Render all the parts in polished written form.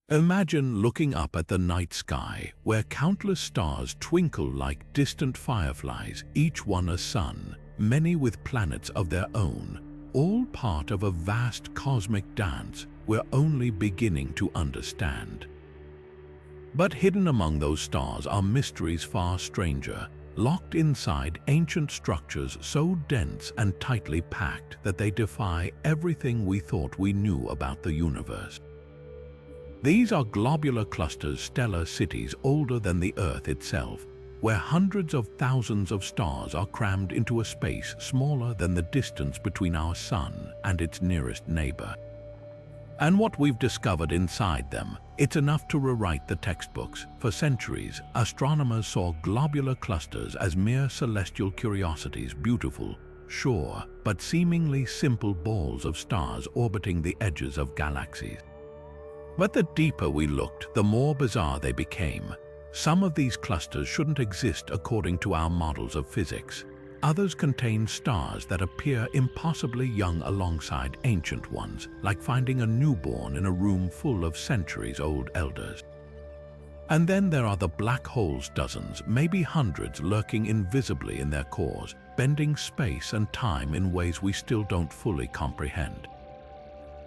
Imagine looking up at the night sky, where countless stars twinkle like distant fireflies, each one a sun, many with planets of their own, all part of a vast cosmic dance we're only beginning to understand. But hidden among those stars are mysteries far stranger, locked inside ancient structures so dense and tightly packed that they defy everything we thought we knew about the universe. These are globular clusters, stellar cities older than the Earth itself, where hundreds of thousands of stars are crammed into a space smaller than the distance between our Sun and its nearest neighbor. And what we've discovered inside them, it's enough to rewrite the textbooks. For centuries, astronomers saw globular clusters as mere celestial curiosities, beautiful, sure, but seemingly simple balls of stars orbiting the edges of galaxies. But the deeper we looked, the more bizarre they became. Some of these clusters shouldn't exist according to our models of physics. Others contain stars that appear impossibly young alongside ancient ones, like finding a newborn in a room full of centuries-old elders. And then there are the black holes, dozens, maybe hundreds, lurking invisibly in their cores, bending space and time in ways we still don't fully comprehend.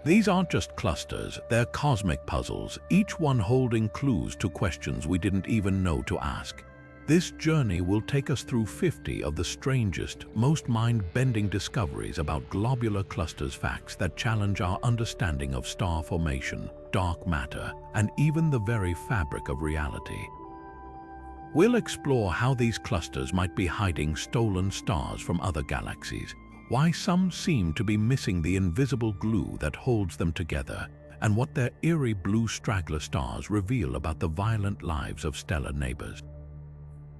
These aren't just clusters, they're cosmic puzzles, each one holding clues to questions we didn't even know to ask. This journey will take us through 50 of the strangest, most mind-bending discoveries about globular clusters, facts that challenge our understanding of star formation, dark matter, and even the very fabric of reality. We'll explore how these clusters might be hiding stolen stars from other galaxies, why some seem to be missing the invisible glue that holds them together, and what their eerie blue straggler stars reveal about the violent lives of stellar neighbors.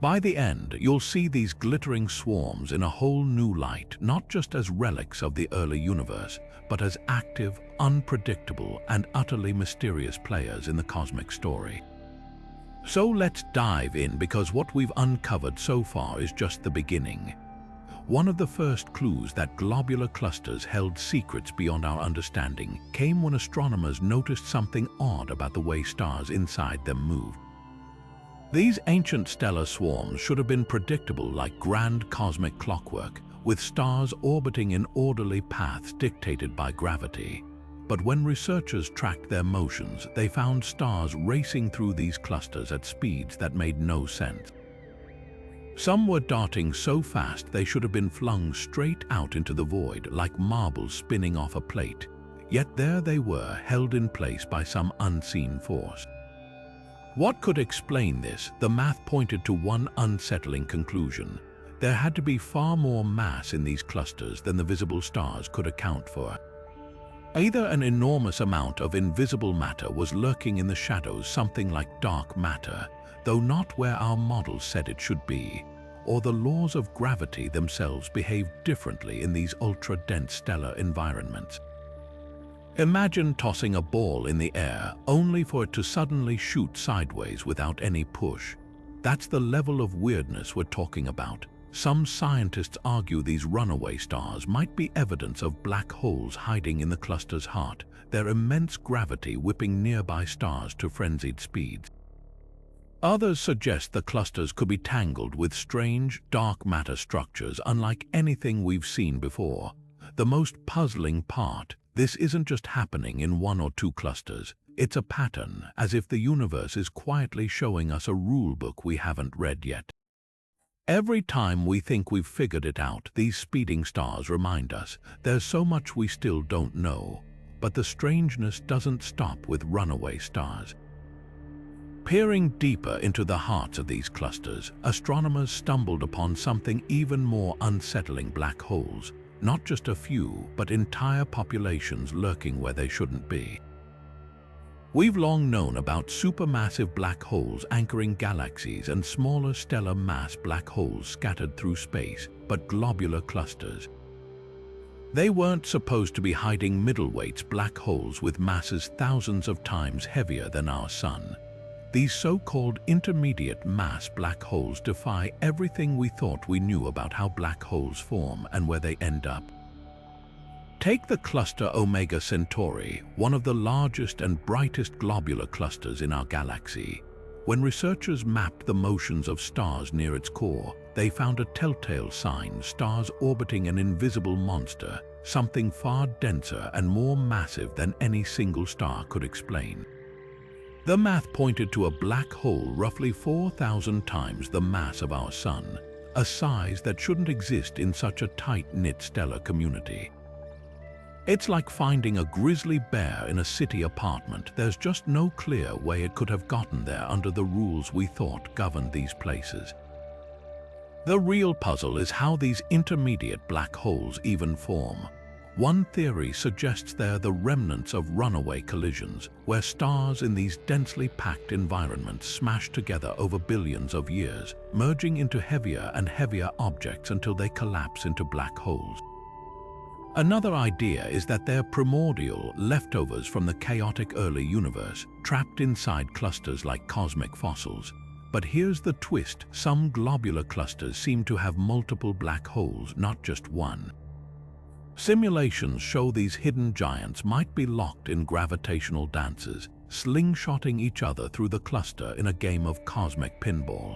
By the end, you'll see these glittering swarms in a whole new light, not just as relics of the early universe, but as active, unpredictable, and utterly mysterious players in the cosmic story. So let's dive in, because what we've uncovered so far is just the beginning. One of the first clues that globular clusters held secrets beyond our understanding came when astronomers noticed something odd about the way stars inside them moved. These ancient stellar swarms should have been predictable, like grand cosmic clockwork, with stars orbiting in orderly paths dictated by gravity. But when researchers tracked their motions, they found stars racing through these clusters at speeds that made no sense. Some were darting so fast they should have been flung straight out into the void, like marbles spinning off a plate. Yet there they were, held in place by some unseen force. What could explain this? The math pointed to one unsettling conclusion. There had to be far more mass in these clusters than the visible stars could account for. Either an enormous amount of invisible matter was lurking in the shadows, something like dark matter, though not where our models said it should be, or the laws of gravity themselves behaved differently in these ultra-dense stellar environments. Imagine tossing a ball in the air, only for it to suddenly shoot sideways without any push. That's the level of weirdness we're talking about. Some scientists argue these runaway stars might be evidence of black holes hiding in the cluster's heart, their immense gravity whipping nearby stars to frenzied speeds. Others suggest the clusters could be tangled with strange, dark matter structures unlike anything we've seen before. The most puzzling part: this isn't just happening in one or two clusters. It's a pattern, as if the universe is quietly showing us a rule book we haven't read yet. Every time we think we've figured it out, these speeding stars remind us there's so much we still don't know. But the strangeness doesn't stop with runaway stars. Peering deeper into the hearts of these clusters, astronomers stumbled upon something even more unsettling: black holes. Not just a few, but entire populations lurking where they shouldn't be. We've long known about supermassive black holes anchoring galaxies and smaller stellar mass black holes scattered through space, but globular clusters, they weren't supposed to be hiding middleweights, black holes with masses thousands of times heavier than our Sun. These so-called intermediate mass black holes defy everything we thought we knew about how black holes form and where they end up. Take the cluster Omega Centauri, one of the largest and brightest globular clusters in our galaxy. When researchers mapped the motions of stars near its core, they found a telltale sign: stars orbiting an invisible monster, something far denser and more massive than any single star could explain. The math pointed to a black hole roughly 4,000 times the mass of our Sun, a size that shouldn't exist in such a tight-knit stellar community. It's like finding a grizzly bear in a city apartment. There's just no clear way it could have gotten there under the rules we thought governed these places. The real puzzle is how these intermediate black holes even form. One theory suggests they're the remnants of runaway collisions, where stars in these densely packed environments smash together over billions of years, merging into heavier and heavier objects until they collapse into black holes. Another idea is that they're primordial leftovers from the chaotic early universe, trapped inside clusters like cosmic fossils. But here's the twist: some globular clusters seem to have multiple black holes, not just one. Simulations show these hidden giants might be locked in gravitational dances, slingshotting each other through the cluster in a game of cosmic pinball.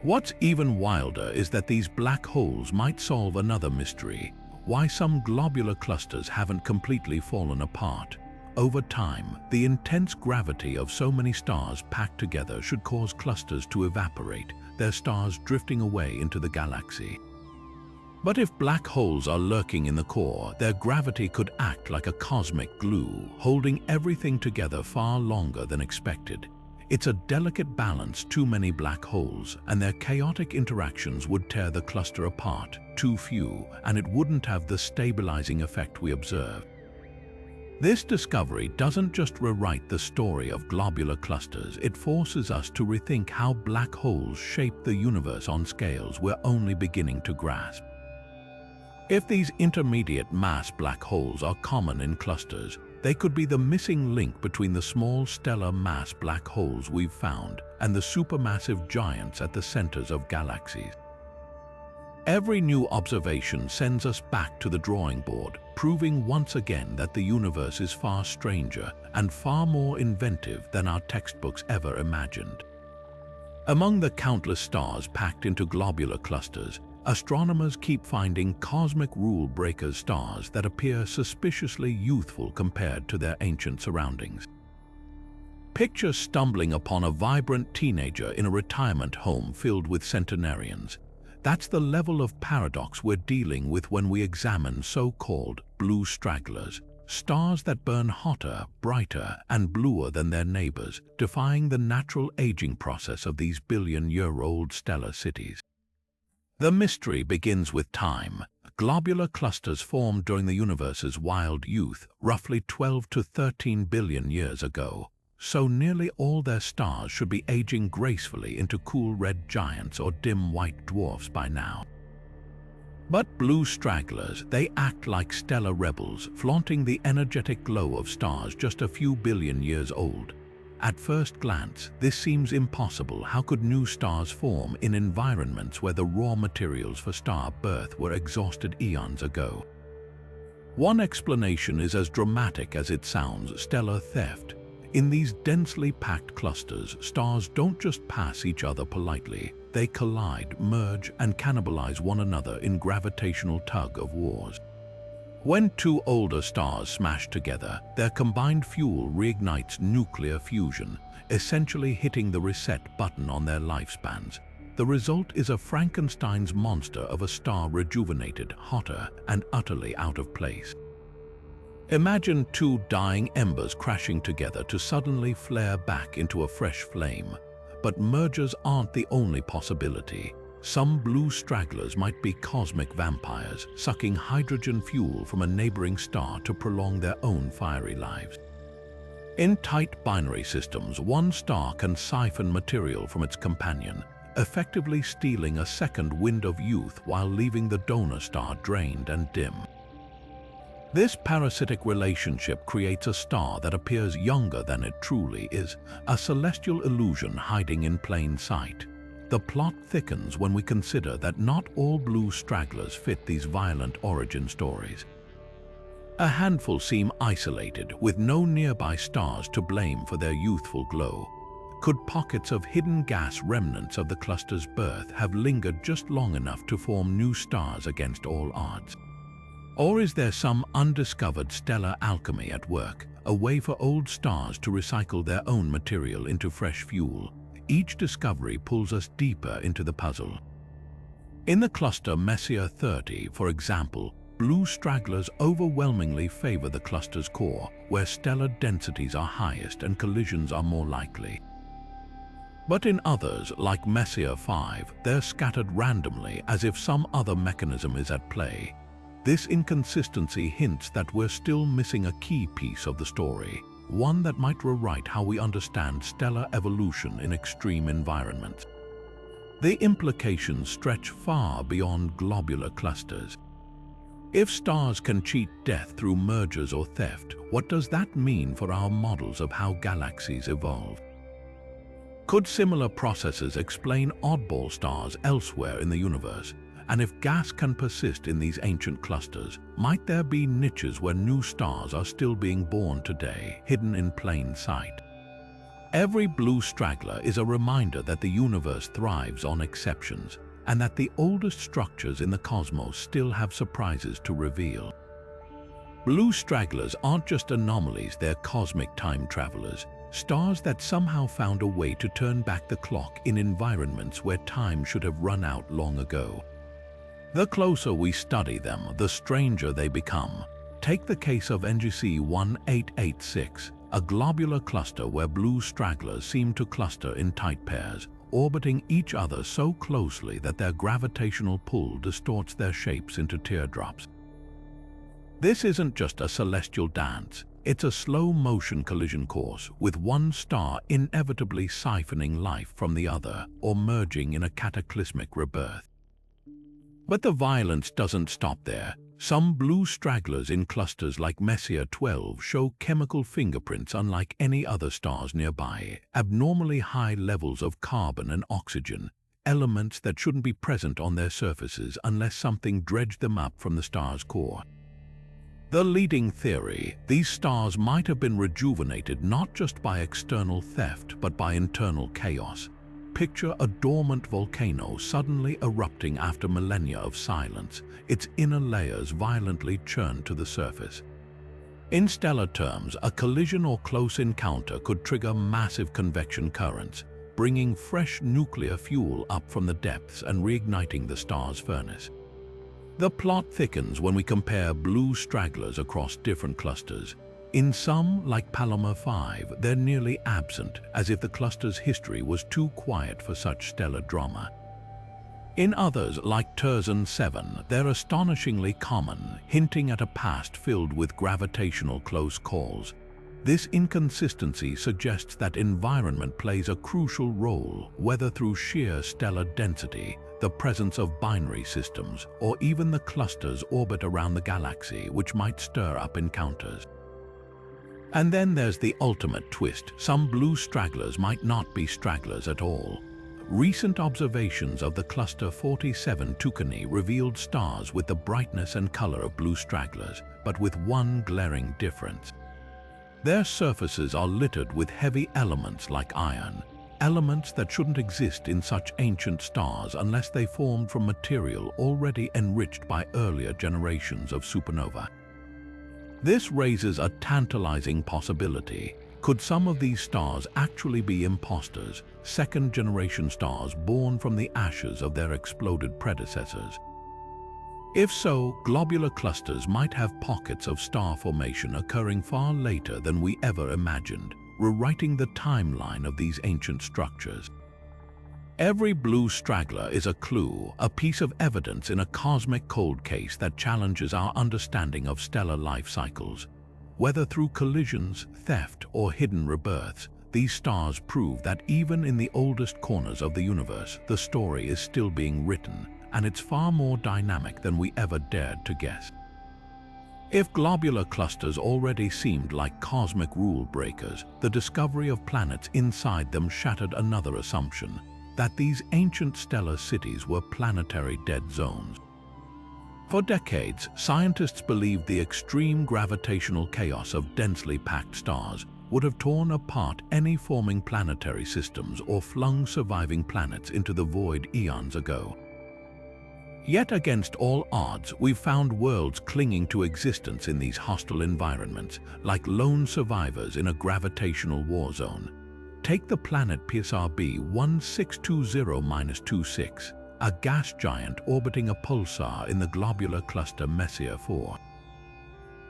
What's even wilder is that these black holes might solve another mystery: why some globular clusters haven't completely fallen apart. Over time, the intense gravity of so many stars packed together should cause clusters to evaporate, their stars drifting away into the galaxy. But if black holes are lurking in the core, their gravity could act like a cosmic glue, holding everything together far longer than expected. It's a delicate balance: too many black holes, and their chaotic interactions would tear the cluster apart; too few, and it wouldn't have the stabilizing effect we observe. This discovery doesn't just rewrite the story of globular clusters, it forces us to rethink how black holes shape the universe on scales we're only beginning to grasp. If these intermediate mass black holes are common in clusters, they could be the missing link between the small stellar mass black holes we've found and the supermassive giants at the centers of galaxies. Every new observation sends us back to the drawing board, proving once again that the universe is far stranger and far more inventive than our textbooks ever imagined. Among the countless stars packed into globular clusters, astronomers keep finding cosmic rule-breaker stars that appear suspiciously youthful compared to their ancient surroundings. Picture stumbling upon a vibrant teenager in a retirement home filled with centenarians. That's the level of paradox we're dealing with when we examine so-called blue stragglers, stars that burn hotter, brighter, and bluer than their neighbors, defying the natural aging process of these billion-year-old stellar cities. The mystery begins with time. Globular clusters formed during the universe's wild youth, roughly 12 to 13 billion years ago. So nearly all their stars should be aging gracefully into cool red giants or dim white dwarfs by now. But blue stragglers, they act like stellar rebels, flaunting the energetic glow of stars just a few billion years old. At first glance, this seems impossible. How could new stars form in environments where the raw materials for star birth were exhausted eons ago? One explanation is as dramatic as it sounds: stellar theft. In these densely packed clusters, stars don't just pass each other politely. They collide, merge, and cannibalize one another in gravitational tug-of-wars. When two older stars smash together, their combined fuel reignites nuclear fusion, essentially hitting the reset button on their lifespans. The result is a Frankenstein's monster of a star, rejuvenated, hotter, and utterly out of place. Imagine two dying embers crashing together to suddenly flare back into a fresh flame. But mergers aren't the only possibility. Some blue stragglers might be cosmic vampires, sucking hydrogen fuel from a neighboring star to prolong their own fiery lives. In tight binary systems, one star can siphon material from its companion, effectively stealing a second wind of youth while leaving the donor star drained and dim. This parasitic relationship creates a star that appears younger than it truly is, a celestial illusion hiding in plain sight. The plot thickens when we consider that not all blue stragglers fit these violent origin stories. A handful seem isolated, with no nearby stars to blame for their youthful glow. Could pockets of hidden gas remnants of the cluster's birth have lingered just long enough to form new stars against all odds? Or is there some undiscovered stellar alchemy at work, a way for old stars to recycle their own material into fresh fuel? Each discovery pulls us deeper into the puzzle. In the cluster Messier 30, for example, blue stragglers overwhelmingly favor the cluster's core, where stellar densities are highest and collisions are more likely. But in others, like Messier 5, they're scattered randomly as if some other mechanism is at play. This inconsistency hints that we're still missing a key piece of the story, one that might rewrite how we understand stellar evolution in extreme environments. The implications stretch far beyond globular clusters. If stars can cheat death through mergers or theft, what does that mean for our models of how galaxies evolve? Could similar processes explain oddball stars elsewhere in the universe? And if gas can persist in these ancient clusters, might there be niches where new stars are still being born today, hidden in plain sight? Every blue straggler is a reminder that the universe thrives on exceptions, and that the oldest structures in the cosmos still have surprises to reveal. Blue stragglers aren't just anomalies, they're cosmic time travelers, stars that somehow found a way to turn back the clock in environments where time should have run out long ago. The closer we study them, the stranger they become. Take the case of NGC 1886, a globular cluster where blue stragglers seem to cluster in tight pairs, orbiting each other so closely that their gravitational pull distorts their shapes into teardrops. This isn't just a celestial dance, it's a slow-motion collision course, with one star inevitably siphoning life from the other or merging in a cataclysmic rebirth. But the violence doesn't stop there. Some blue stragglers in clusters like Messier 12 show chemical fingerprints unlike any other stars nearby, abnormally high levels of carbon and oxygen, elements that shouldn't be present on their surfaces unless something dredged them up from the star's core. The leading theory: these stars might have been rejuvenated not just by external theft but by internal chaos. Picture a dormant volcano suddenly erupting after millennia of silence, its inner layers violently churned to the surface. In stellar terms, a collision or close encounter could trigger massive convection currents, bringing fresh nuclear fuel up from the depths and reigniting the star's furnace. The plot thickens when we compare blue stragglers across different clusters. In some, like Palomar 5, they're nearly absent, as if the cluster's history was too quiet for such stellar drama. In others, like Terzan 7, they're astonishingly common, hinting at a past filled with gravitational close calls. This inconsistency suggests that environment plays a crucial role, whether through sheer stellar density, the presence of binary systems, or even the cluster's orbit around the galaxy, which might stir up encounters. And then there's the ultimate twist: some blue stragglers might not be stragglers at all. Recent observations of the cluster 47 Tucani revealed stars with the brightness and color of blue stragglers, but with one glaring difference. Their surfaces are littered with heavy elements like iron, elements that shouldn't exist in such ancient stars unless they formed from material already enriched by earlier generations of supernova. This raises a tantalizing possibility. Could some of these stars actually be imposters, second-generation stars born from the ashes of their exploded predecessors? If so, globular clusters might have pockets of star formation occurring far later than we ever imagined, rewriting the timeline of these ancient structures. Every blue straggler is a clue, a piece of evidence in a cosmic cold case that challenges our understanding of stellar life cycles. Whether through collisions, theft, or hidden rebirths, these stars prove that even in the oldest corners of the universe, the story is still being written, and it's far more dynamic than we ever dared to guess. If globular clusters already seemed like cosmic rule breakers, the discovery of planets inside them shattered another assumption: that these ancient stellar cities were planetary dead zones. For decades, scientists believed the extreme gravitational chaos of densely packed stars would have torn apart any forming planetary systems or flung surviving planets into the void eons ago. Yet against all odds, we've found worlds clinging to existence in these hostile environments, like lone survivors in a gravitational war zone. Take the planet PSRB 1620-26, a gas giant orbiting a pulsar in the globular cluster Messier 4.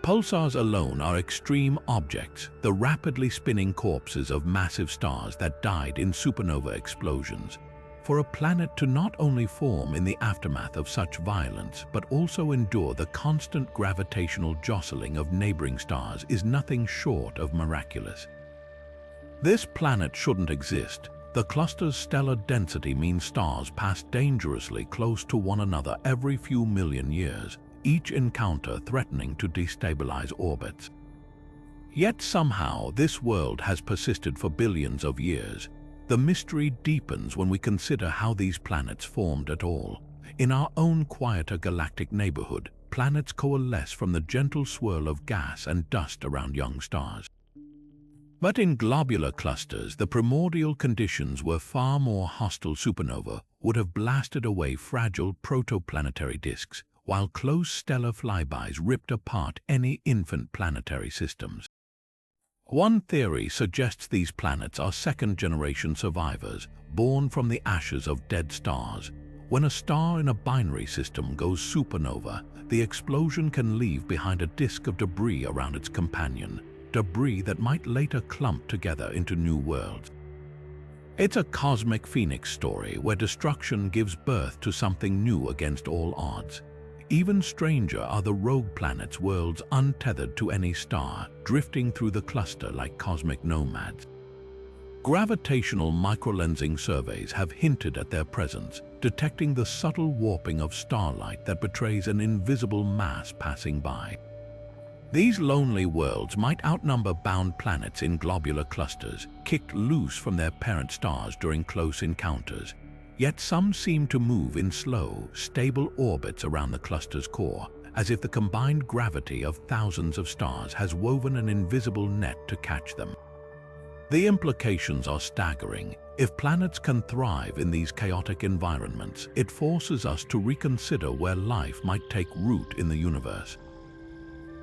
Pulsars alone are extreme objects, the rapidly spinning corpses of massive stars that died in supernova explosions. For a planet to not only form in the aftermath of such violence, but also endure the constant gravitational jostling of neighboring stars is nothing short of miraculous. This planet shouldn't exist. The cluster's stellar density means stars pass dangerously close to one another every few million years, each encounter threatening to destabilize orbits. Yet somehow this world has persisted for billions of years. The mystery deepens when we consider how these planets formed at all. In our own quieter galactic neighborhood, planets coalesce from the gentle swirl of gas and dust around young stars. But in globular clusters, the primordial conditions were far more hostile. Supernova would have blasted away fragile protoplanetary disks, while close stellar flybys ripped apart any infant planetary systems. One theory suggests these planets are second-generation survivors, born from the ashes of dead stars. When a star in a binary system goes supernova, the explosion can leave behind a disk of debris around its companion, debris that might later clump together into new worlds. It's a cosmic phoenix story where destruction gives birth to something new against all odds. Even stranger are the rogue planets, worlds untethered to any star, drifting through the cluster like cosmic nomads. Gravitational microlensing surveys have hinted at their presence, detecting the subtle warping of starlight that betrays an invisible mass passing by. These lonely worlds might outnumber bound planets in globular clusters, kicked loose from their parent stars during close encounters. Yet some seem to move in slow, stable orbits around the cluster's core, as if the combined gravity of thousands of stars has woven an invisible net to catch them. The implications are staggering. If planets can thrive in these chaotic environments, it forces us to reconsider where life might take root in the universe.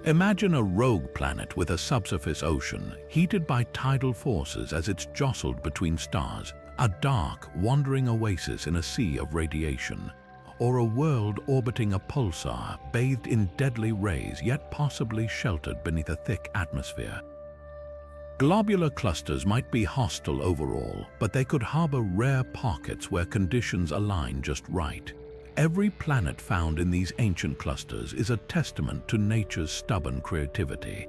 Imagine a rogue planet with a subsurface ocean, heated by tidal forces as it's jostled between stars, a dark, wandering oasis in a sea of radiation, or a world orbiting a pulsar, bathed in deadly rays yet possibly sheltered beneath a thick atmosphere. Globular clusters might be hostile overall, but they could harbor rare pockets where conditions align just right. Every planet found in these ancient clusters is a testament to nature's stubborn creativity.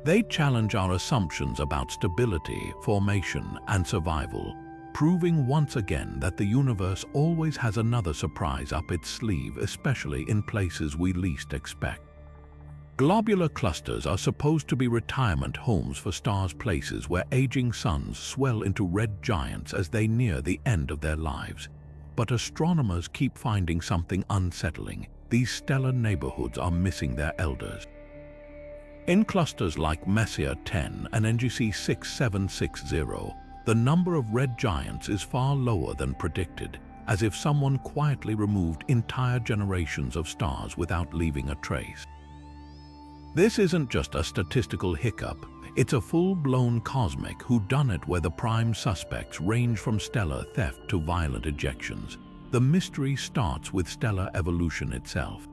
They challenge our assumptions about stability, formation, and survival, proving once again that the universe always has another surprise up its sleeve, especially in places we least expect. Globular clusters are supposed to be retirement homes for stars, places where aging suns swell into red giants as they near the end of their lives. But astronomers keep finding something unsettling. These stellar neighborhoods are missing their elders. In clusters like Messier 10 and NGC 6760, the number of red giants is far lower than predicted, as if someone quietly removed entire generations of stars without leaving a trace. This isn't just a statistical hiccup, it's a full-blown cosmic whodunit where the prime suspects range from stellar theft to violent ejections. The mystery starts with stellar evolution itself.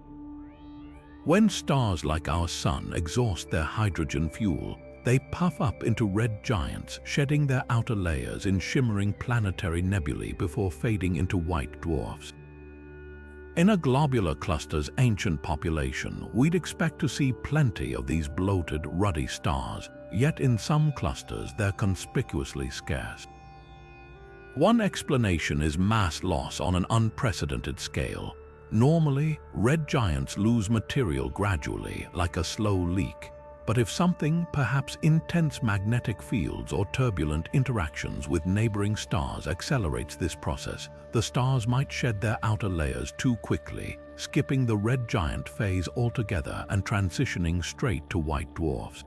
When stars like our Sun exhaust their hydrogen fuel, they puff up into red giants, shedding their outer layers in shimmering planetary nebulae before fading into white dwarfs. In a globular cluster's ancient population, we'd expect to see plenty of these bloated, ruddy stars, yet in some clusters they're conspicuously scarce. One explanation is mass loss on an unprecedented scale. Normally, red giants lose material gradually, like a slow leak. But if something, perhaps intense magnetic fields or turbulent interactions with neighboring stars accelerates this process, the stars might shed their outer layers too quickly, skipping the red giant phase altogether and transitioning straight to white dwarfs.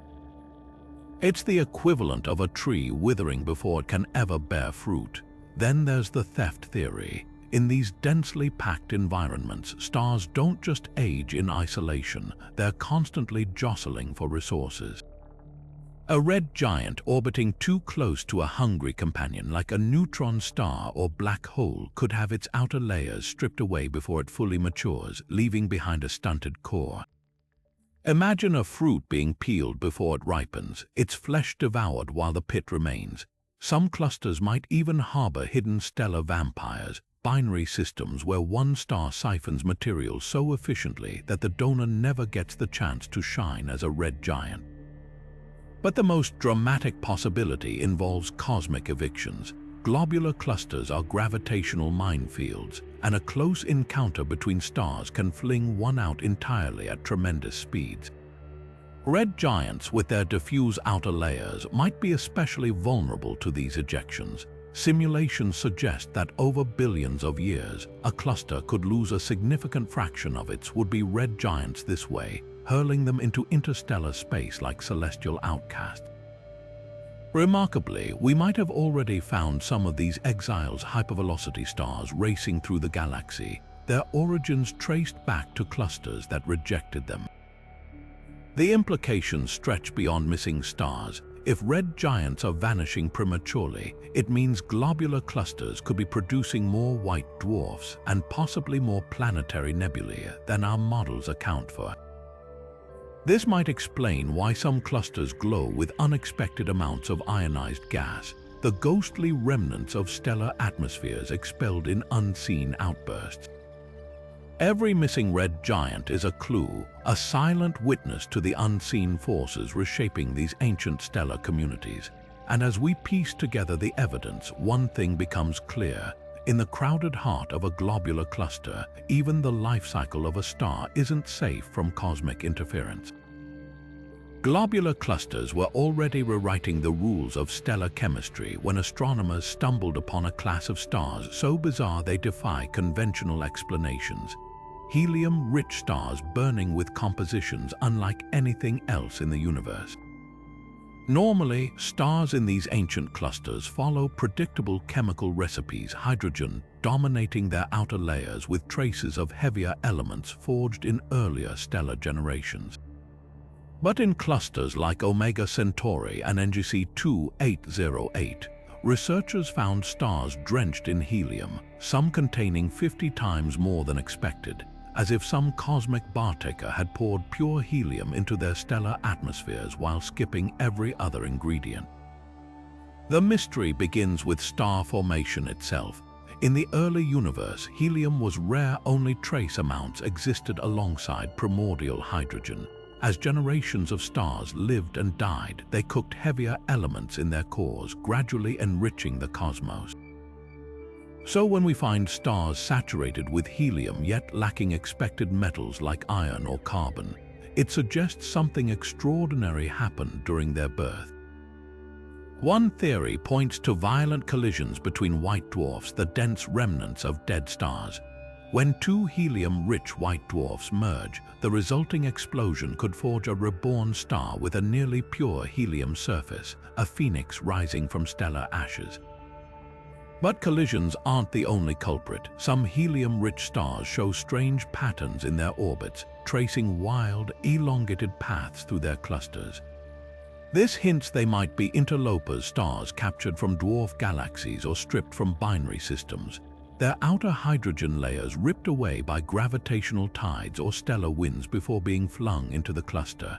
It's the equivalent of a tree withering before it can ever bear fruit. Then there's the theft theory. In these densely packed environments, stars don't just age in isolation, they're constantly jostling for resources. A red giant orbiting too close to a hungry companion like a neutron star or black hole could have its outer layers stripped away before it fully matures, leaving behind a stunted core. Imagine a fruit being peeled before it ripens, its flesh devoured while the pit remains. Some clusters might even harbor hidden stellar vampires, binary systems where one star siphons material so efficiently that the donor never gets the chance to shine as a red giant. But the most dramatic possibility involves cosmic evictions. Globular clusters are gravitational minefields, and a close encounter between stars can fling one out entirely at tremendous speeds. Red giants with their diffuse outer layers might be especially vulnerable to these ejections. Simulations suggest that over billions of years, a cluster could lose a significant fraction of its would-be red giants this way, hurling them into interstellar space like celestial outcasts. Remarkably, we might have already found some of these exiles hypervelocity stars racing through the galaxy, their origins traced back to clusters that rejected them. The implications stretch beyond missing stars. If red giants are vanishing prematurely, it means globular clusters could be producing more white dwarfs and possibly more planetary nebulae than our models account for. This might explain why some clusters glow with unexpected amounts of ionized gas, the ghostly remnants of stellar atmospheres expelled in unseen outbursts. Every missing red giant is a clue, a silent witness to the unseen forces reshaping these ancient stellar communities. And as we piece together the evidence, one thing becomes clear. In the crowded heart of a globular cluster, even the life cycle of a star isn't safe from cosmic interference. Globular clusters were already rewriting the rules of stellar chemistry when astronomers stumbled upon a class of stars so bizarre they defy conventional explanations. Helium-rich stars burning with compositions unlike anything else in the universe. Normally, stars in these ancient clusters follow predictable chemical recipes, hydrogen dominating their outer layers with traces of heavier elements forged in earlier stellar generations. But in clusters like Omega Centauri and NGC 2808, researchers found stars drenched in helium, some containing 50 times more than expected, as if some cosmic bartaker had poured pure helium into their stellar atmospheres while skipping every other ingredient. The mystery begins with star formation itself. In the early universe, helium was rare, only trace amounts existed alongside primordial hydrogen. As generations of stars lived and died, they cooked heavier elements in their cores, gradually enriching the cosmos. So when we find stars saturated with helium yet lacking expected metals like iron or carbon, it suggests something extraordinary happened during their birth. One theory points to violent collisions between white dwarfs, the dense remnants of dead stars. When two helium-rich white dwarfs merge, the resulting explosion could forge a reborn star with a nearly pure helium surface, a phoenix rising from stellar ashes. But collisions aren't the only culprit. Some helium-rich stars show strange patterns in their orbits, tracing wild, elongated paths through their clusters. This hints they might be interlopers, stars captured from dwarf galaxies or stripped from binary systems, their outer hydrogen layers ripped away by gravitational tides or stellar winds before being flung into the cluster.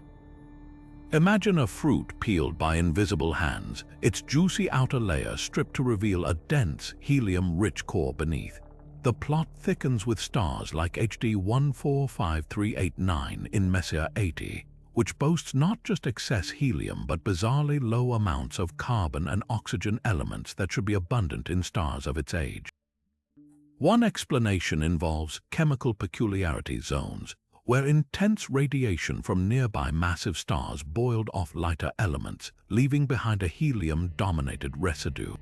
Imagine a fruit peeled by invisible hands, its juicy outer layer stripped to reveal a dense, helium-rich core beneath. The plot thickens with stars like HD 145389 in Messier 80, which boasts not just excess helium but bizarrely low amounts of carbon and oxygen elements that should be abundant in stars of its age. One explanation involves chemical peculiarity zones. where intense radiation from nearby massive stars boiled off lighter elements, leaving behind a helium-dominated residue.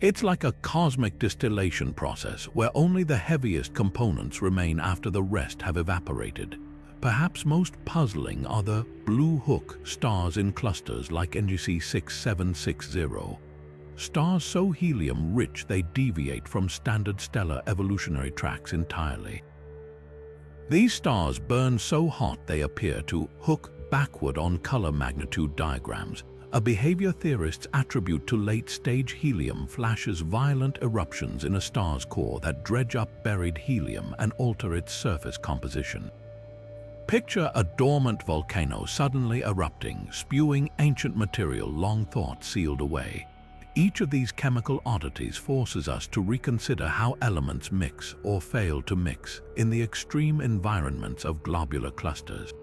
It's like a cosmic distillation process where only the heaviest components remain after the rest have evaporated. Perhaps most puzzling are the blue hook stars in clusters like NGC 6760. Stars so helium-rich they deviate from standard stellar evolutionary tracks entirely. These stars burn so hot they appear to hook backward on color magnitude diagrams, a behavior theorists attribute to late-stage helium flashes violent eruptions in a star's core that dredge up buried helium and alter its surface composition. Picture a dormant volcano suddenly erupting, spewing ancient material long thought sealed away. Each of these chemical oddities forces us to reconsider how elements mix or fail to mix in the extreme environments of globular clusters.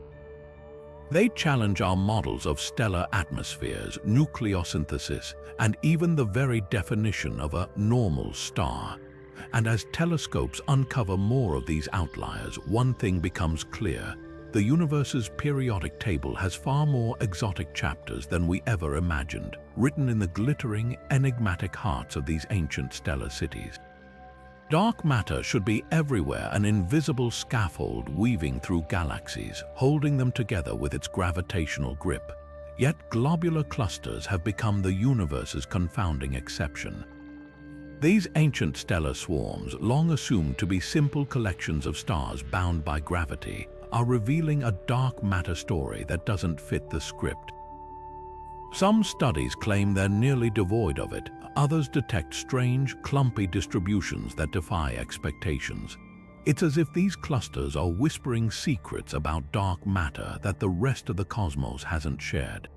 They challenge our models of stellar atmospheres, nucleosynthesis, and even the very definition of a normal star. And as telescopes uncover more of these outliers, one thing becomes clear. The universe's periodic table has far more exotic chapters than we ever imagined, written in the glittering, enigmatic hearts of these ancient stellar cities. Dark matter should be everywhere, an invisible scaffold weaving through galaxies, holding them together with its gravitational grip. Yet globular clusters have become the universe's confounding exception. These ancient stellar swarms, long assumed to be simple collections of stars bound by gravity, are revealing a dark matter story that doesn't fit the script. Some studies claim they're nearly devoid of it. Others detect strange, clumpy distributions that defy expectations. It's as if these clusters are whispering secrets about dark matter that the rest of the cosmos hasn't shared.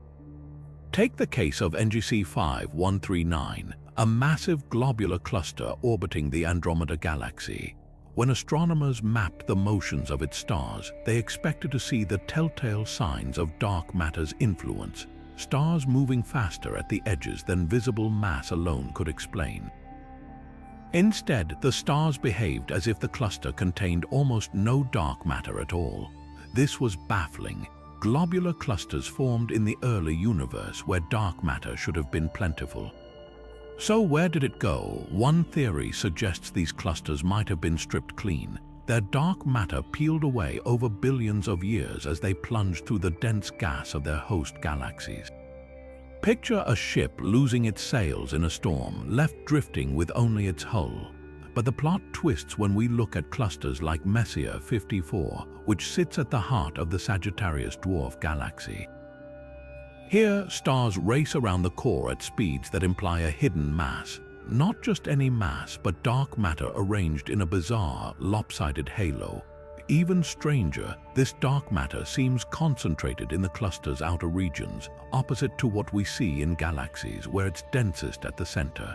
Take the case of NGC 5139, a massive globular cluster orbiting the Andromeda Galaxy. When astronomers mapped the motions of its stars, they expected to see the telltale signs of dark matter's influence, stars moving faster at the edges than visible mass alone could explain. Instead, the stars behaved as if the cluster contained almost no dark matter at all. This was baffling. Globular clusters formed in the early universe where dark matter should have been plentiful. So where did it go? One theory suggests these clusters might have been stripped clean, their dark matter peeled away over billions of years as they plunged through the dense gas of their host galaxies. Picture a ship losing its sails in a storm, left drifting with only its hull. But the plot twists when we look at clusters like Messier 54, which sits at the heart of the Sagittarius dwarf galaxy. Here, stars race around the core at speeds that imply a hidden mass. Not just any mass, but dark matter arranged in a bizarre, lopsided halo. Even stranger, this dark matter seems concentrated in the cluster's outer regions, opposite to what we see in galaxies, where it's densest at the center.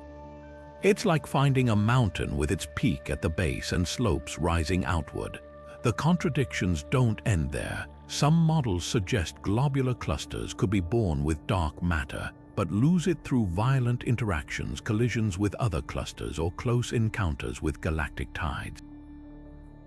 It's like finding a mountain with its peak at the base and slopes rising outward. The contradictions don't end there. Some models suggest globular clusters could be born with dark matter, but lose it through violent interactions, collisions with other clusters, or close encounters with galactic tides.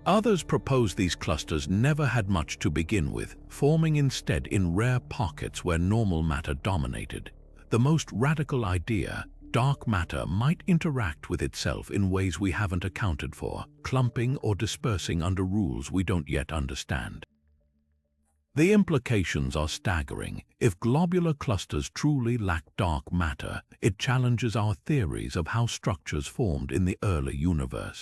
Others propose these clusters never had much to begin with, forming instead in rare pockets where normal matter dominated. The most radical idea: dark matter might interact with itself in ways we haven't accounted for, clumping or dispersing under rules we don't yet understand. The implications are staggering. If globular clusters truly lack dark matter, it challenges our theories of how structures formed in the early universe.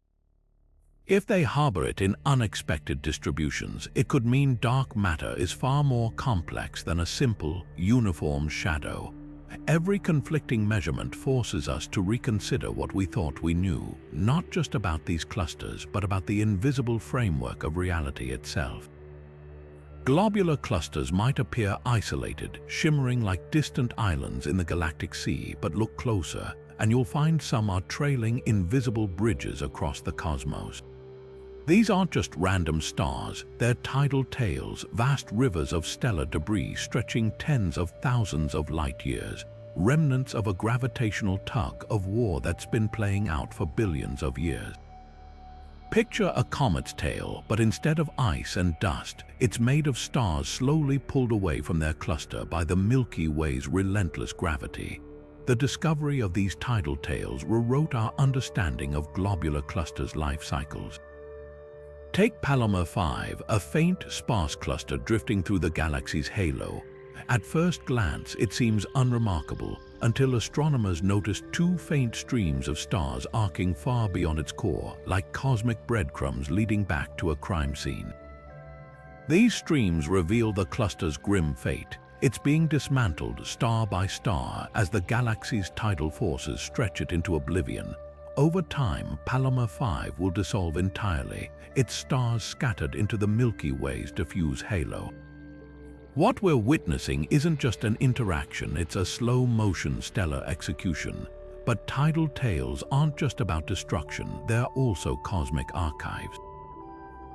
If they harbor it in unexpected distributions, it could mean dark matter is far more complex than a simple, uniform shadow. Every conflicting measurement forces us to reconsider what we thought we knew, not just about these clusters, but about the invisible framework of reality itself. Globular clusters might appear isolated, shimmering like distant islands in the galactic sea, but look closer, and you'll find some are trailing invisible bridges across the cosmos. These aren't just random stars, they're tidal tails, vast rivers of stellar debris stretching tens of thousands of light years, remnants of a gravitational tug of war that's been playing out for billions of years. Picture a comet's tail, but instead of ice and dust, it's made of stars slowly pulled away from their cluster by the Milky Way's relentless gravity. The discovery of these tidal tails rewrote our understanding of globular clusters' life cycles. Take Palomar 5, a faint, sparse cluster drifting through the galaxy's halo. At first glance, it seems unremarkable, until astronomers noticed two faint streams of stars arcing far beyond its core, like cosmic breadcrumbs leading back to a crime scene. These streams reveal the cluster's grim fate. It's being dismantled star by star as the galaxy's tidal forces stretch it into oblivion. Over time, Palomar 5 will dissolve entirely, its stars scattered into the Milky Way's diffuse halo. What we're witnessing isn't just an interaction, it's a slow-motion stellar execution. But tidal tails aren't just about destruction, they're also cosmic archives.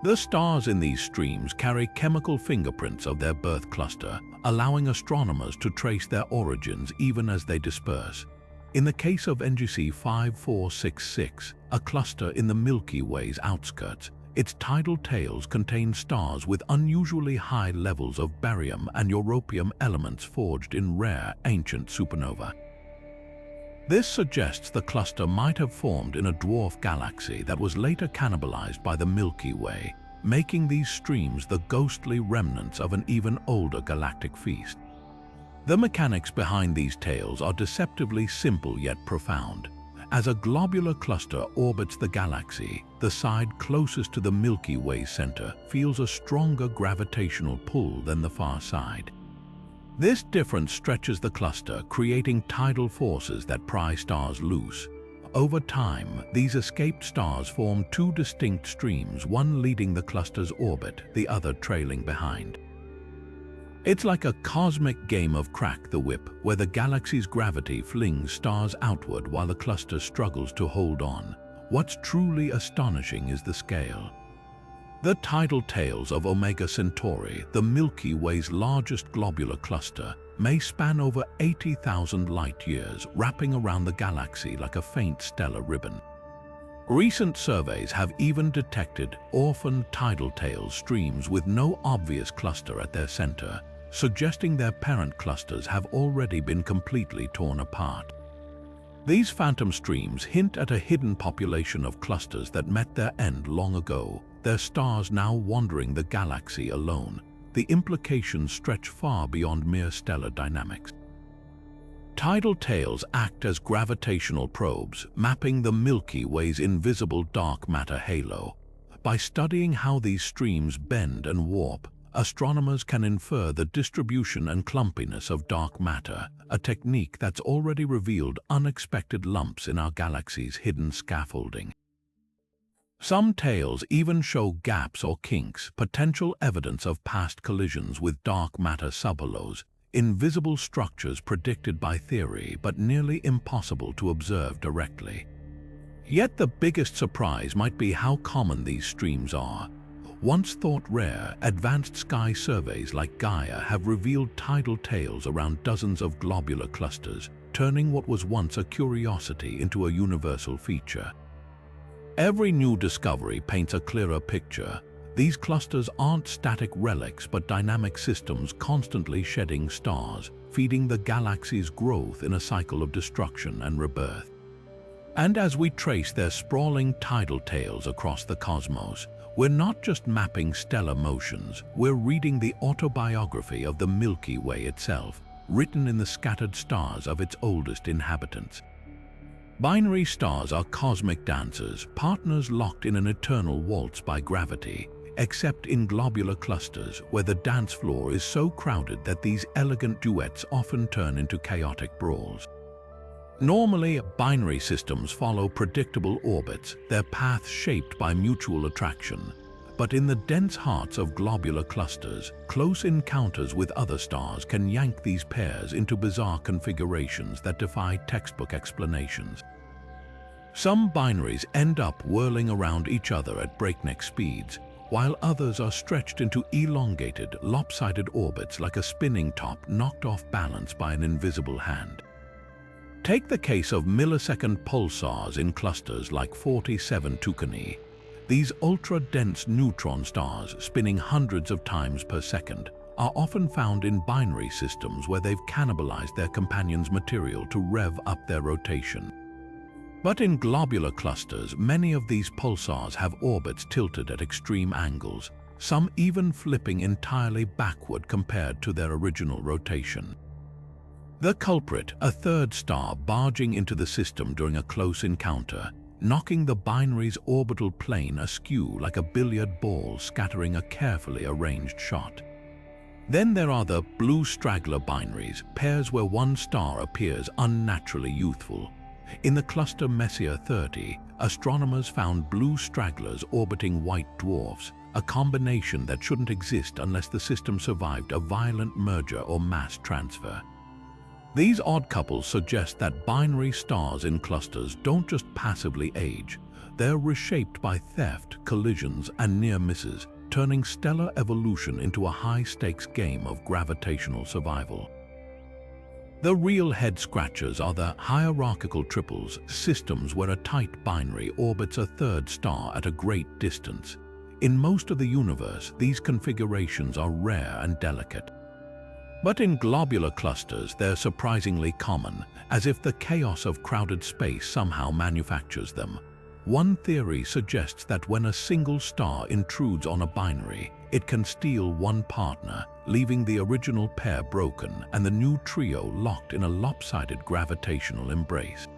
The stars in these streams carry chemical fingerprints of their birth cluster, allowing astronomers to trace their origins even as they disperse. In the case of NGC 5466, a cluster in the Milky Way's outskirts, its tidal tails contain stars with unusually high levels of barium and europium elements forged in rare, ancient supernova. This suggests the cluster might have formed in a dwarf galaxy that was later cannibalized by the Milky Way, making these streams the ghostly remnants of an even older galactic feast. The mechanics behind these tails are deceptively simple yet profound. As a globular cluster orbits the galaxy, the side closest to the Milky Way's center feels a stronger gravitational pull than the far side. This difference stretches the cluster, creating tidal forces that pry stars loose. Over time, these escaped stars form two distinct streams, one leading the cluster's orbit, the other trailing behind. It's like a cosmic game of crack the whip, where the galaxy's gravity flings stars outward while the cluster struggles to hold on. What's truly astonishing is the scale. The tidal tails of Omega Centauri, the Milky Way's largest globular cluster, may span over 80,000 light-years, wrapping around the galaxy like a faint stellar ribbon. Recent surveys have even detected orphaned tidal tail streams with no obvious cluster at their center, suggesting their parent clusters have already been completely torn apart. These phantom streams hint at a hidden population of clusters that met their end long ago, their stars now wandering the galaxy alone. The implications stretch far beyond mere stellar dynamics. Tidal tails act as gravitational probes, mapping the Milky Way's invisible dark matter halo. By studying how these streams bend and warp, astronomers can infer the distribution and clumpiness of dark matter, a technique that's already revealed unexpected lumps in our galaxy's hidden scaffolding. Some tails even show gaps or kinks, potential evidence of past collisions with dark matter subhalos, invisible structures predicted by theory but nearly impossible to observe directly. Yet the biggest surprise might be how common these streams are. Once thought rare, advanced sky surveys like Gaia have revealed tidal tails around dozens of globular clusters, turning what was once a curiosity into a universal feature. Every new discovery paints a clearer picture. These clusters aren't static relics but dynamic systems constantly shedding stars, feeding the galaxy's growth in a cycle of destruction and rebirth. And as we trace their sprawling tidal tails across the cosmos, we're not just mapping stellar motions, we're reading the autobiography of the Milky Way itself, written in the scattered stars of its oldest inhabitants. Binary stars are cosmic dancers, partners locked in an eternal waltz by gravity, except in globular clusters where the dance floor is so crowded that these elegant duets often turn into chaotic brawls. Normally, binary systems follow predictable orbits, their paths shaped by mutual attraction. But in the dense hearts of globular clusters, close encounters with other stars can yank these pairs into bizarre configurations that defy textbook explanations. Some binaries end up whirling around each other at breakneck speeds, while others are stretched into elongated, lopsided orbits like a spinning top knocked off balance by an invisible hand. Take the case of millisecond pulsars in clusters like 47 Tucanae. These ultra-dense neutron stars, spinning hundreds of times per second, are often found in binary systems where they've cannibalized their companion's material to rev up their rotation. But in globular clusters, many of these pulsars have orbits tilted at extreme angles, some even flipping entirely backward compared to their original rotation. The culprit, a third star barging into the system during a close encounter, knocking the binary's orbital plane askew like a billiard ball scattering a carefully arranged shot. Then there are the blue straggler binaries, pairs where one star appears unnaturally youthful. In the cluster Messier 30, astronomers found blue stragglers orbiting white dwarfs, a combination that shouldn't exist unless the system survived a violent merger or mass transfer. These odd couples suggest that binary stars in clusters don't just passively age, they're reshaped by theft, collisions, and near misses, turning stellar evolution into a high-stakes game of gravitational survival. The real head-scratchers are the hierarchical triples, systems where a tight binary orbits a third star at a great distance. In most of the universe, these configurations are rare and delicate. But in globular clusters, they're surprisingly common, as if the chaos of crowded space somehow manufactures them. One theory suggests that when a single star intrudes on a binary, it can steal one partner, leaving the original pair broken and the new trio locked in a lopsided gravitational embrace.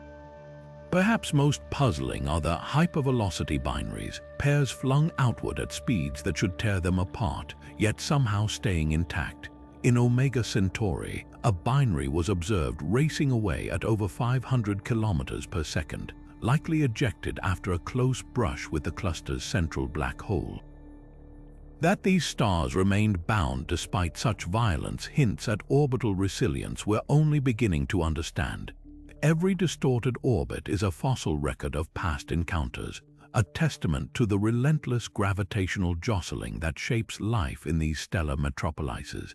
Perhaps most puzzling are the hypervelocity binaries, pairs flung outward at speeds that should tear them apart, yet somehow staying intact. In Omega Centauri, a binary was observed racing away at over 500 kilometers per second, likely ejected after a close brush with the cluster's central black hole. That these stars remained bound despite such violence hints at orbital resilience we're only beginning to understand. Every distorted orbit is a fossil record of past encounters, a testament to the relentless gravitational jostling that shapes life in these stellar metropolises.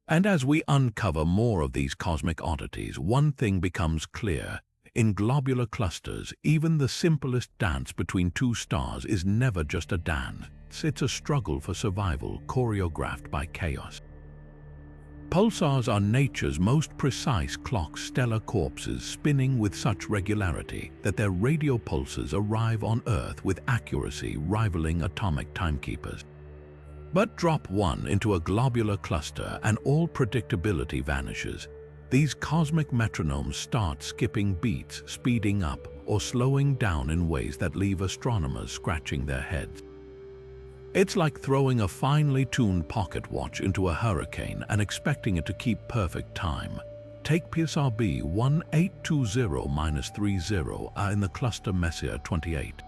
And as we uncover more of these cosmic oddities, one thing becomes clear. In globular clusters, even the simplest dance between two stars is never just a dance. It's a struggle for survival choreographed by chaos. Pulsars are nature's most precise clock, stellar corpses spinning with such regularity that their radio pulses arrive on Earth with accuracy rivaling atomic timekeepers. But drop one into a globular cluster and all predictability vanishes. These cosmic metronomes start skipping beats, speeding up, or slowing down in ways that leave astronomers scratching their heads. It's like throwing a finely tuned pocket watch into a hurricane and expecting it to keep perfect time. Take PSRB 1820-30 in the cluster Messier 28.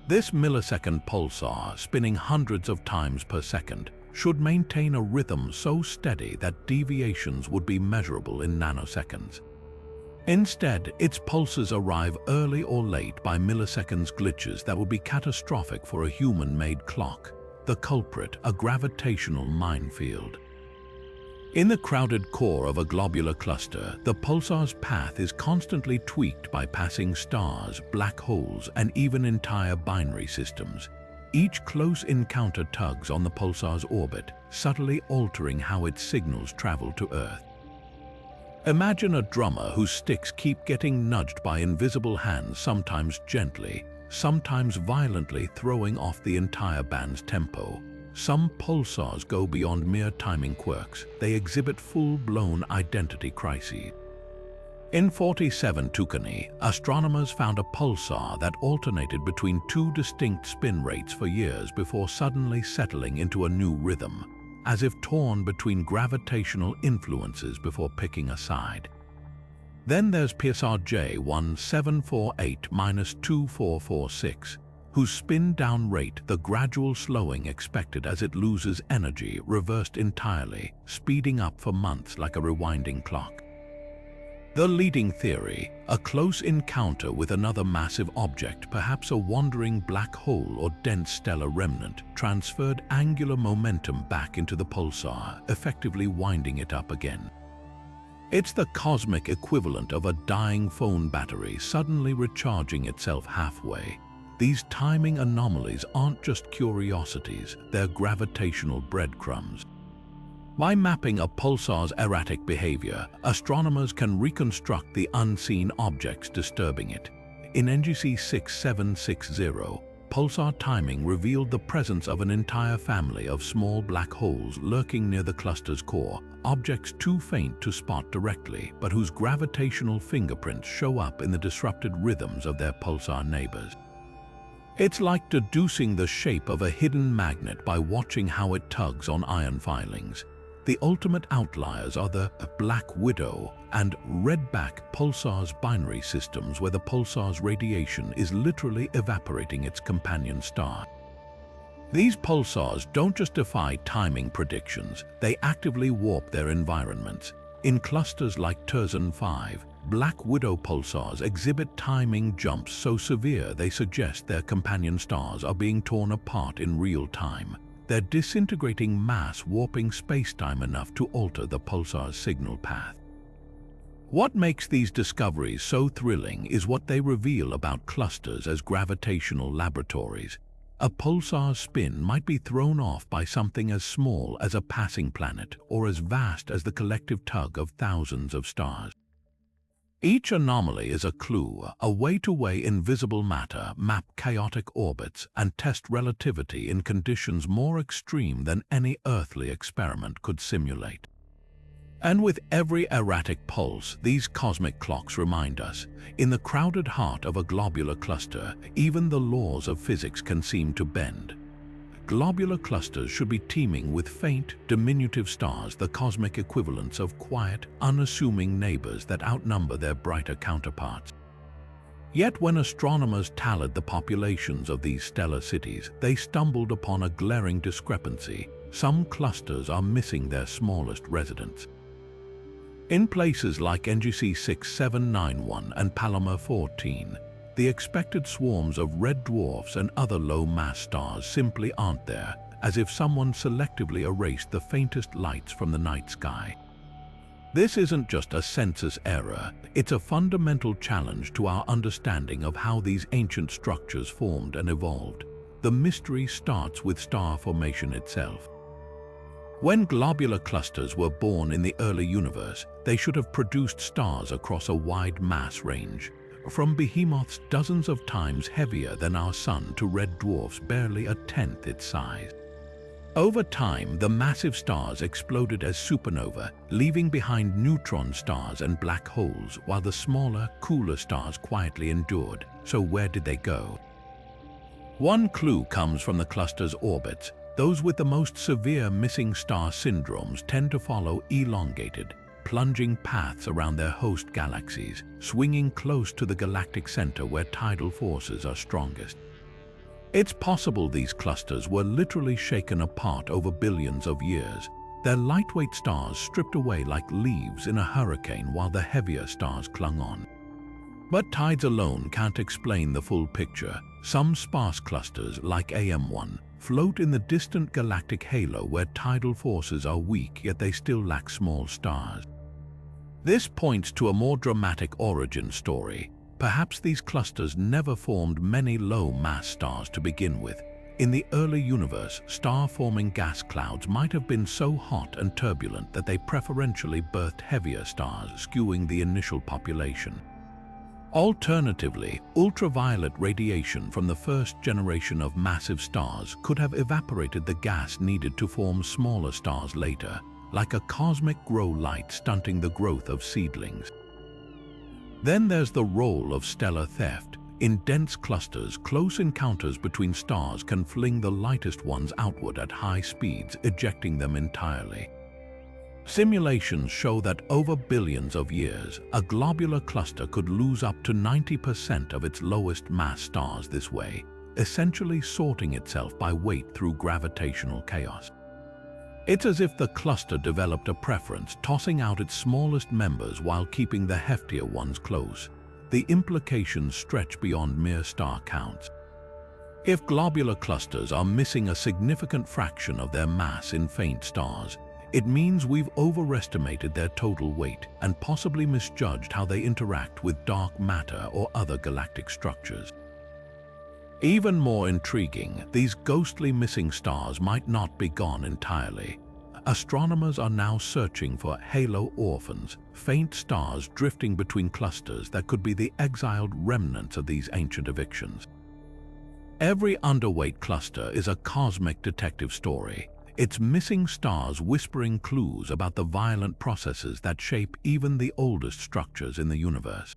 This millisecond pulsar, spinning hundreds of times per second, should maintain a rhythm so steady that deviations would be measurable in nanoseconds. Instead, its pulses arrive early or late by milliseconds glitches that would be catastrophic for a human-made clock. The culprit, a gravitational minefield. In the crowded core of a globular cluster, the pulsar's path is constantly tweaked by passing stars, black holes, and even entire binary systems. Each close encounter tugs on the pulsar's orbit, subtly altering how its signals travel to Earth. Imagine a drummer whose sticks keep getting nudged by invisible hands, sometimes gently, sometimes violently, throwing off the entire band's tempo. Some pulsars go beyond mere timing quirks. They exhibit full-blown identity crises. In 47 Tucani, astronomers found a pulsar that alternated between two distinct spin rates for years before suddenly settling into a new rhythm, as if torn between gravitational influences before picking a side. Then there's PSRJ 1748-2446, whose spin-down rate, the gradual slowing expected as it loses energy, reversed entirely, speeding up for months like a rewinding clock. The leading theory, a close encounter with another massive object, perhaps a wandering black hole or dense stellar remnant, transferred angular momentum back into the pulsar, effectively winding it up again. It's the cosmic equivalent of a dying phone battery suddenly recharging itself halfway. These timing anomalies aren't just curiosities, they're gravitational breadcrumbs. By mapping a pulsar's erratic behavior, astronomers can reconstruct the unseen objects disturbing it. In NGC 6760, pulsar timing revealed the presence of an entire family of small black holes lurking near the cluster's core, objects too faint to spot directly, but whose gravitational fingerprints show up in the disrupted rhythms of their pulsar neighbors. It's like deducing the shape of a hidden magnet by watching how it tugs on iron filings. The ultimate outliers are the Black Widow and Redback pulsars binary systems, where the pulsar's radiation is literally evaporating its companion star. These pulsars don't just defy timing predictions, they actively warp their environments. In clusters like Terzan 5, Black Widow pulsars exhibit timing jumps so severe they suggest their companion stars are being torn apart in real time. They're disintegrating mass warping spacetime enough to alter the pulsar's signal path. What makes these discoveries so thrilling is what they reveal about clusters as gravitational laboratories. A pulsar's spin might be thrown off by something as small as a passing planet or as vast as the collective tug of thousands of stars. Each anomaly is a clue, a way to weigh invisible matter, map chaotic orbits, and test relativity in conditions more extreme than any earthly experiment could simulate. And with every erratic pulse, these cosmic clocks remind us, in the crowded heart of a globular cluster, even the laws of physics can seem to bend. Globular clusters should be teeming with faint, diminutive stars, the cosmic equivalents of quiet, unassuming neighbors that outnumber their brighter counterparts. Yet when astronomers tallied the populations of these stellar cities, they stumbled upon a glaring discrepancy. Some clusters are missing their smallest residents. In places like NGC 6791 and Palomar 14, the expected swarms of red dwarfs and other low-mass stars simply aren't there, as if someone selectively erased the faintest lights from the night sky. This isn't just a census error, it's a fundamental challenge to our understanding of how these ancient structures formed and evolved. The mystery starts with star formation itself. When globular clusters were born in the early universe, they should have produced stars across a wide mass range. From behemoths dozens of times heavier than our Sun to red dwarfs barely a tenth its size. Over time, the massive stars exploded as supernova, leaving behind neutron stars and black holes, while the smaller, cooler stars quietly endured. So where did they go? One clue comes from the cluster's orbits. Those with the most severe missing star syndromes tend to follow elongated, plunging paths around their host galaxies, swinging close to the galactic center where tidal forces are strongest. It's possible these clusters were literally shaken apart over billions of years, their lightweight stars stripped away like leaves in a hurricane while the heavier stars clung on. But tides alone can't explain the full picture. Some sparse clusters, like AM1, float in the distant galactic halo where tidal forces are weak, yet they still lack small stars. This points to a more dramatic origin story. Perhaps these clusters never formed many low-mass stars to begin with. In the early universe, star-forming gas clouds might have been so hot and turbulent that they preferentially birthed heavier stars, skewing the initial population. Alternatively, ultraviolet radiation from the first generation of massive stars could have evaporated the gas needed to form smaller stars later, like a cosmic grow light stunting the growth of seedlings. Then there's the role of stellar theft. In dense clusters, close encounters between stars can fling the lightest ones outward at high speeds, ejecting them entirely. Simulations show that over billions of years, a globular cluster could lose up to 90% of its lowest mass stars this way, essentially sorting itself by weight through gravitational chaos. It's as if the cluster developed a preference, tossing out its smallest members while keeping the heftier ones close. The implications stretch beyond mere star counts. If globular clusters are missing a significant fraction of their mass in faint stars, it means we've overestimated their total weight and possibly misjudged how they interact with dark matter or other galactic structures. Even more intriguing, these ghostly missing stars might not be gone entirely. Astronomers are now searching for halo orphans, faint stars drifting between clusters that could be the exiled remnants of these ancient evictions. Every underweight cluster is a cosmic detective story, its missing stars whispering clues about the violent processes that shape even the oldest structures in the universe.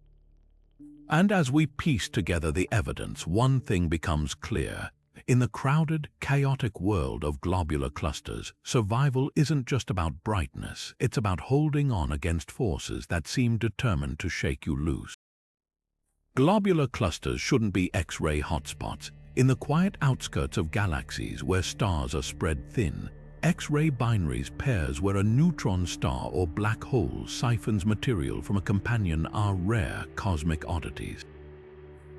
And as we piece together the evidence, one thing becomes clear. In the crowded, chaotic world of globular clusters, survival isn't just about brightness, it's about holding on against forces that seem determined to shake you loose. Globular clusters shouldn't be X-ray hotspots. In the quiet outskirts of galaxies where stars are spread thin, X-ray binaries pairs where a neutron star or black hole siphons material from a companion are rare cosmic oddities.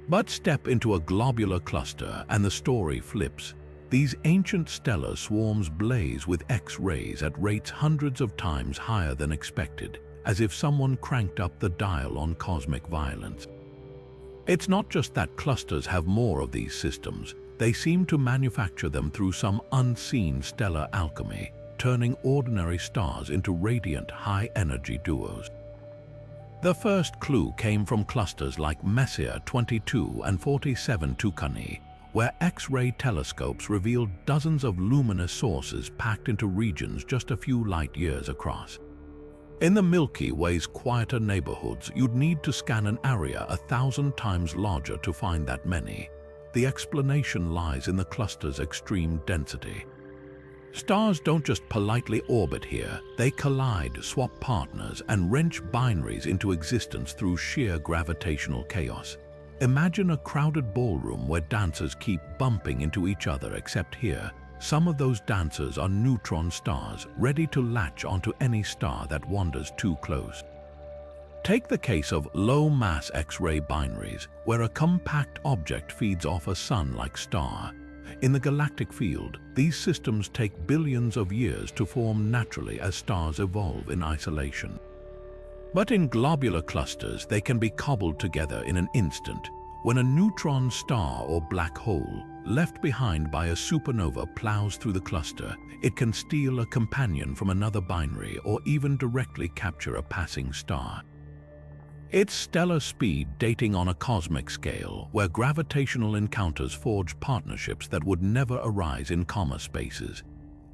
But step into a globular cluster and the story flips. These ancient stellar swarms blaze with X-rays at rates hundreds of times higher than expected, as if someone cranked up the dial on cosmic violence. It's not just that clusters have more of these systems, they seem to manufacture them through some unseen stellar alchemy, turning ordinary stars into radiant high-energy duos. The first clue came from clusters like Messier 22 and 47 Tucani, where X-ray telescopes revealed dozens of luminous sources packed into regions just a few light-years across. In the Milky Way's quieter neighborhoods, you'd need to scan an area 1,000 times larger to find that many. The explanation lies in the cluster's extreme density. Stars don't just politely orbit here, they collide, swap partners, and wrench binaries into existence through sheer gravitational chaos. Imagine a crowded ballroom where dancers keep bumping into each other, except here, some of those dancers are neutron stars, ready to latch onto any star that wanders too close. Take the case of low-mass X-ray binaries, where a compact object feeds off a sun-like star. In the galactic field, these systems take billions of years to form naturally as stars evolve in isolation. But in globular clusters, they can be cobbled together in an instant. When a neutron star or black hole, left behind by a supernova, plows through the cluster, it can steal a companion from another binary or even directly capture a passing star. It's stellar speed dating on a cosmic scale, where gravitational encounters forge partnerships that would never arise in comma spaces.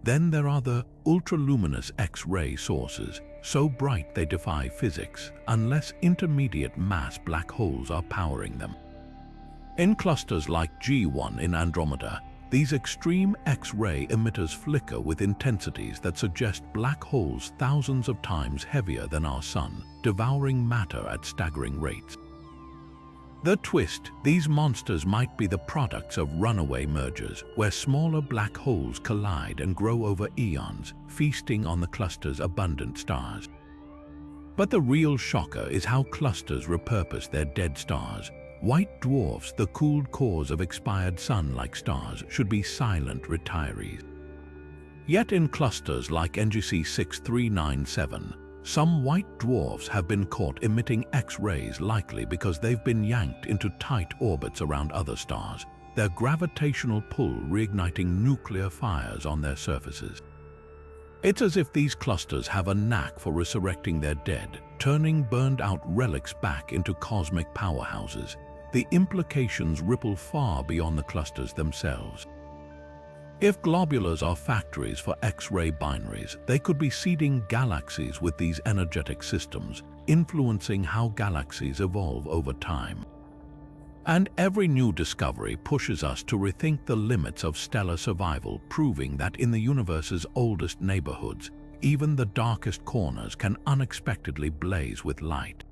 Then there are the ultraluminous X-ray sources, so bright they defy physics, unless intermediate mass black holes are powering them. In clusters like G1 in Andromeda, these extreme X-ray emitters flicker with intensities that suggest black holes thousands of times heavier than our Sun, devouring matter at staggering rates. The twist: these monsters might be the products of runaway mergers, where smaller black holes collide and grow over eons, feasting on the cluster's abundant stars. But the real shocker is how clusters repurpose their dead stars. White dwarfs, the cooled cores of expired sun-like stars, should be silent retirees. Yet in clusters like NGC 6397, some white dwarfs have been caught emitting X-rays, likely because they've been yanked into tight orbits around other stars, their gravitational pull reigniting nuclear fires on their surfaces. It's as if these clusters have a knack for resurrecting their dead, turning burned-out relics back into cosmic powerhouses. The implications ripple far beyond the clusters themselves. If globulars are factories for X-ray binaries, they could be seeding galaxies with these energetic systems, influencing how galaxies evolve over time. And every new discovery pushes us to rethink the limits of stellar survival, proving that in the universe's oldest neighborhoods, even the darkest corners can unexpectedly blaze with light.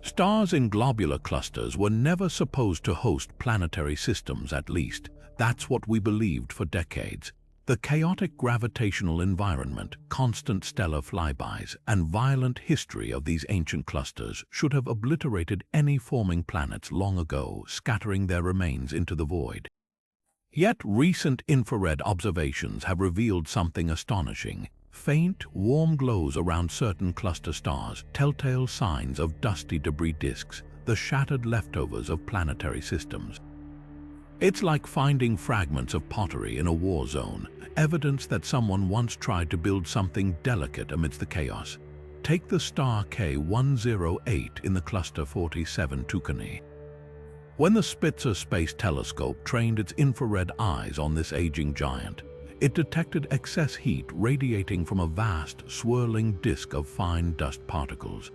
Stars in globular clusters were never supposed to host planetary systems, at least. That's what we believed for decades. The chaotic gravitational environment, constant stellar flybys, and violent history of these ancient clusters should have obliterated any forming planets long ago, scattering their remains into the void. Yet recent infrared observations have revealed something astonishing. Faint, warm glows around certain cluster stars, telltale signs of dusty debris disks, the shattered leftovers of planetary systems. It's like finding fragments of pottery in a war zone, evidence that someone once tried to build something delicate amidst the chaos. Take the star K108 in the Cluster 47 Tucani. When the Spitzer Space Telescope trained its infrared eyes on this aging giant, it detected excess heat radiating from a vast, swirling disk of fine dust particles.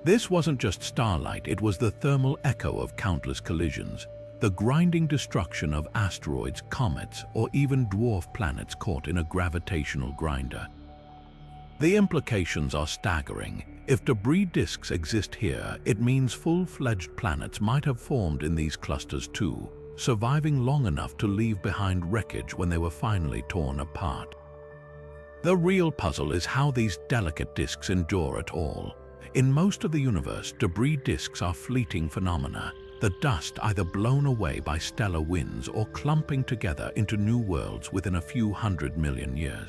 This wasn't just starlight, it was the thermal echo of countless collisions, the grinding destruction of asteroids, comets, or even dwarf planets caught in a gravitational grinder. The implications are staggering. If debris disks exist here, it means full-fledged planets might have formed in these clusters too, surviving long enough to leave behind wreckage when they were finally torn apart. The real puzzle is how these delicate disks endure at all. In most of the universe, debris disks are fleeting phenomena, the dust either blown away by stellar winds or clumping together into new worlds within a few 100 million years.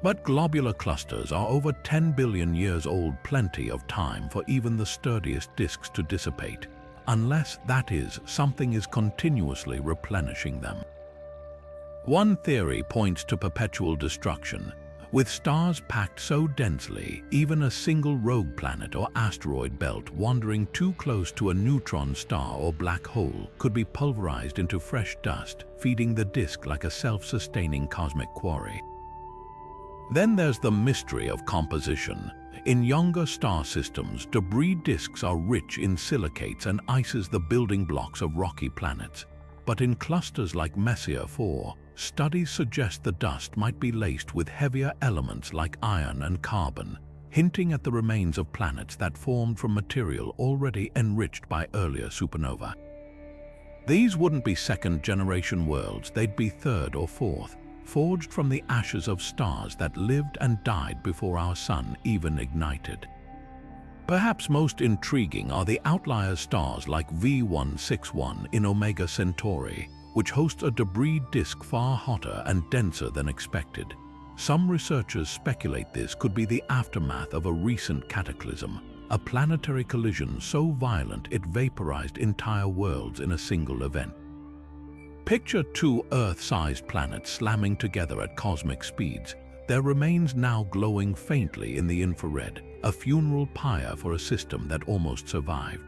But globular clusters are over 10 billion years old, plenty of time for even the sturdiest disks to dissipate, unless, that is, something is continuously replenishing them. One theory points to perpetual destruction. With stars packed so densely, even a single rogue planet or asteroid belt wandering too close to a neutron star or black hole could be pulverized into fresh dust, feeding the disk like a self-sustaining cosmic quarry. Then there's the mystery of composition. In younger star systems, debris disks are rich in silicates and ices, the building blocks of rocky planets. But in clusters like Messier 4, studies suggest the dust might be laced with heavier elements like iron and carbon, hinting at the remains of planets that formed from material already enriched by earlier supernova. These wouldn't be second-generation worlds, they'd be third or fourth, forged from the ashes of stars that lived and died before our sun even ignited. Perhaps most intriguing are the outlier stars like V161 in Omega Centauri, which hosts a debris disk far hotter and denser than expected. Some researchers speculate this could be the aftermath of a recent cataclysm, a planetary collision so violent it vaporized entire worlds in a single event. Picture two Earth-sized planets slamming together at cosmic speeds, their remains now glowing faintly in the infrared, a funeral pyre for a system that almost survived.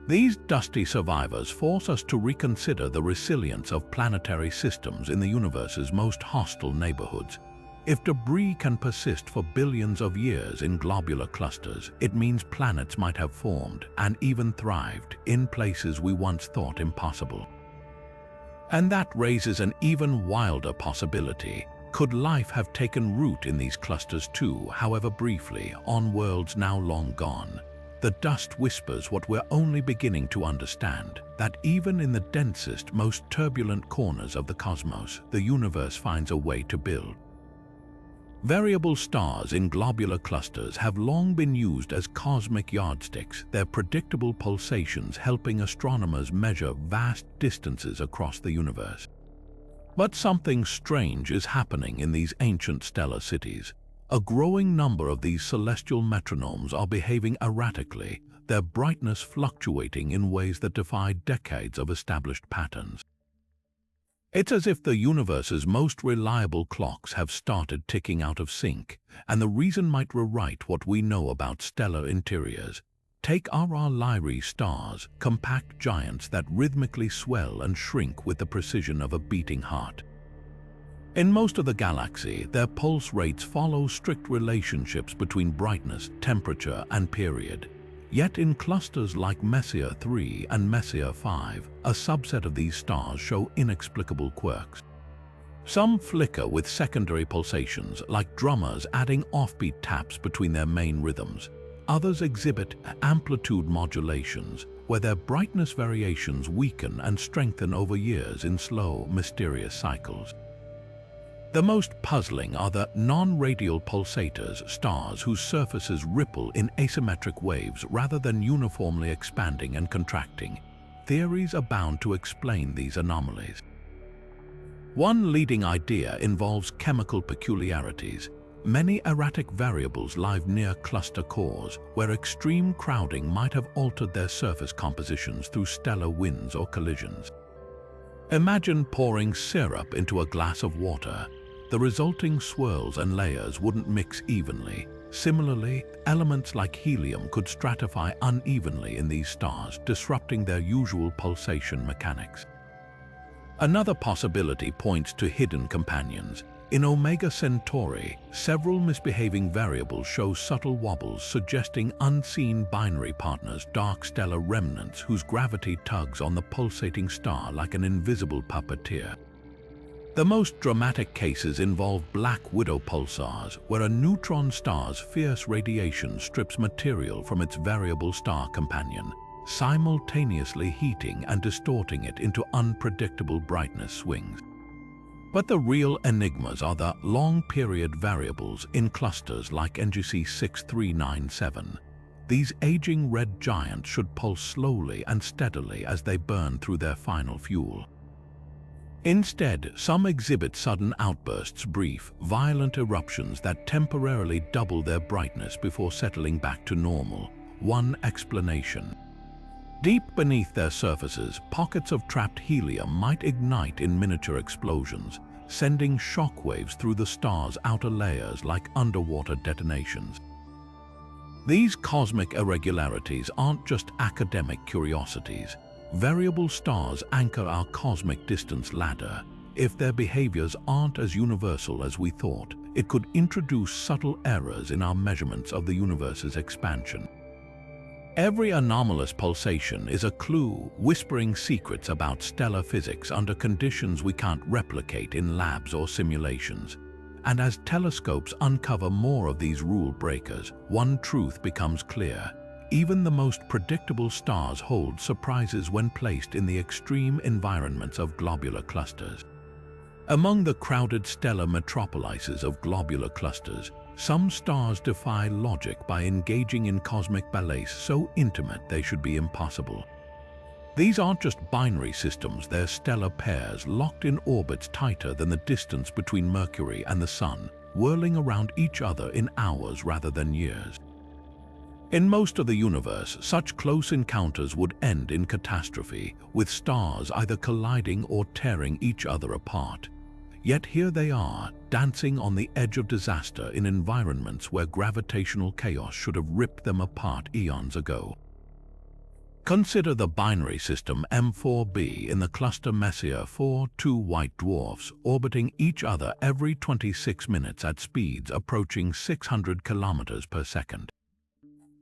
These dusty survivors force us to reconsider the resilience of planetary systems in the universe's most hostile neighborhoods. If debris can persist for billions of years in globular clusters, it means planets might have formed and even thrived in places we once thought impossible. And that raises an even wilder possibility. Could life have taken root in these clusters too, however briefly, on worlds now long gone? The dust whispers what we're only beginning to understand, that even in the densest, most turbulent corners of the cosmos, the universe finds a way to build. Variable stars in globular clusters have long been used as cosmic yardsticks, their predictable pulsations helping astronomers measure vast distances across the universe. But something strange is happening in these ancient stellar cities. A growing number of these celestial metronomes are behaving erratically, their brightness fluctuating in ways that defy decades of established patterns. It's as if the universe's most reliable clocks have started ticking out of sync, and the reason might rewrite what we know about stellar interiors. Take our Lyrae stars, compact giants that rhythmically swell and shrink with the precision of a beating heart. In most of the galaxy, their pulse rates follow strict relationships between brightness, temperature, and period. Yet in clusters like Messier 3 and Messier 5, a subset of these stars show inexplicable quirks. Some flicker with secondary pulsations, like drummers adding offbeat taps between their main rhythms. Others exhibit amplitude modulations, where their brightness variations weaken and strengthen over years in slow, mysterious cycles. The most puzzling are the non-radial pulsators, stars whose surfaces ripple in asymmetric waves rather than uniformly expanding and contracting. Theories abound to explain these anomalies. One leading idea involves chemical peculiarities. many erratic variables lie near cluster cores, where extreme crowding might have altered their surface compositions through stellar winds or collisions. Imagine pouring syrup into a glass of water. The resulting swirls and layers wouldn't mix evenly. Similarly, elements like helium could stratify unevenly in these stars, disrupting their usual pulsation mechanics. Another possibility points to hidden companions. In Omega Centauri, several misbehaving variables show subtle wobbles suggesting unseen binary partners, dark stellar remnants whose gravity tugs on the pulsating star like an invisible puppeteer. The most dramatic cases involve black widow pulsars, where a neutron star's fierce radiation strips material from its variable star companion, simultaneously heating and distorting it into unpredictable brightness swings. But the real enigmas are the long-period variables in clusters like NGC 6397. These aging red giants should pulse slowly and steadily as they burn through their final fuel. Instead, some exhibit sudden outbursts, brief, violent eruptions that temporarily double their brightness before settling back to normal. One explanation: deep beneath their surfaces, pockets of trapped helium might ignite in miniature explosions, sending shockwaves through the star's outer layers like underwater detonations. These cosmic irregularities aren't just academic curiosities. Variable stars anchor our cosmic distance ladder. If their behaviors aren't as universal as we thought, it could introduce subtle errors in our measurements of the universe's expansion. Every anomalous pulsation is a clue, whispering secrets about stellar physics under conditions we can't replicate in labs or simulations. And as telescopes uncover more of these rule breakers, one truth becomes clear. Even the most predictable stars hold surprises when placed in the extreme environments of globular clusters. Among the crowded stellar metropolises of globular clusters, some stars defy logic by engaging in cosmic ballets so intimate they should be impossible. These aren't just binary systems, they're stellar pairs locked in orbits tighter than the distance between Mercury and the Sun, whirling around each other in hours rather than years. In most of the universe, such close encounters would end in catastrophe, with stars either colliding or tearing each other apart. Yet here they are, dancing on the edge of disaster in environments where gravitational chaos should have ripped them apart eons ago. Consider the binary system M4b in the cluster Messier 4, two white dwarfs orbiting each other every 26 minutes at speeds approaching 600 kilometers per second.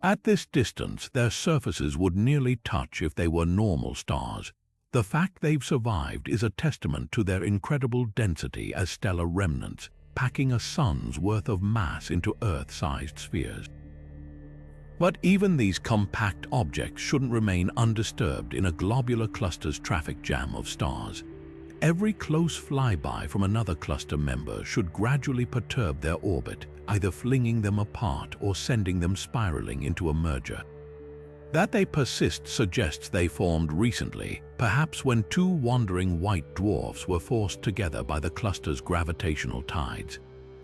At this distance, their surfaces would nearly touch if they were normal stars. The fact they've survived is a testament to their incredible density as stellar remnants, packing a sun's worth of mass into Earth-sized spheres. But even these compact objects shouldn't remain undisturbed in a globular cluster's traffic jam of stars. Every close flyby from another cluster member should gradually perturb their orbit, either flinging them apart or sending them spiraling into a merger. That they persist suggests they formed recently, perhaps when two wandering white dwarfs were forced together by the cluster's gravitational tides.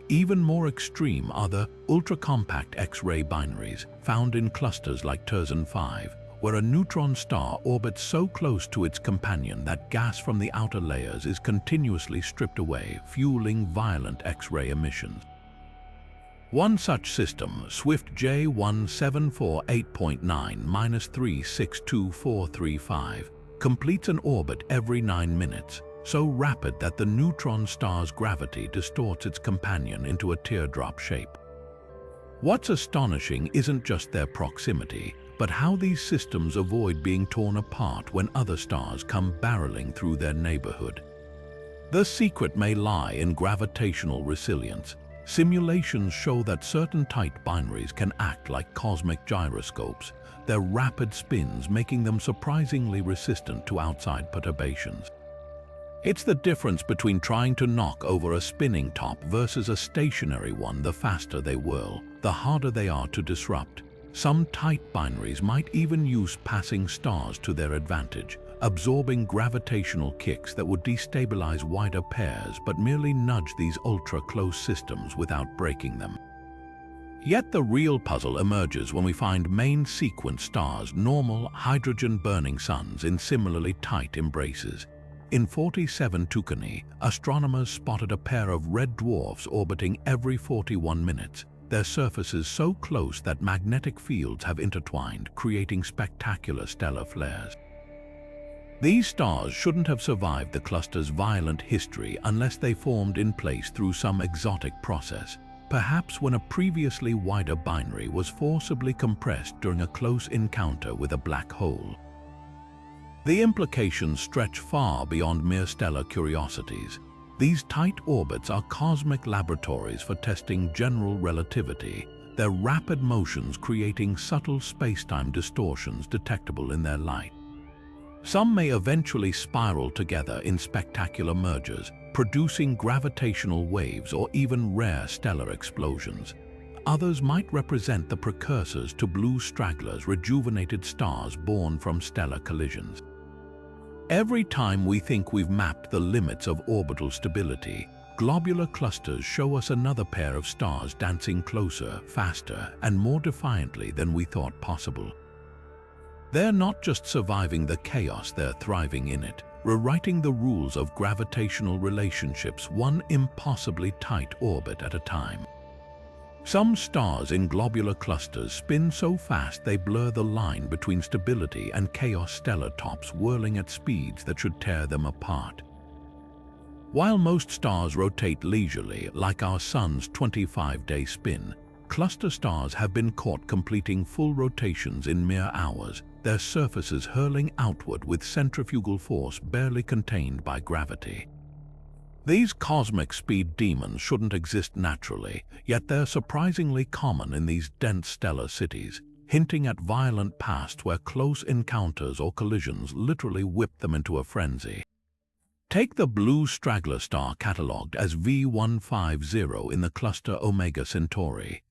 Even more extreme are the ultra-compact X-ray binaries found in clusters like Terzan 5, where a neutron star orbits so close to its companion that gas from the outer layers is continuously stripped away, fueling violent X-ray emissions. One such system, Swift J1748.9-362435, completes an orbit every 9 minutes, so rapid that the neutron star's gravity distorts its companion into a teardrop shape. What's astonishing isn't just their proximity, but how these systems avoid being torn apart when other stars come barreling through their neighborhood. The secret may lie in gravitational resilience. Simulations show that certain tight binaries can act like cosmic gyroscopes, their rapid spins making them surprisingly resistant to outside perturbations. It's the difference between trying to knock over a spinning top versus a stationary one. The faster they whirl, the harder they are to disrupt. Some tight binaries might even use passing stars to their advantage, absorbing gravitational kicks that would destabilize wider pairs but merely nudge these ultra-close systems without breaking them. Yet the real puzzle emerges when we find main sequence stars, normal hydrogen-burning suns in similarly tight embraces. In 47 Tucanae, astronomers spotted a pair of red dwarfs orbiting every 41 minutes, their surfaces so close that magnetic fields have intertwined, creating spectacular stellar flares. These stars shouldn't have survived the cluster's violent history unless they formed in place through some exotic process, perhaps when a previously wider binary was forcibly compressed during a close encounter with a black hole. The implications stretch far beyond mere stellar curiosities. These tight orbits are cosmic laboratories for testing general relativity, their rapid motions creating subtle space-time distortions detectable in their light. Some may eventually spiral together in spectacular mergers, producing gravitational waves or even rare stellar explosions. Others might represent the precursors to blue stragglers, rejuvenated stars born from stellar collisions. Every time we think we've mapped the limits of orbital stability, globular clusters show us another pair of stars dancing closer, faster, and more defiantly than we thought possible. They're not just surviving the chaos, they're thriving in it, rewriting the rules of gravitational relationships one impossibly tight orbit at a time. Some stars in globular clusters spin so fast they blur the line between stability and chaos, stellar tops whirling at speeds that should tear them apart. While most stars rotate leisurely, like our Sun's 25-day spin, cluster stars have been caught completing full rotations in mere hours, their surfaces hurling outward with centrifugal force barely contained by gravity. These cosmic speed demons shouldn't exist naturally, yet they're surprisingly common in these dense stellar cities, hinting at violent pasts where close encounters or collisions literally whip them into a frenzy. Take the blue straggler star catalogued as V150 in the cluster Omega Centauri.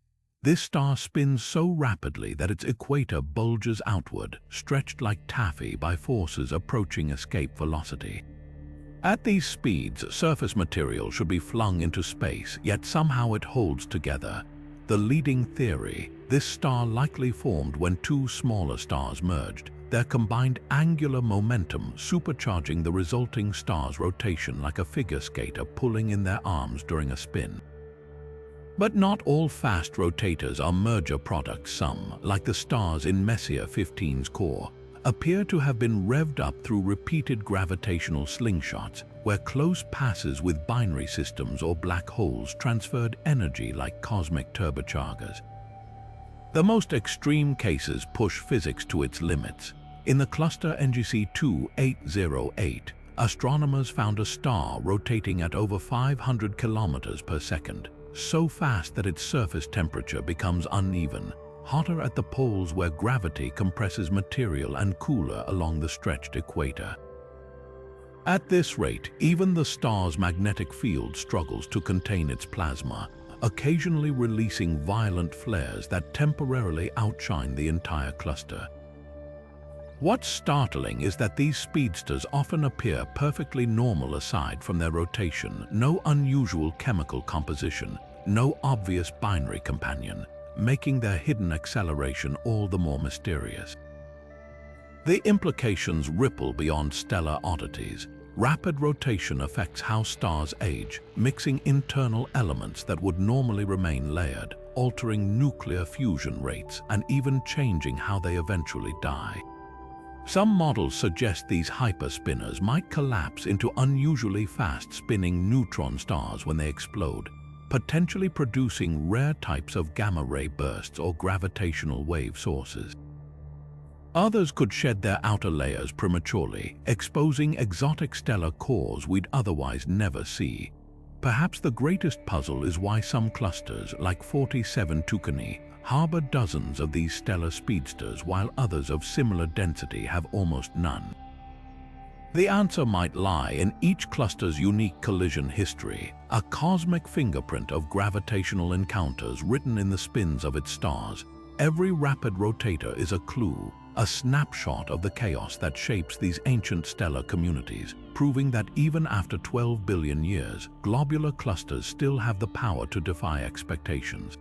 This star spins so rapidly that its equator bulges outward, stretched like taffy by forces approaching escape velocity. At these speeds, surface material should be flung into space, yet somehow it holds together. The leading theory: this star likely formed when two smaller stars merged, their combined angular momentum supercharging the resulting star's rotation like a figure skater pulling in their arms during a spin. But not all fast rotators are merger products. Some, like the stars in Messier 15's core, appear to have been revved up through repeated gravitational slingshots, where close passes with binary systems or black holes transferred energy like cosmic turbochargers. The most extreme cases push physics to its limits. In the cluster NGC 2808, astronomers found a star rotating at over 500 kilometers per second, so fast that its surface temperature becomes uneven, hotter at the poles where gravity compresses material and cooler along the stretched equator. At this rate, even the star's magnetic field struggles to contain its plasma, occasionally releasing violent flares that temporarily outshine the entire cluster. What's startling is that these speedsters often appear perfectly normal aside from their rotation, no unusual chemical composition, no obvious binary companion, making their hidden acceleration all the more mysterious. The implications ripple beyond stellar oddities. Rapid rotation affects how stars age, mixing internal elements that would normally remain layered, altering nuclear fusion rates, and even changing how they eventually die. Some models suggest these hyperspinners might collapse into unusually fast-spinning neutron stars when they explode, potentially producing rare types of gamma-ray bursts or gravitational wave sources. Others could shed their outer layers prematurely, exposing exotic stellar cores we'd otherwise never see. Perhaps the greatest puzzle is why some clusters, like 47 Tucanae, harbor dozens of these stellar speedsters while others of similar density have almost none. The answer might lie in each cluster's unique collision history, a cosmic fingerprint of gravitational encounters written in the spins of its stars. Every rapid rotator is a clue, a snapshot of the chaos that shapes these ancient stellar communities, proving that even after 12 billion years, globular clusters still have the power to defy expectations.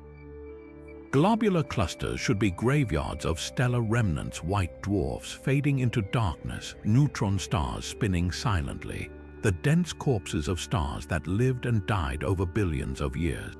Globular clusters should be graveyards of stellar remnants, white dwarfs fading into darkness, neutron stars spinning silently, the dense corpses of stars that lived and died over billions of years.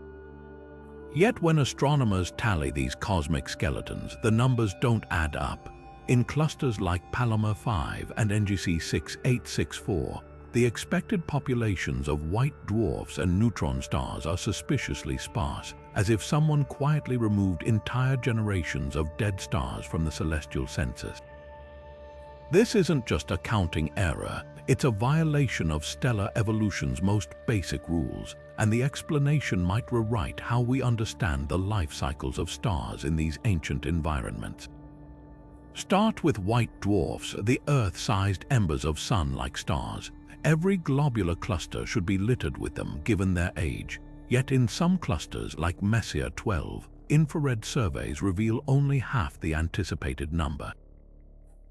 Yet when astronomers tally these cosmic skeletons, the numbers don't add up. In clusters like Palomar 5 and NGC 6864, the expected populations of white dwarfs and neutron stars are suspiciously sparse, as if someone quietly removed entire generations of dead stars from the celestial census. This isn't just a counting error, it's a violation of stellar evolution's most basic rules, and the explanation might rewrite how we understand the life cycles of stars in these ancient environments. Start with white dwarfs, the Earth-sized embers of sun-like stars. Every globular cluster should be littered with them given their age. Yet in some clusters like Messier 12, infrared surveys reveal only half the anticipated number.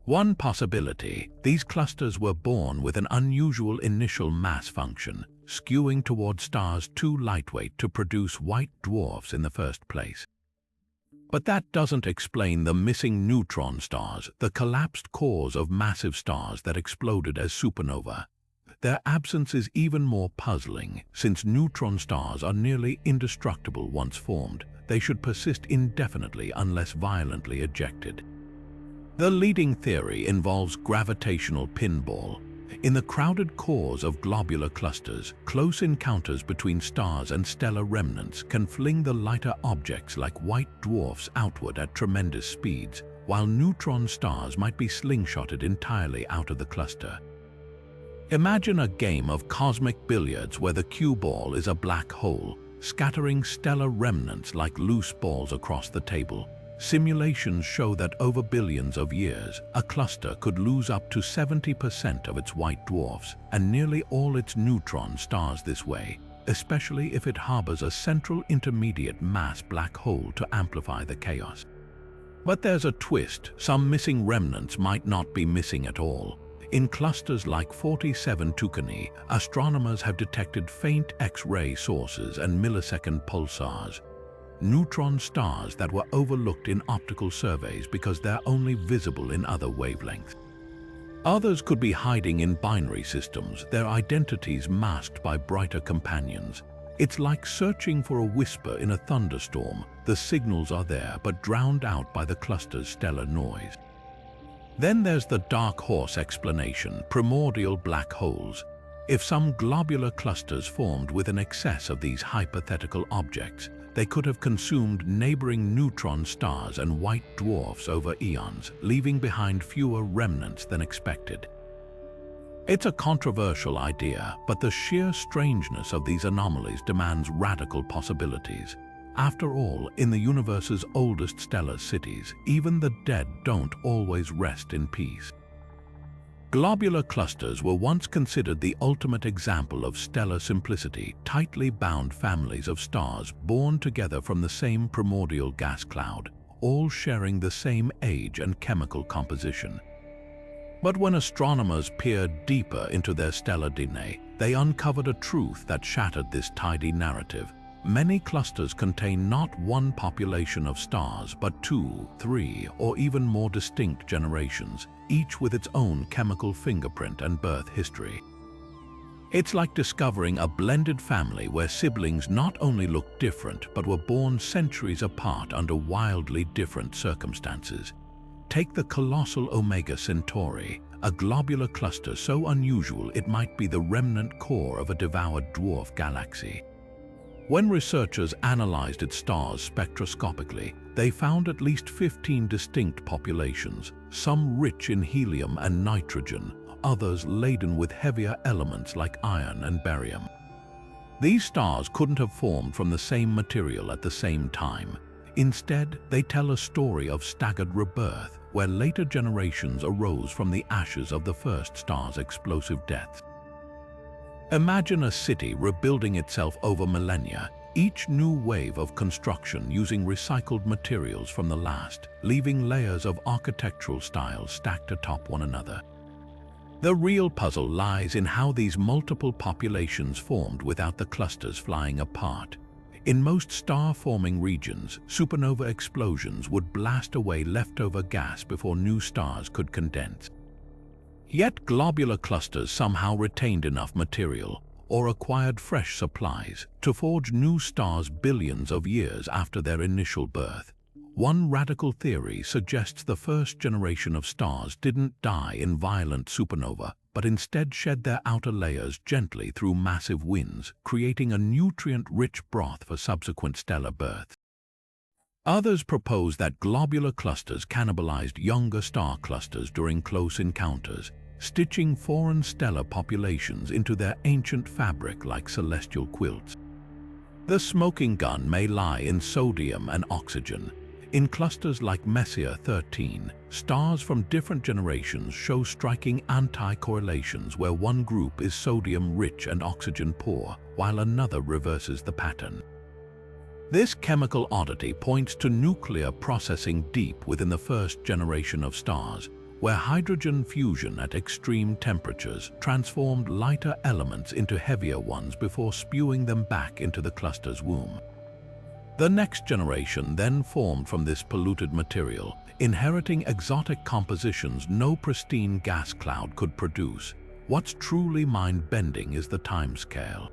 One possibility, these clusters were born with an unusual initial mass function, skewing toward stars too lightweight to produce white dwarfs in the first place. But that doesn't explain the missing neutron stars, the collapsed cores of massive stars that exploded as supernova. Their absence is even more puzzling, since neutron stars are nearly indestructible once formed. They should persist indefinitely unless violently ejected. The leading theory involves gravitational pinball. In the crowded cores of globular clusters, close encounters between stars and stellar remnants can fling the lighter objects like white dwarfs outward at tremendous speeds, while neutron stars might be slingshotted entirely out of the cluster. Imagine a game of cosmic billiards where the cue ball is a black hole, scattering stellar remnants like loose balls across the table. Simulations show that over billions of years, a cluster could lose up to 70% of its white dwarfs and nearly all its neutron stars this way, especially if it harbors a central intermediate mass black hole to amplify the chaos. But there's a twist. Some missing remnants might not be missing at all. In clusters like 47 Tucani, astronomers have detected faint X-ray sources and millisecond pulsars, neutron stars that were overlooked in optical surveys because they're only visible in other wavelengths. Others could be hiding in binary systems, their identities masked by brighter companions. It's like searching for a whisper in a thunderstorm. The signals are there but drowned out by the cluster's stellar noise. Then there's the dark horse explanation, primordial black holes. If some globular clusters formed with an excess of these hypothetical objects, they could have consumed neighboring neutron stars and white dwarfs over eons, leaving behind fewer remnants than expected. It's a controversial idea, but the sheer strangeness of these anomalies demands radical possibilities. After all, in the universe's oldest stellar cities, even the dead don't always rest in peace. Globular clusters were once considered the ultimate example of stellar simplicity, tightly bound families of stars born together from the same primordial gas cloud, all sharing the same age and chemical composition. But when astronomers peered deeper into their stellar DNA, they uncovered a truth that shattered this tidy narrative. Many clusters contain not one population of stars, but 2, 3, or even more distinct generations, each with its own chemical fingerprint and birth history. It's like discovering a blended family where siblings not only look different, but were born centuries apart under wildly different circumstances. Take the colossal Omega Centauri, a globular cluster so unusual it might be the remnant core of a devoured dwarf galaxy. When researchers analyzed its stars spectroscopically, they found at least 15 distinct populations, some rich in helium and nitrogen, others laden with heavier elements like iron and barium. These stars couldn't have formed from the same material at the same time. Instead, they tell a story of staggered rebirth, where later generations arose from the ashes of the first star's explosive deaths. Imagine a city rebuilding itself over millennia, each new wave of construction using recycled materials from the last, leaving layers of architectural styles stacked atop one another. The real puzzle lies in how these multiple populations formed without the clusters flying apart. In most star-forming regions, supernova explosions would blast away leftover gas before new stars could condense. Yet globular clusters somehow retained enough material or acquired fresh supplies to forge new stars billions of years after their initial birth. One radical theory suggests the first generation of stars didn't die in violent supernova, but instead shed their outer layers gently through massive winds, creating a nutrient-rich broth for subsequent stellar births. Others propose that globular clusters cannibalized younger star clusters during close encounters, stitching foreign stellar populations into their ancient fabric like celestial quilts. The smoking gun may lie in sodium and oxygen. In clusters like Messier 13, stars from different generations show striking anti-correlations where one group is sodium-rich and oxygen-poor, while another reverses the pattern. This chemical oddity points to nuclear processing deep within the first generation of stars, where hydrogen fusion at extreme temperatures transformed lighter elements into heavier ones before spewing them back into the cluster's womb. The next generation then formed from this polluted material, inheriting exotic compositions no pristine gas cloud could produce. What's truly mind-bending is the timescale.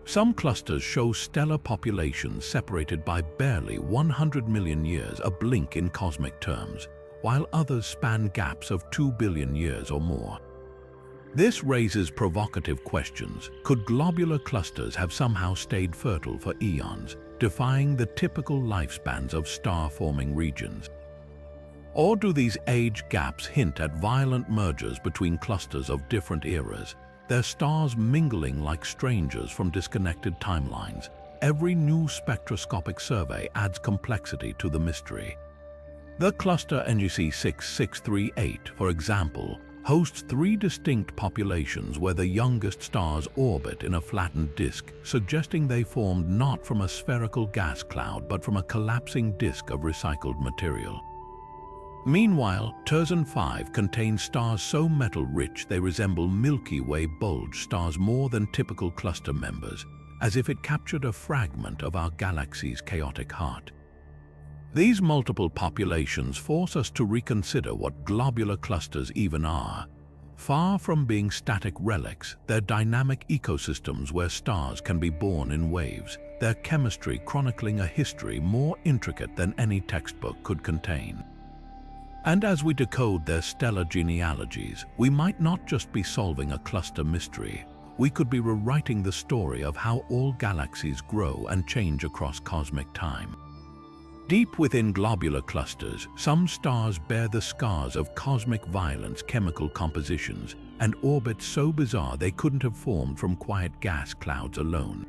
Some clusters show stellar populations separated by barely 100 million years, a blink in cosmic terms, while others span gaps of 2 billion years or more. This raises provocative questions. Could globular clusters have somehow stayed fertile for eons, defying the typical lifespans of star-forming regions? Or do these age gaps hint at violent mergers between clusters of different eras, their stars mingling like strangers from disconnected timelines? Every new spectroscopic survey adds complexity to the mystery. The cluster NGC 6638, for example, hosts 3 distinct populations where the youngest stars orbit in a flattened disk, suggesting they formed not from a spherical gas cloud but from a collapsing disk of recycled material. Meanwhile, Terzan 5 contains stars so metal-rich they resemble Milky Way bulge stars more than typical cluster members, as if it captured a fragment of our galaxy's chaotic heart. These multiple populations force us to reconsider what globular clusters even are. Far from being static relics, they're dynamic ecosystems where stars can be born in waves, their chemistry chronicling a history more intricate than any textbook could contain. And as we decode their stellar genealogies, we might not just be solving a cluster mystery. We could be rewriting the story of how all galaxies grow and change across cosmic time. Deep within globular clusters, some stars bear the scars of cosmic violence chemical compositions and orbits so bizarre they couldn't have formed from quiet gas clouds alone.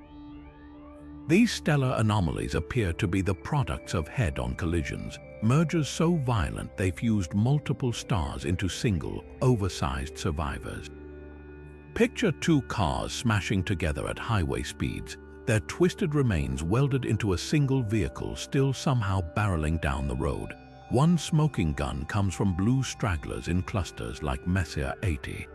These stellar anomalies appear to be the products of head-on collisions, mergers so violent they fused multiple stars into single, oversized survivors. Picture 2 cars smashing together at highway speeds, their twisted remains welded into a single vehicle still somehow barreling down the road. One smoking gun comes from blue stragglers in clusters like Messier 80.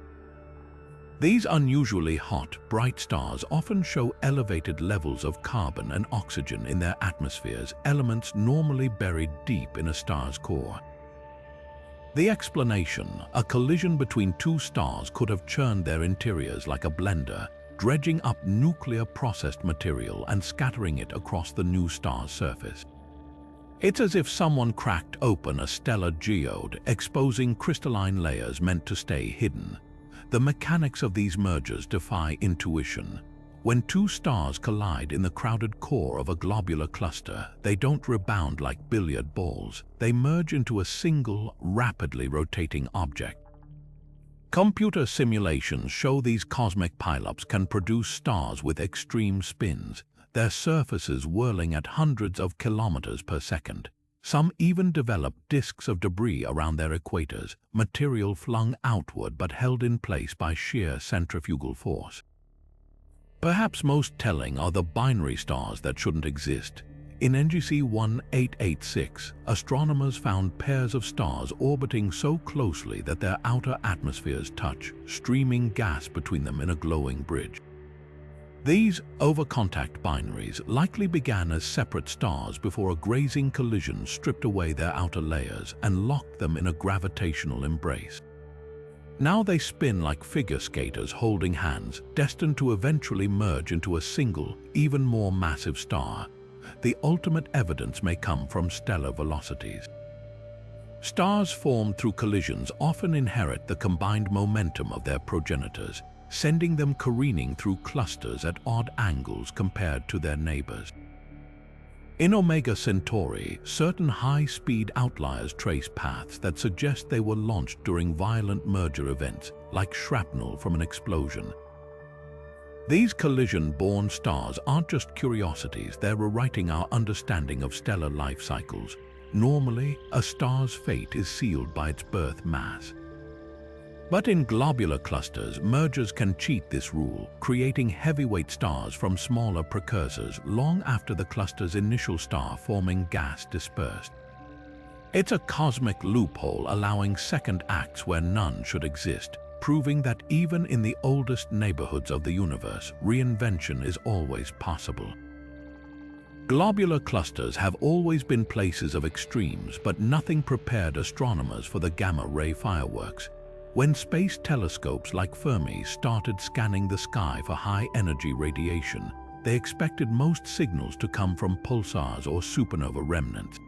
These unusually hot, bright stars often show elevated levels of carbon and oxygen in their atmospheres, elements normally buried deep in a star's core. The explanation: a collision between 2 stars could have churned their interiors like a blender, dredging up nuclear-processed material and scattering it across the new star's surface. It's as if someone cracked open a stellar geode, exposing crystalline layers meant to stay hidden. The mechanics of these mergers defy intuition. When 2 stars collide in the crowded core of a globular cluster, they don't rebound like billiard balls. They merge into a single, rapidly rotating object. Computer simulations show these cosmic pileups can produce stars with extreme spins, their surfaces whirling at hundreds of kilometers per second. Some even develop disks of debris around their equators, material flung outward but held in place by sheer centrifugal force. Perhaps most telling are the binary stars that shouldn't exist. In NGC 1886, astronomers found pairs of stars orbiting so closely that their outer atmospheres touch, streaming gas between them in a glowing bridge. These over-contact binaries likely began as separate stars before a grazing collision stripped away their outer layers and locked them in a gravitational embrace. Now they spin like figure skaters holding hands, destined to eventually merge into a single, even more massive star. The ultimate evidence may come from stellar velocities. Stars formed through collisions often inherit the combined momentum of their progenitors, sending them careening through clusters at odd angles compared to their neighbors. In Omega Centauri, certain high-speed outliers trace paths that suggest they were launched during violent merger events, like shrapnel from an explosion. These collision-born stars aren't just curiosities, they're rewriting our understanding of stellar life cycles. Normally, a star's fate is sealed by its birth mass. But in globular clusters, mergers can cheat this rule, creating heavyweight stars from smaller precursors long after the cluster's initial star-forming gas dispersed. It's a cosmic loophole allowing second acts where none should exist, proving that even in the oldest neighborhoods of the universe, reinvention is always possible. Globular clusters have always been places of extremes, but nothing prepared astronomers for the gamma-ray fireworks. When space telescopes like Fermi started scanning the sky for high-energy radiation, they expected most signals to come from pulsars or supernova remnants.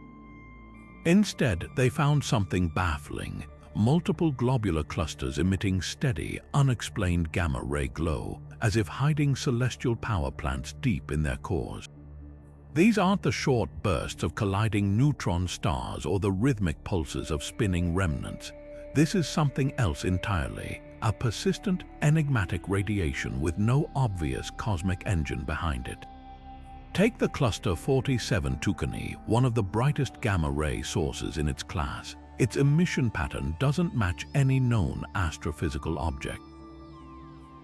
Instead, they found something baffling: multiple globular clusters emitting steady, unexplained gamma-ray glow, as if hiding celestial power plants deep in their cores. These aren't the short bursts of colliding neutron stars or the rhythmic pulses of spinning remnants. This is something else entirely, a persistent, enigmatic radiation with no obvious cosmic engine behind it. Take the cluster 47 Tucanae, one of the brightest gamma-ray sources in its class. Its emission pattern doesn't match any known astrophysical object.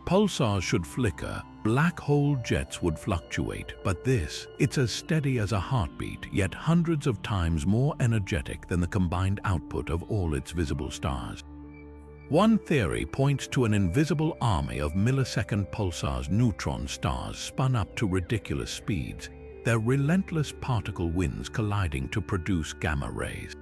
Pulsars should flicker, black hole jets would fluctuate, but it's as steady as a heartbeat, yet hundreds of times more energetic than the combined output of all its visible stars. One theory points to an invisible army of millisecond pulsars, neutron stars spun up to ridiculous speeds, their relentless particle winds colliding to produce gamma rays.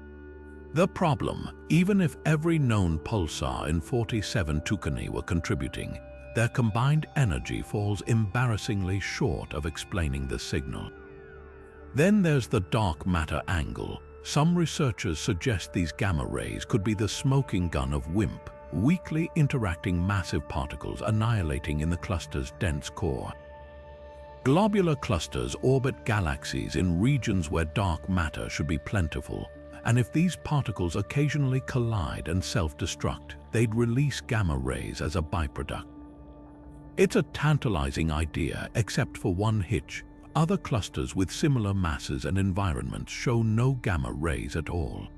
The problem, even if every known pulsar in 47 Tucanae were contributing, their combined energy falls embarrassingly short of explaining the signal. Then there's the dark matter angle. Some researchers suggest these gamma rays could be the smoking gun of WIMP, weakly interacting massive particles annihilating in the cluster's dense core. Globular clusters orbit galaxies in regions where dark matter should be plentiful, and if these particles occasionally collide and self-destruct, they'd release gamma rays as a byproduct. It's a tantalizing idea, except for one hitch. Other clusters with similar masses and environments show no gamma rays at all.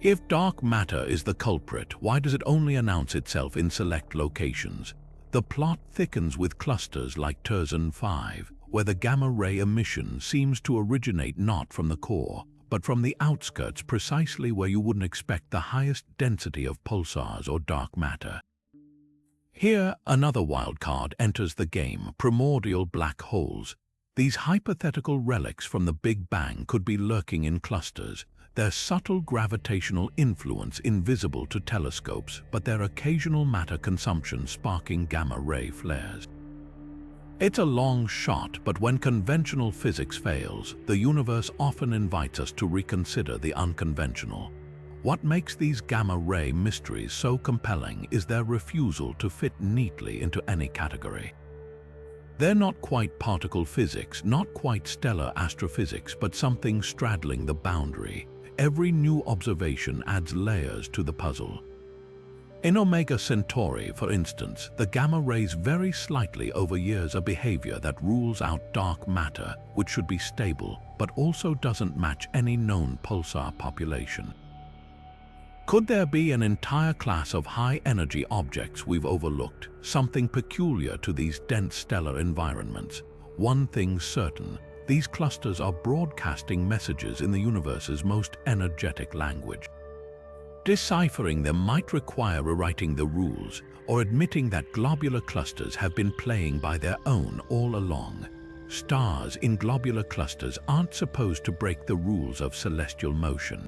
If dark matter is the culprit, why does it only announce itself in select locations? The plot thickens with clusters like Terzan 5, where the gamma-ray emission seems to originate not from the core, but from the outskirts, precisely where you wouldn't expect the highest density of pulsars or dark matter. Here, another wild card enters the game: primordial black holes. These hypothetical relics from the Big Bang could be lurking in clusters, their subtle gravitational influence invisible to telescopes, but their occasional matter consumption sparking gamma-ray flares. It's a long shot, but when conventional physics fails, the universe often invites us to reconsider the unconventional. What makes these gamma-ray mysteries so compelling is their refusal to fit neatly into any category. They're not quite particle physics, not quite stellar astrophysics, but something straddling the boundary. Every new observation adds layers to the puzzle. In Omega Centauri, for instance, the gamma rays vary slightly over years, a behavior that rules out dark matter, which should be stable, but also doesn't match any known pulsar population. Could there be an entire class of high-energy objects we've overlooked, something peculiar to these dense stellar environments? One thing's certain, these clusters are broadcasting messages in the universe's most energetic language. Deciphering them might require rewriting the rules or admitting that globular clusters have been playing by their own all along. Stars in globular clusters aren't supposed to break the rules of celestial motion.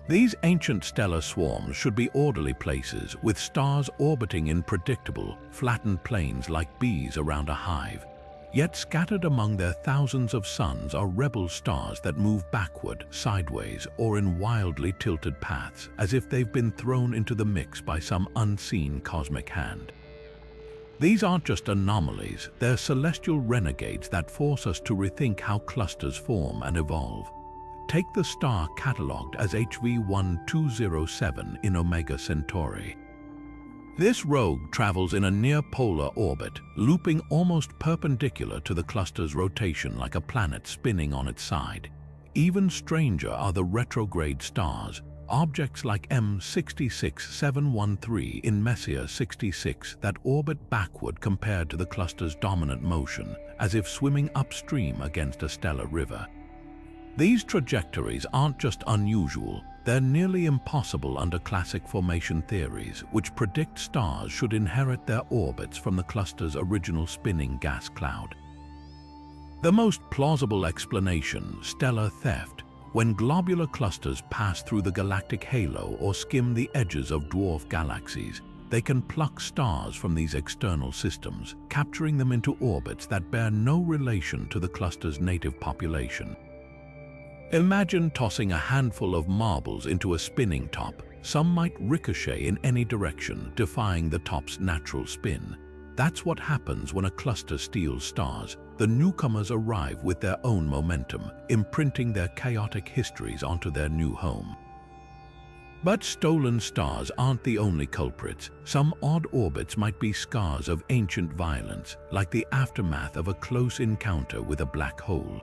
These ancient stellar swarms should be orderly places, with stars orbiting in predictable, flattened planes like bees around a hive. Yet scattered among their thousands of suns are rebel stars that move backward, sideways, or in wildly tilted paths, as if they've been thrown into the mix by some unseen cosmic hand. These aren't just anomalies, they're celestial renegades that force us to rethink how clusters form and evolve. Take the star catalogued as HV1207 in Omega Centauri. This rogue travels in a near-polar orbit, looping almost perpendicular to the cluster's rotation like a planet spinning on its side. Even stranger are the retrograde stars, objects like M66713 in Messier 66 that orbit backward compared to the cluster's dominant motion, as if swimming upstream against a stellar river. These trajectories aren't just unusual, they're nearly impossible under classic formation theories, which predict stars should inherit their orbits from the cluster's original spinning gas cloud. The most plausible explanation, stellar theft, when globular clusters pass through the galactic halo or skim the edges of dwarf galaxies, they can pluck stars from these external systems, capturing them into orbits that bear no relation to the cluster's native population. Imagine tossing a handful of marbles into a spinning top. Some might ricochet in any direction, defying the top's natural spin. That's what happens when a cluster steals stars. The newcomers arrive with their own momentum, imprinting their chaotic histories onto their new home. But stolen stars aren't the only culprits. Some odd orbits might be scars of ancient violence, like the aftermath of a close encounter with a black hole.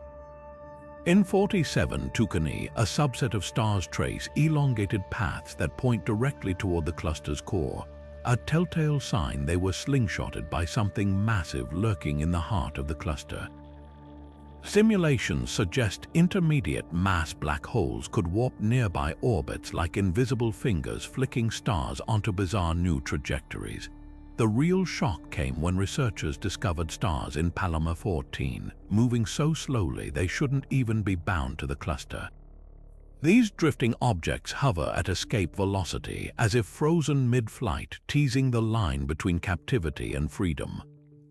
In 47 Tucanae, a subset of stars trace elongated paths that point directly toward the cluster's core, a telltale sign they were slingshotted by something massive lurking in the heart of the cluster. Simulations suggest intermediate mass black holes could warp nearby orbits like invisible fingers flicking stars onto bizarre new trajectories. The real shock came when researchers discovered stars in Palomar 14, moving so slowly they shouldn't even be bound to the cluster. These drifting objects hover at escape velocity, as if frozen mid-flight, teasing the line between captivity and freedom.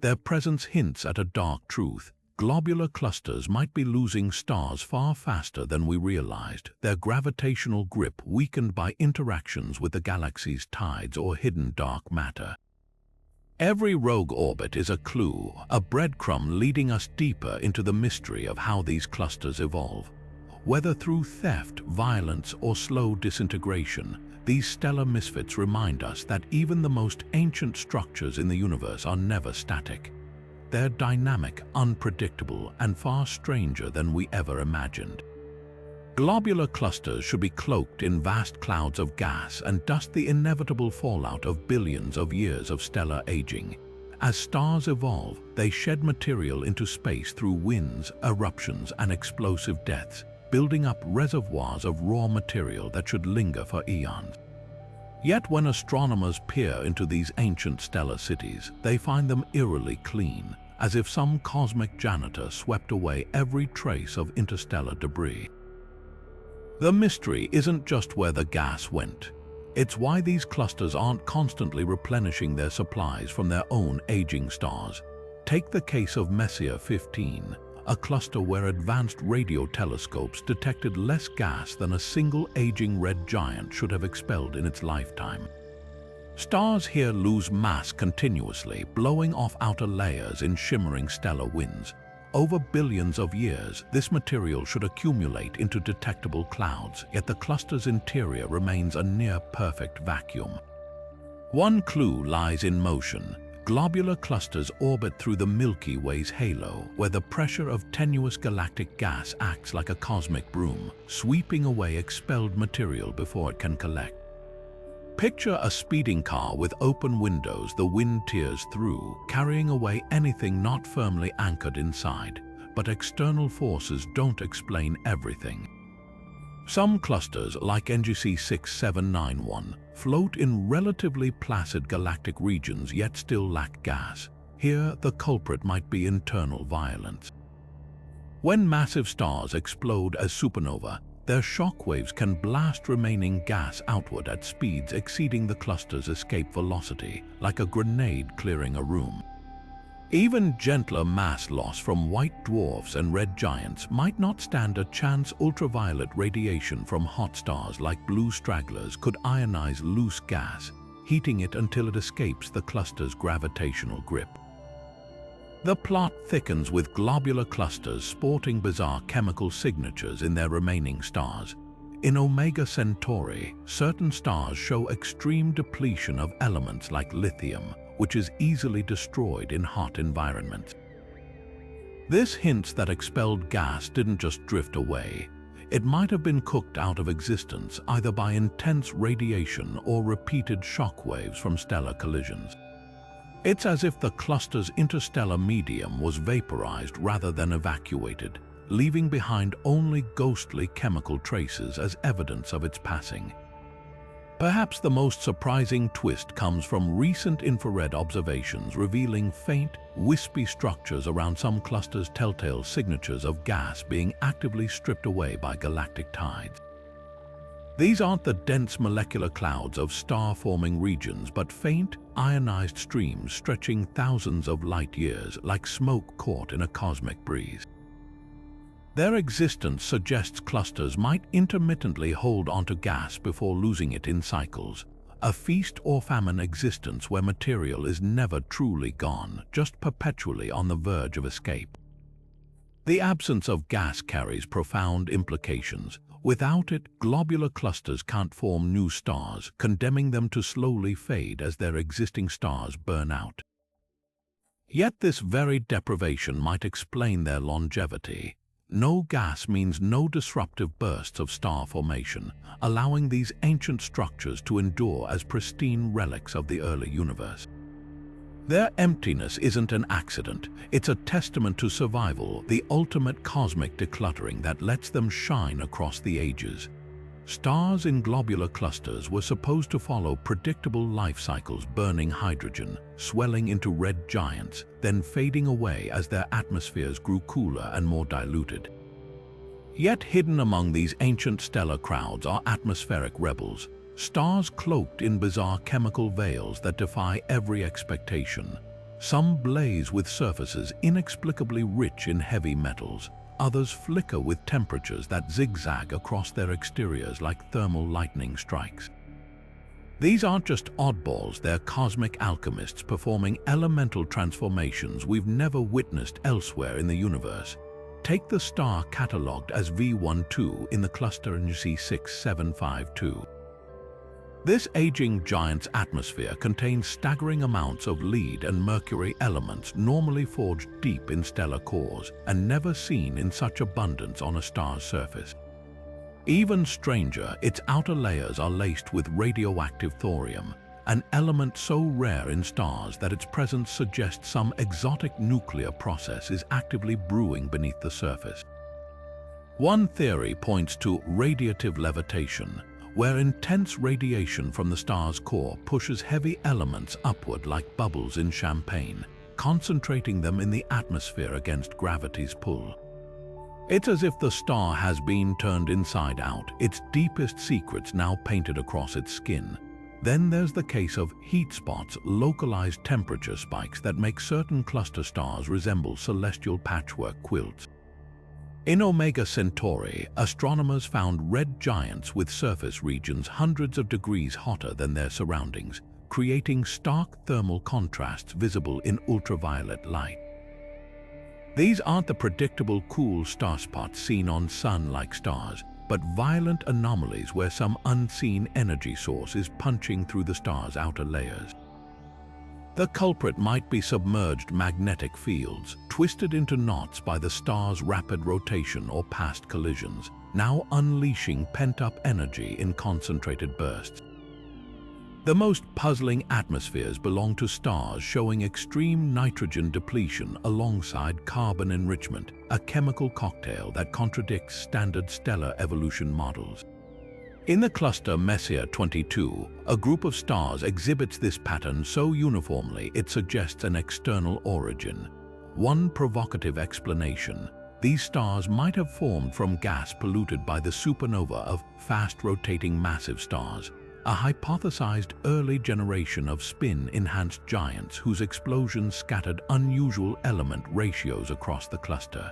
Their presence hints at a dark truth. Globular clusters might be losing stars far faster than we realized, their gravitational grip weakened by interactions with the galaxy's tides or hidden dark matter. Every rogue orbit is a clue, a breadcrumb leading us deeper into the mystery of how these clusters evolve. Whether through theft, violence, or slow disintegration, these stellar misfits remind us that even the most ancient structures in the universe are never static. They're dynamic, unpredictable, and far stranger than we ever imagined. Globular clusters should be cloaked in vast clouds of gas and dust, the inevitable fallout of billions of years of stellar aging. As stars evolve, they shed material into space through winds, eruptions, and explosive deaths, building up reservoirs of raw material that should linger for eons. Yet when astronomers peer into these ancient stellar cities, they find them eerily clean, as if some cosmic janitor swept away every trace of interstellar debris. The mystery isn't just where the gas went. It's why these clusters aren't constantly replenishing their supplies from their own aging stars. Take the case of Messier 15, a cluster where advanced radio telescopes detected less gas than a single aging red giant should have expelled in its lifetime. Stars here lose mass continuously, blowing off outer layers in shimmering stellar winds. Over billions of years, this material should accumulate into detectable clouds, yet the cluster's interior remains a near-perfect vacuum. One clue lies in motion. globular clusters orbit through the Milky Way's halo, where the pressure of tenuous galactic gas acts like a cosmic broom, sweeping away expelled material before it can collect. Picture a speeding car with open windows the wind tears through, carrying away anything not firmly anchored inside. But external forces don't explain everything. Some clusters, like NGC 6791, float in relatively placid galactic regions yet still lack gas. Here, the culprit might be internal violence. When massive stars explode as supernova, their shockwaves can blast remaining gas outward at speeds exceeding the cluster's escape velocity, like a grenade clearing a room. Even gentler mass loss from white dwarfs and red giants might not stand a chance. Ultraviolet radiation from hot stars like blue stragglers could ionize loose gas, heating it until it escapes the cluster's gravitational grip. The plot thickens with globular clusters sporting bizarre chemical signatures in their remaining stars. In Omega Centauri, certain stars show extreme depletion of elements like lithium, which is easily destroyed in hot environments. This hints that expelled gas didn't just drift away. It might have been cooked out of existence either by intense radiation or repeated shock waves from stellar collisions. It's as if the cluster's interstellar medium was vaporized rather than evacuated, leaving behind only ghostly chemical traces as evidence of its passing. Perhaps the most surprising twist comes from recent infrared observations revealing faint, wispy structures around some clusters, telltale signatures of gas being actively stripped away by galactic tides. These aren't the dense molecular clouds of star-forming regions, but faint, ionized streams stretching thousands of light years like smoke caught in a cosmic breeze. Their existence suggests clusters might intermittently hold onto gas before losing it in cycles, a feast or famine existence where material is never truly gone, just perpetually on the verge of escape. The absence of gas carries profound implications. Without it, globular clusters can't form new stars, condemning them to slowly fade as their existing stars burn out. Yet this very deprivation might explain their longevity. No gas means no disruptive bursts of star formation, allowing these ancient structures to endure as pristine relics of the early universe. Their emptiness isn't an accident, it's a testament to survival, the ultimate cosmic decluttering that lets them shine across the ages. Stars in globular clusters were supposed to follow predictable life cycles, burning hydrogen, swelling into red giants, then fading away as their atmospheres grew cooler and more diluted. Yet hidden among these ancient stellar crowds are atmospheric rebels, stars cloaked in bizarre chemical veils that defy every expectation. Some blaze with surfaces inexplicably rich in heavy metals. Others flicker with temperatures that zigzag across their exteriors like thermal lightning strikes. These aren't just oddballs, they're cosmic alchemists performing elemental transformations we've never witnessed elsewhere in the universe. Take the star catalogued as V12 in the cluster NGC 6752. This aging giant's atmosphere contains staggering amounts of lead and mercury elements normally forged deep in stellar cores and never seen in such abundance on a star's surface. Even stranger, its outer layers are laced with radioactive thorium, an element so rare in stars that its presence suggests some exotic nuclear process is actively brewing beneath the surface. One theory points to radiative levitation, where intense radiation from the star's core pushes heavy elements upward like bubbles in champagne, concentrating them in the atmosphere against gravity's pull. It's as if the star has been turned inside out, its deepest secrets now painted across its skin. Then there's the case of heat spots, localized temperature spikes that make certain cluster stars resemble celestial patchwork quilts. In Omega Centauri, astronomers found red giants with surface regions hundreds of degrees hotter than their surroundings, creating stark thermal contrasts visible in ultraviolet light. These aren't the predictable cool starspots seen on sun-like stars, but violent anomalies where some unseen energy source is punching through the star's outer layers. The culprit might be submerged magnetic fields, twisted into knots by the star's rapid rotation or past collisions, now unleashing pent-up energy in concentrated bursts. The most puzzling atmospheres belong to stars showing extreme nitrogen depletion alongside carbon enrichment, a chemical cocktail that contradicts standard stellar evolution models. In the cluster Messier 22, a group of stars exhibits this pattern so uniformly it suggests an external origin. One provocative explanation: these stars might have formed from gas polluted by the supernova of fast-rotating massive stars, a hypothesized early generation of spin-enhanced giants whose explosions scattered unusual element ratios across the cluster.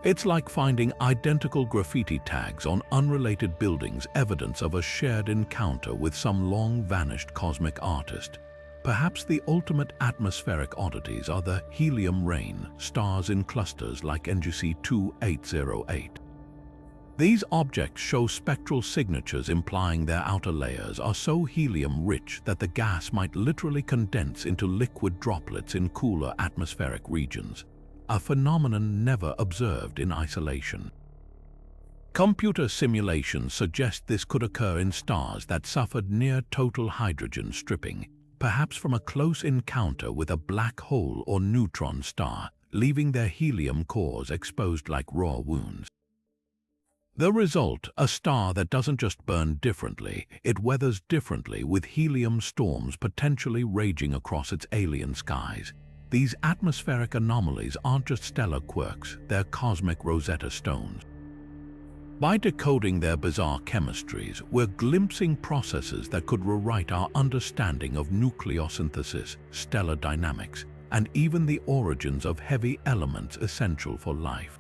It's like finding identical graffiti tags on unrelated buildings, evidence of a shared encounter with some long-vanished cosmic artist. Perhaps the ultimate atmospheric oddities are the helium rain, stars in clusters like NGC 2808. These objects show spectral signatures implying their outer layers are so helium-rich that the gas might literally condense into liquid droplets in cooler atmospheric regions, a phenomenon never observed in isolation. Computer simulations suggest this could occur in stars that suffered near-total hydrogen stripping, perhaps from a close encounter with a black hole or neutron star, leaving their helium cores exposed like raw wounds. The result, a star that doesn't just burn differently, it weathers differently, with helium storms potentially raging across its alien skies. These atmospheric anomalies aren't just stellar quirks, they're cosmic Rosetta Stones. By decoding their bizarre chemistries, we're glimpsing processes that could rewrite our understanding of nucleosynthesis, stellar dynamics, and even the origins of heavy elements essential for life.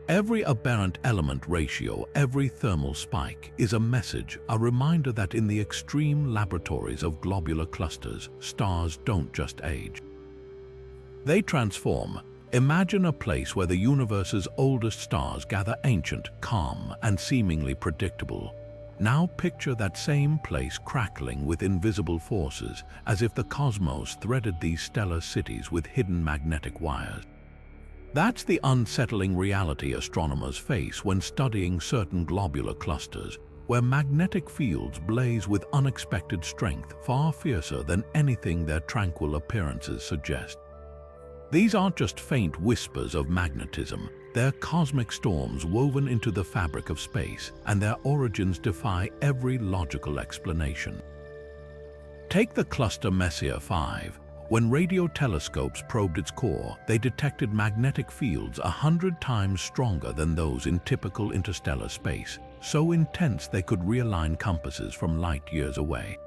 Every aberrant element ratio, every thermal spike, is a message, a reminder that in the extreme laboratories of globular clusters, stars don't just age. They transform. Imagine a place where the universe's oldest stars gather, ancient, calm, and seemingly predictable. Now picture that same place crackling with invisible forces, as if the cosmos threaded these stellar cities with hidden magnetic wires. That's the unsettling reality astronomers face when studying certain globular clusters, where magnetic fields blaze with unexpected strength, far fiercer than anything their tranquil appearances suggest. These aren't just faint whispers of magnetism, they're cosmic storms woven into the fabric of space, and their origins defy every logical explanation. Take the cluster Messier 5. When radio telescopes probed its core, they detected magnetic fields 100 times stronger than those in typical interstellar space, so intense they could realign compasses from light years away.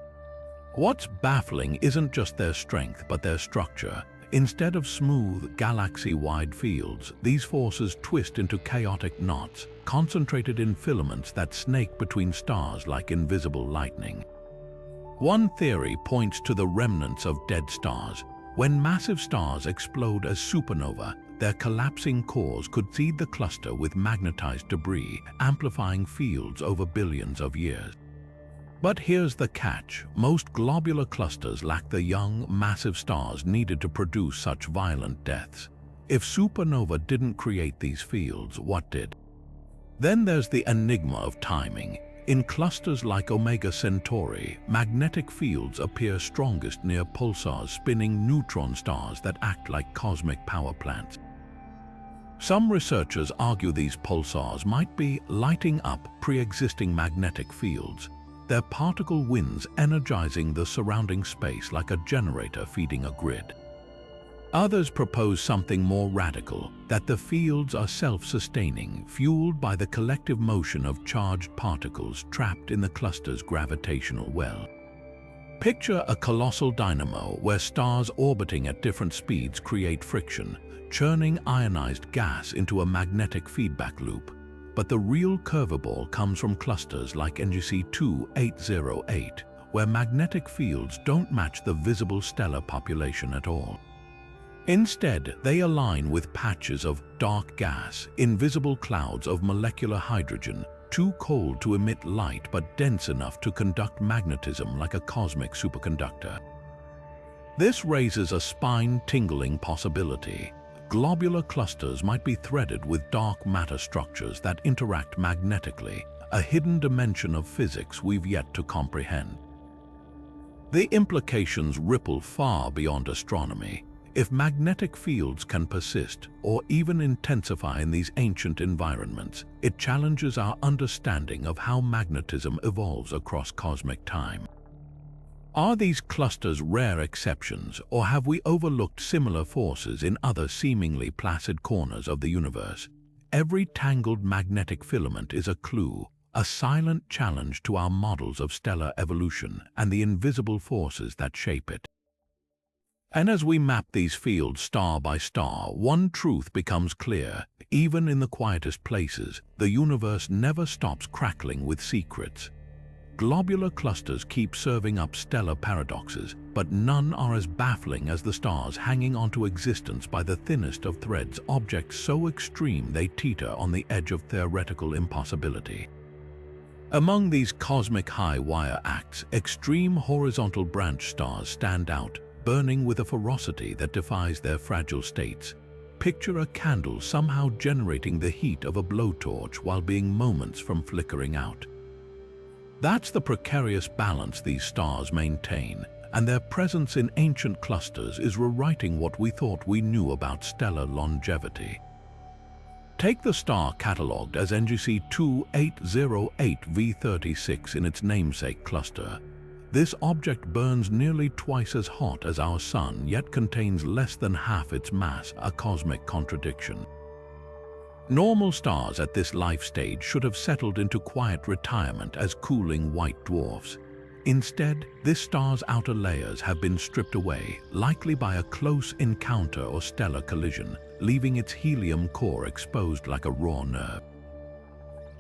What's baffling isn't just their strength, but their structure. Instead of smooth, galaxy-wide fields, these forces twist into chaotic knots, concentrated in filaments that snake between stars like invisible lightning. One theory points to the remnants of dead stars. When massive stars explode as supernova, their collapsing cores could seed the cluster with magnetized debris, amplifying fields over billions of years. But here's the catch: most globular clusters lack the young, massive stars needed to produce such violent deaths. If supernova didn't create these fields, what did? Then there's the enigma of timing. In clusters like Omega Centauri, magnetic fields appear strongest near pulsars spinning neutron stars that act like cosmic power plants. Some researchers argue these pulsars might be lighting up pre-existing magnetic fields, their particle winds energizing the surrounding space like a generator feeding a grid. Others propose something more radical, that the fields are self-sustaining, fueled by the collective motion of charged particles trapped in the cluster's gravitational well. Picture a colossal dynamo where stars orbiting at different speeds create friction, churning ionized gas into a magnetic feedback loop. But the real curveball comes from clusters like NGC 2808, where magnetic fields don't match the visible stellar population at all. Instead, they align with patches of dark gas, invisible clouds of molecular hydrogen, too cold to emit light but dense enough to conduct magnetism like a cosmic superconductor. This raises a spine-tingling possibility. Globular clusters might be threaded with dark matter structures that interact magnetically, a hidden dimension of physics we've yet to comprehend. The implications ripple far beyond astronomy. If magnetic fields can persist or even intensify in these ancient environments, it challenges our understanding of how magnetism evolves across cosmic time. Are these clusters rare exceptions, or have we overlooked similar forces in other seemingly placid corners of the universe? Every tangled magnetic filament is a clue, a silent challenge to our models of stellar evolution and the invisible forces that shape it. And as we map these fields star by star, one truth becomes clear. Even in the quietest places, the universe never stops crackling with secrets. Globular clusters keep serving up stellar paradoxes, but none are as baffling as the stars hanging onto existence by the thinnest of threads, objects so extreme they teeter on the edge of theoretical impossibility. Among these cosmic high-wire acts, extreme horizontal branch stars stand out, burning with a ferocity that defies their fragile states. Picture a candle somehow generating the heat of a blowtorch while being moments from flickering out. That's the precarious balance these stars maintain, and their presence in ancient clusters is rewriting what we thought we knew about stellar longevity. Take the star catalogued as NGC 2808V36 in its namesake cluster. This object burns nearly twice as hot as our Sun, yet contains less than half its mass, a cosmic contradiction. Normal stars at this life stage should have settled into quiet retirement as cooling white dwarfs. Instead, this star's outer layers have been stripped away, likely by a close encounter or stellar collision, leaving its helium core exposed like a raw nerve.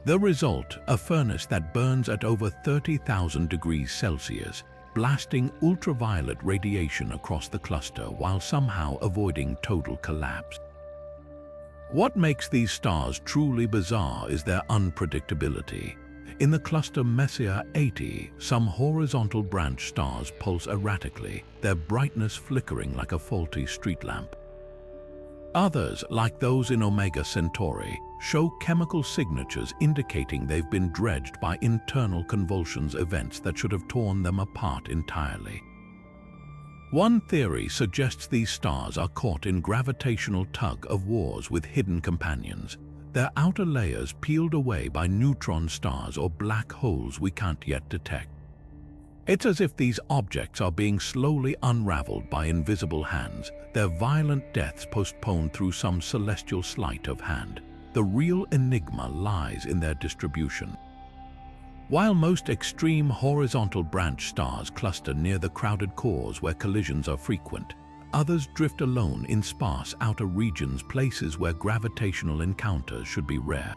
The result, a furnace that burns at over 30,000 degrees Celsius, blasting ultraviolet radiation across the cluster while somehow avoiding total collapse. What makes these stars truly bizarre is their unpredictability. In the cluster Messier 80, some horizontal branch stars pulse erratically, their brightness flickering like a faulty street lamp. Others, like those in Omega Centauri, show chemical signatures indicating they've been dredged by internal convulsions, events that should have torn them apart entirely. One theory suggests these stars are caught in gravitational tug-of-wars with hidden companions, their outer layers peeled away by neutron stars or black holes we can't yet detect. It's as if these objects are being slowly unraveled by invisible hands, their violent deaths postponed through some celestial sleight of hand. The real enigma lies in their distribution. While most extreme horizontal branch stars cluster near the crowded cores where collisions are frequent, others drift alone in sparse outer regions, places where gravitational encounters should be rare.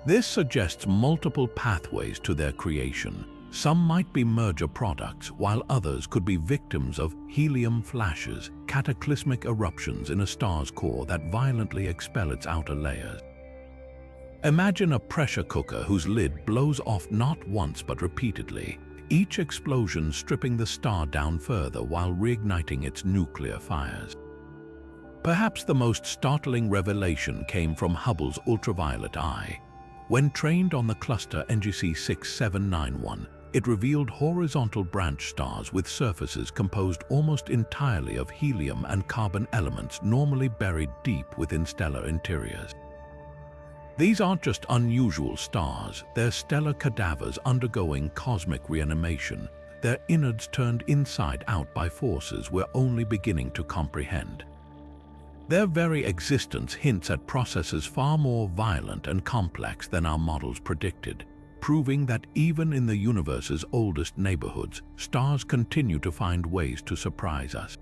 This suggests multiple pathways to their creation. Some might be merger products, while others could be victims of helium flashes, cataclysmic eruptions in a star's core that violently expel its outer layers. Imagine a pressure cooker whose lid blows off not once but repeatedly, each explosion stripping the star down further while reigniting its nuclear fires. Perhaps the most startling revelation came from Hubble's ultraviolet eye. When trained on the cluster NGC 6791, it revealed horizontal branch stars with surfaces composed almost entirely of helium and carbon elements normally buried deep within stellar interiors. These aren't just unusual stars, they're stellar cadavers undergoing cosmic reanimation, their innards turned inside out by forces we're only beginning to comprehend. Their very existence hints at processes far more violent and complex than our models predicted, proving that even in the universe's oldest neighborhoods, stars continue to find ways to surprise us.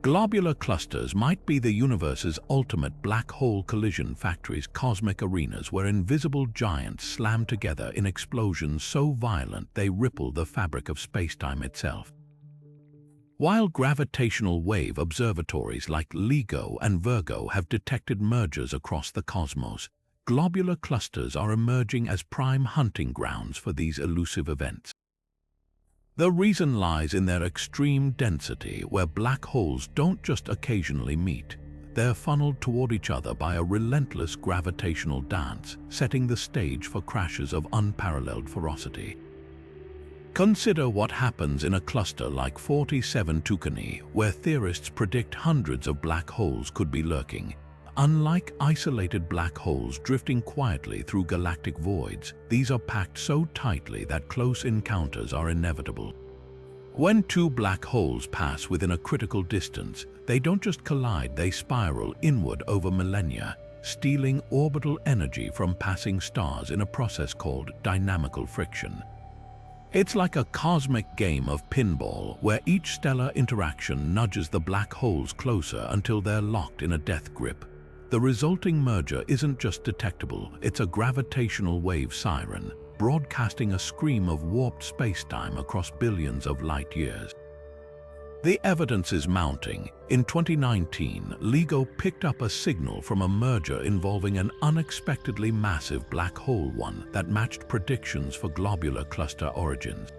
Globular clusters might be the universe's ultimate black hole collision factories, cosmic arenas where invisible giants slam together in explosions so violent they ripple the fabric of spacetime itself. While gravitational wave observatories like LIGO and Virgo have detected mergers across the cosmos, globular clusters are emerging as prime hunting grounds for these elusive events. The reason lies in their extreme density, where black holes don't just occasionally meet. They're funneled toward each other by a relentless gravitational dance, setting the stage for crashes of unparalleled ferocity. Consider what happens in a cluster like 47 Tucanae, where theorists predict hundreds of black holes could be lurking. Unlike isolated black holes drifting quietly through galactic voids, these are packed so tightly that close encounters are inevitable. When two black holes pass within a critical distance, they don't just collide, they spiral inward over millennia, stealing orbital energy from passing stars in a process called dynamical friction. It's like a cosmic game of pinball, where each stellar interaction nudges the black holes closer until they're locked in a death grip. The resulting merger isn't just detectable, it's a gravitational wave siren, broadcasting a scream of warped spacetime across billions of light years. The evidence is mounting. In 2019, LIGO picked up a signal from a merger involving an unexpectedly massive black hole, one that matched predictions for globular cluster origins.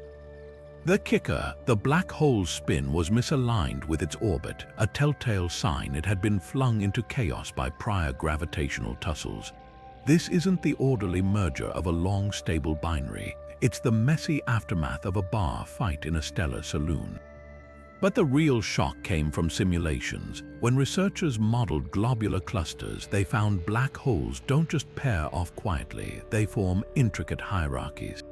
The kicker, the black hole's spin was misaligned with its orbit, a telltale sign it had been flung into chaos by prior gravitational tussles. This isn't the orderly merger of a long, stable binary. It's the messy aftermath of a bar fight in a stellar saloon. But the real shock came from simulations. When researchers modeled globular clusters, they found black holes don't just pair off quietly, they form intricate hierarchies.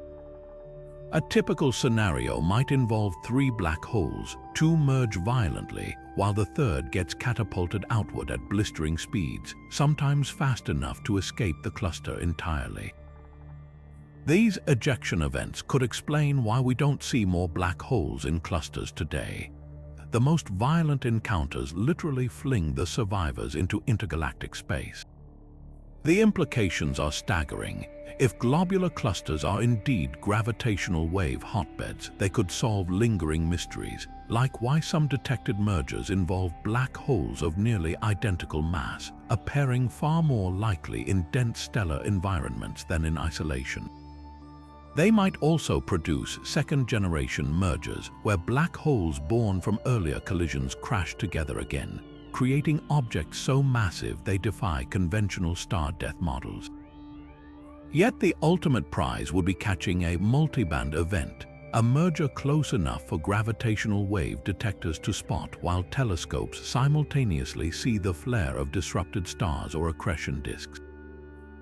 A typical scenario might involve three black holes. Two merge violently, while the third gets catapulted outward at blistering speeds, sometimes fast enough to escape the cluster entirely. These ejection events could explain why we don't see more black holes in clusters today. The most violent encounters literally fling the survivors into intergalactic space. The implications are staggering. If globular clusters are indeed gravitational wave hotbeds, they could solve lingering mysteries, like why some detected mergers involve black holes of nearly identical mass, a pairing far more likely in dense stellar environments than in isolation. They might also produce second-generation mergers, where black holes born from earlier collisions crash together again, creating objects so massive they defy conventional star death models. Yet the ultimate prize would be catching a multiband event, a merger close enough for gravitational wave detectors to spot, while telescopes simultaneously see the flare of disrupted stars or accretion disks.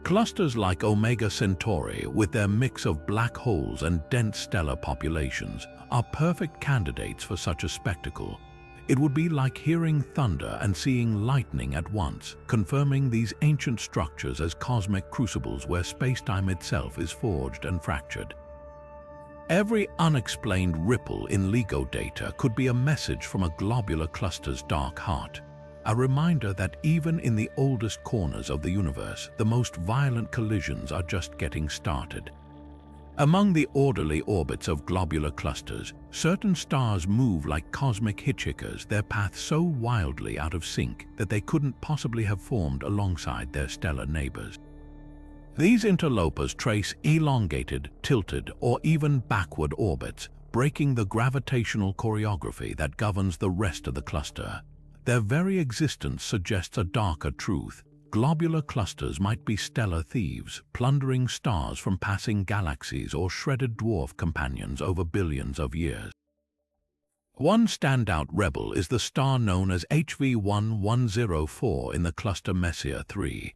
Clusters like Omega Centauri, with their mix of black holes and dense stellar populations, are perfect candidates for such a spectacle. It would be like hearing thunder and seeing lightning at once, confirming these ancient structures as cosmic crucibles where spacetime itself is forged and fractured. Every unexplained ripple in LIGO data could be a message from a globular cluster's dark heart. A reminder that even in the oldest corners of the universe, the most violent collisions are just getting started. Among the orderly orbits of globular clusters, certain stars move like cosmic hitchhikers, their paths so wildly out of sync that they couldn't possibly have formed alongside their stellar neighbors. These interlopers trace elongated, tilted, or even backward orbits, breaking the gravitational choreography that governs the rest of the cluster. Their very existence suggests a darker truth. Globular clusters might be stellar thieves, plundering stars from passing galaxies or shredded dwarf companions over billions of years. One standout rebel is the star known as HV1104 in the cluster Messier 3.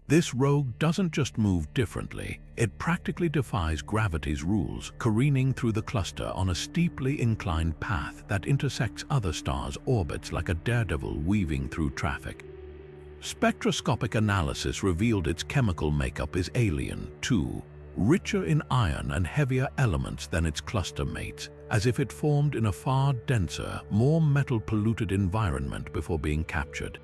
This rogue doesn't just move differently, it practically defies gravity's rules, careening through the cluster on a steeply inclined path that intersects other stars' orbits like a daredevil weaving through traffic. Spectroscopic analysis revealed its chemical makeup is alien, too, richer in iron and heavier elements than its cluster mates, as if it formed in a far denser, more metal-polluted environment before being captured.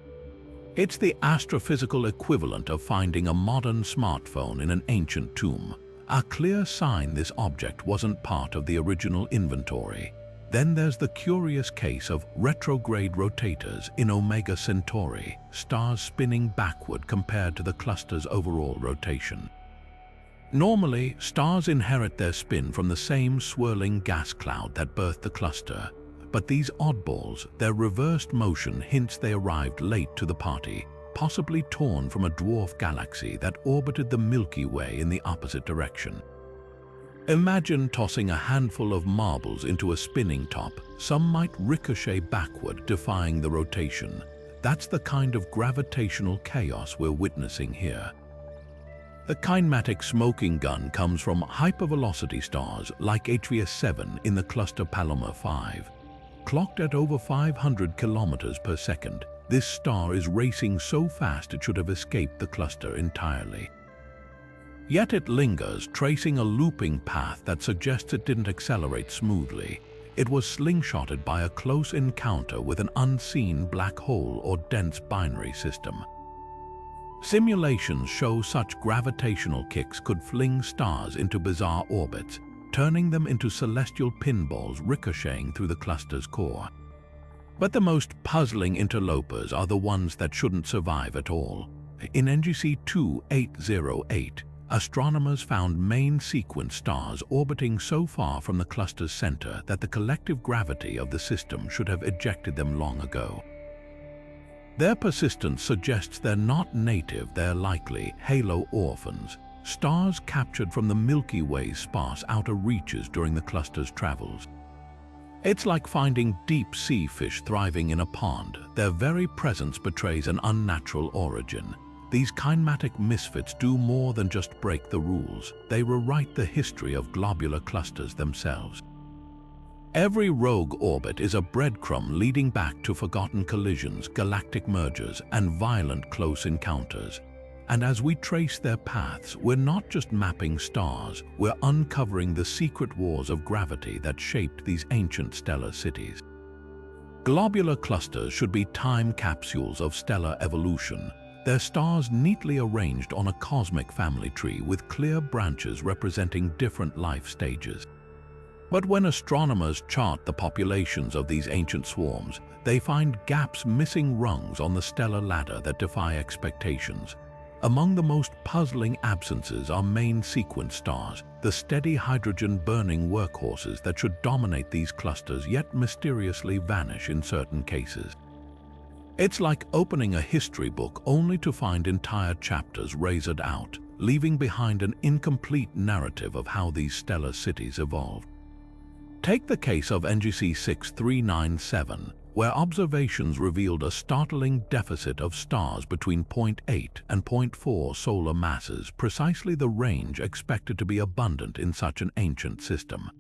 It's the astrophysical equivalent of finding a modern smartphone in an ancient tomb, a clear sign this object wasn't part of the original inventory. Then there's the curious case of retrograde rotators in Omega Centauri, stars spinning backward compared to the cluster's overall rotation. Normally, stars inherit their spin from the same swirling gas cloud that birthed the cluster, but these oddballs, their reversed motion hints they arrived late to the party, possibly torn from a dwarf galaxy that orbited the Milky Way in the opposite direction. Imagine tossing a handful of marbles into a spinning top. Some might ricochet backward, defying the rotation. That's the kind of gravitational chaos we're witnessing here. The kinematic smoking gun comes from hypervelocity stars like HVS 7 in the cluster Palomar 5. Clocked at over 500 kilometers per second, this star is racing so fast it should have escaped the cluster entirely. Yet it lingers, tracing a looping path that suggests it didn't accelerate smoothly. It was slingshotted by a close encounter with an unseen black hole or dense binary system. Simulations show such gravitational kicks could fling stars into bizarre orbits, turning them into celestial pinballs ricocheting through the cluster's core. But the most puzzling interlopers are the ones that shouldn't survive at all. In NGC 2808, astronomers found main sequence stars orbiting so far from the cluster's center that the collective gravity of the system should have ejected them long ago. Their persistence suggests they're not native, they're likely halo orphans, stars captured from the Milky Way's sparse outer reaches during the cluster's travels. It's like finding deep-sea fish thriving in a pond. Their very presence betrays an unnatural origin. These kinematic misfits do more than just break the rules. They rewrite the history of globular clusters themselves. Every rogue orbit is a breadcrumb leading back to forgotten collisions, galactic mergers, and violent close encounters. And as we trace their paths, we're not just mapping stars, we're uncovering the secret wars of gravity that shaped these ancient stellar cities. Globular clusters should be time capsules of stellar evolution, their stars neatly arranged on a cosmic family tree with clear branches representing different life stages. But when astronomers chart the populations of these ancient swarms, they find gaps, missing rungs on the stellar ladder that defy expectations. Among the most puzzling absences are main sequence stars, the steady hydrogen-burning workhorses that should dominate these clusters yet mysteriously vanish in certain cases. It's like opening a history book only to find entire chapters razored out, leaving behind an incomplete narrative of how these stellar cities evolved. Take the case of NGC 6397, where observations revealed a startling deficit of stars between 0.8 and 0.4 solar masses, precisely the range expected to be abundant in such an ancient system.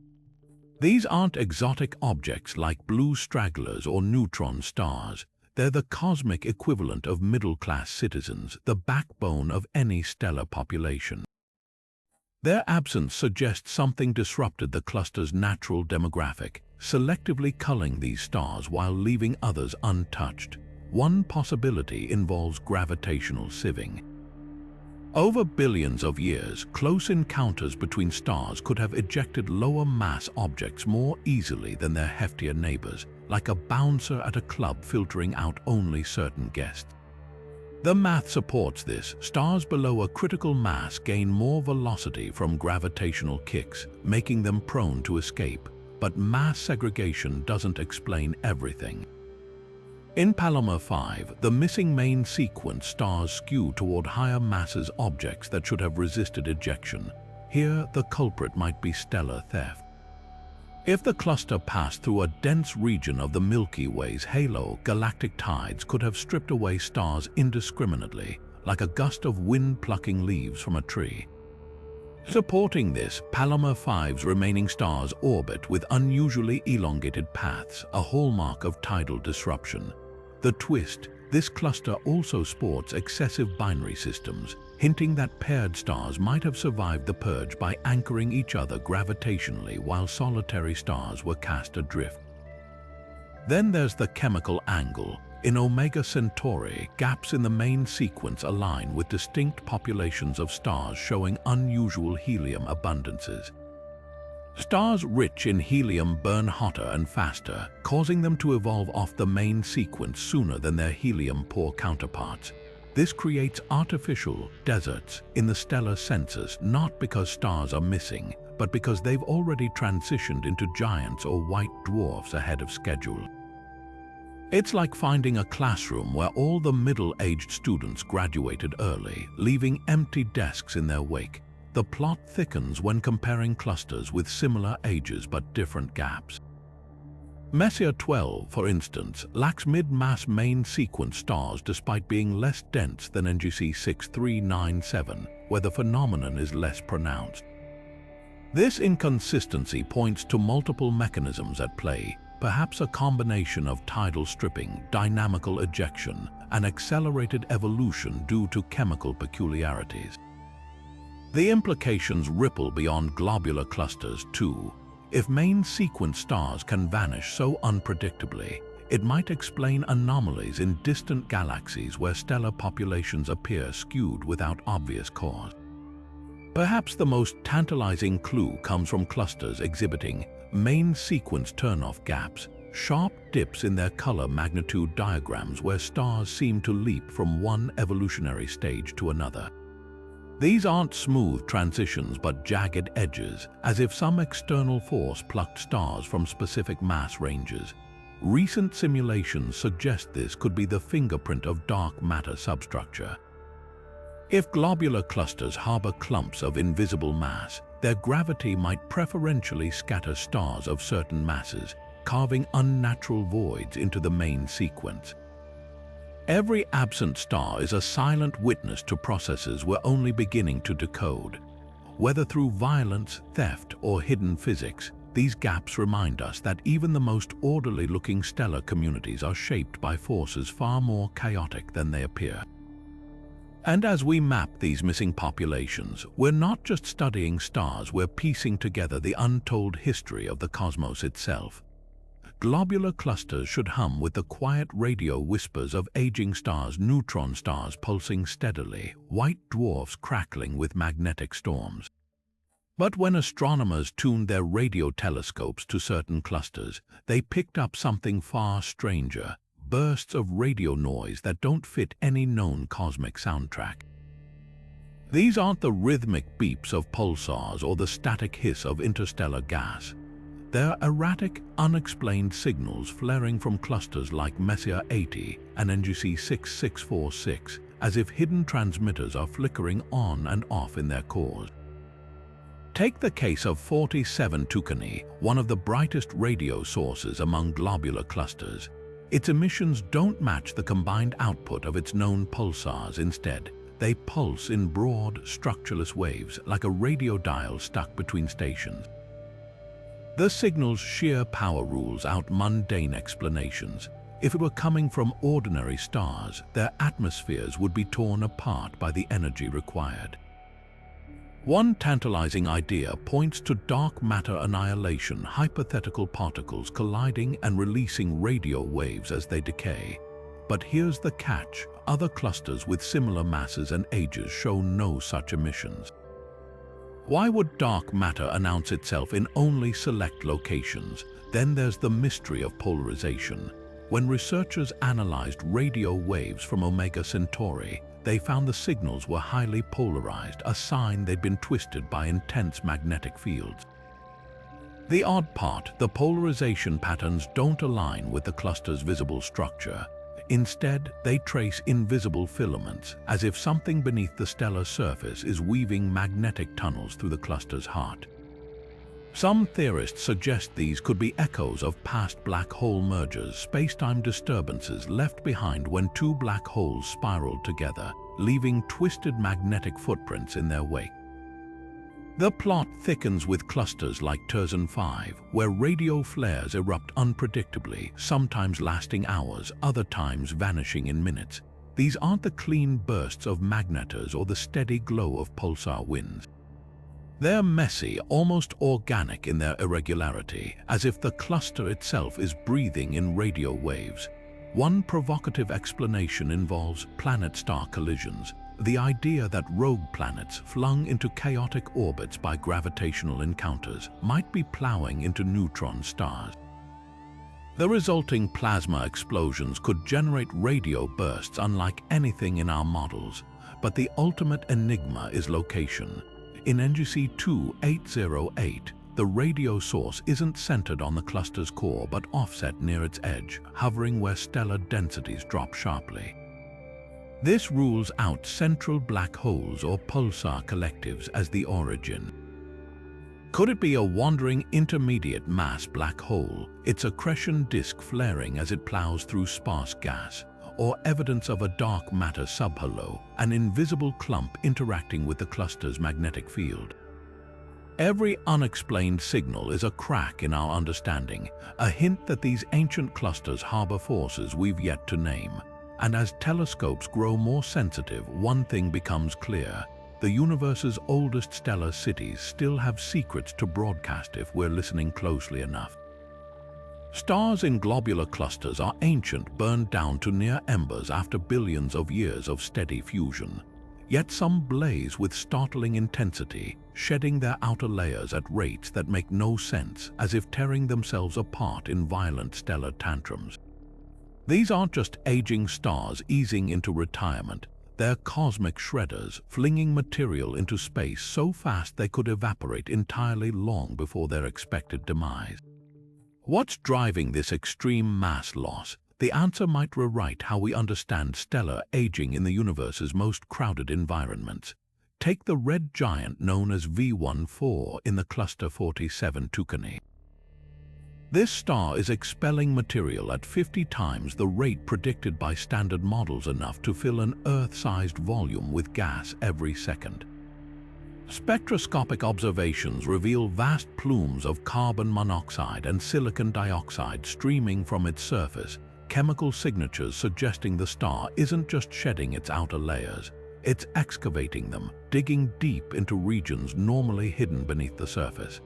These aren't exotic objects like blue stragglers or neutron stars. They're the cosmic equivalent of middle-class citizens, the backbone of any stellar population. Their absence suggests something disrupted the cluster's natural demographic, selectively culling these stars while leaving others untouched. One possibility involves gravitational sieving. Over billions of years, close encounters between stars could have ejected lower-mass objects more easily than their heftier neighbors, like a bouncer at a club filtering out only certain guests. The math supports this. Stars below a critical mass gain more velocity from gravitational kicks, making them prone to escape. But mass segregation doesn't explain everything. In Palomar 5, the missing main sequence stars skew toward higher masses objects that should have resisted ejection. Here, the culprit might be stellar theft. If the cluster passed through a dense region of the Milky Way's halo, galactic tides could have stripped away stars indiscriminately, like a gust of wind plucking leaves from a tree. Supporting this, Palomar 5's remaining stars orbit with unusually elongated paths, a hallmark of tidal disruption. The twist: this cluster also sports excessive binary systems, hinting that paired stars might have survived the purge by anchoring each other gravitationally while solitary stars were cast adrift. Then there's the chemical angle. In Omega Centauri, gaps in the main sequence align with distinct populations of stars showing unusual helium abundances. Stars rich in helium burn hotter and faster, causing them to evolve off the main sequence sooner than their helium-poor counterparts. This creates artificial deserts in the stellar census, not because stars are missing, but because they've already transitioned into giants or white dwarfs ahead of schedule. It's like finding a classroom where all the middle-aged students graduated early, leaving empty desks in their wake. The plot thickens when comparing clusters with similar ages but different gaps. Messier 12, for instance, lacks mid-mass main sequence stars despite being less dense than NGC 6397, where the phenomenon is less pronounced. This inconsistency points to multiple mechanisms at play, perhaps a combination of tidal stripping, dynamical ejection, and accelerated evolution due to chemical peculiarities. The implications ripple beyond globular clusters too. If main sequence stars can vanish so unpredictably, it might explain anomalies in distant galaxies where stellar populations appear skewed without obvious cause. Perhaps the most tantalizing clue comes from clusters exhibiting main sequence turn-off gaps, sharp dips in their color magnitude diagrams where stars seem to leap from one evolutionary stage to another. These aren't smooth transitions but jagged edges, as if some external force plucked stars from specific mass ranges. Recent simulations suggest this could be the fingerprint of dark matter substructure. If globular clusters harbor clumps of invisible mass, their gravity might preferentially scatter stars of certain masses, carving unnatural voids into the main sequence. Every absent star is a silent witness to processes we're only beginning to decode. Whether through violence, theft, or hidden physics, these gaps remind us that even the most orderly-looking stellar communities are shaped by forces far more chaotic than they appear. And as we map these missing populations, we're not just studying stars, we're piecing together the untold history of the cosmos itself. Globular clusters should hum with the quiet radio whispers of aging stars, neutron stars pulsing steadily, white dwarfs crackling with magnetic storms. But when astronomers tuned their radio telescopes to certain clusters, they picked up something far stranger: bursts of radio noise that don't fit any known cosmic soundtrack. These aren't the rhythmic beeps of pulsars or the static hiss of interstellar gas. They're erratic, unexplained signals flaring from clusters like Messier 80 and NGC 6646, as if hidden transmitters are flickering on and off in their cores. Take the case of 47 Tucanae, one of the brightest radio sources among globular clusters. Its emissions don't match the combined output of its known pulsars. Instead, they pulse in broad, structureless waves like a radio dial stuck between stations. The signal's sheer power rules out mundane explanations. If it were coming from ordinary stars, their atmospheres would be torn apart by the energy required. One tantalizing idea points to dark matter annihilation, hypothetical particles colliding and releasing radio waves as they decay. But here's the catch: other clusters with similar masses and ages show no such emissions. Why would dark matter announce itself in only select locations? Then there's the mystery of polarization. When researchers analyzed radio waves from Omega Centauri, they found the signals were highly polarized, a sign they'd been twisted by intense magnetic fields. The odd part: the polarization patterns don't align with the cluster's visible structure. Instead, they trace invisible filaments, as if something beneath the stellar surface is weaving magnetic tunnels through the cluster's heart. Some theorists suggest these could be echoes of past black hole mergers, space-time disturbances left behind when two black holes spiraled together, leaving twisted magnetic footprints in their wake. The plot thickens with clusters like Terzan 5, where radio flares erupt unpredictably, sometimes lasting hours, other times vanishing in minutes. These aren't the clean bursts of magnetars or the steady glow of pulsar winds. They're messy, almost organic in their irregularity, as if the cluster itself is breathing in radio waves. One provocative explanation involves planet-star collisions, the idea that rogue planets flung into chaotic orbits by gravitational encounters might be plowing into neutron stars. The resulting plasma explosions could generate radio bursts unlike anything in our models, but the ultimate enigma is location. In NGC 2808, the radio source isn't centered on the cluster's core but offset near its edge, hovering where stellar densities drop sharply. This rules out central black holes or pulsar collectives as the origin. Could it be a wandering intermediate mass black hole, its accretion disk flaring as it plows through sparse gas, or evidence of a dark matter subhalo, an invisible clump interacting with the cluster's magnetic field? Every unexplained signal is a crack in our understanding, a hint that these ancient clusters harbor forces we've yet to name. And as telescopes grow more sensitive, one thing becomes clear. The universe's oldest stellar cities still have secrets to broadcast if we're listening closely enough. Stars in globular clusters are ancient, burned down to near embers after billions of years of steady fusion. Yet some blaze with startling intensity, shedding their outer layers at rates that make no sense, as if tearing themselves apart in violent stellar tantrums. These aren't just aging stars easing into retirement. They're cosmic shredders, flinging material into space so fast they could evaporate entirely long before their expected demise. What's driving this extreme mass loss? The answer might rewrite how we understand stellar aging in the universe's most crowded environments. Take the red giant known as V14 in the cluster 47 Tucanae. This star is expelling material at 50 times the rate predicted by standard models, enough to fill an Earth-sized volume with gas every second. Spectroscopic observations reveal vast plumes of carbon monoxide and silicon dioxide streaming from its surface, chemical signatures suggesting the star isn't just shedding its outer layers, it's excavating them, digging deep into regions normally hidden beneath the surface.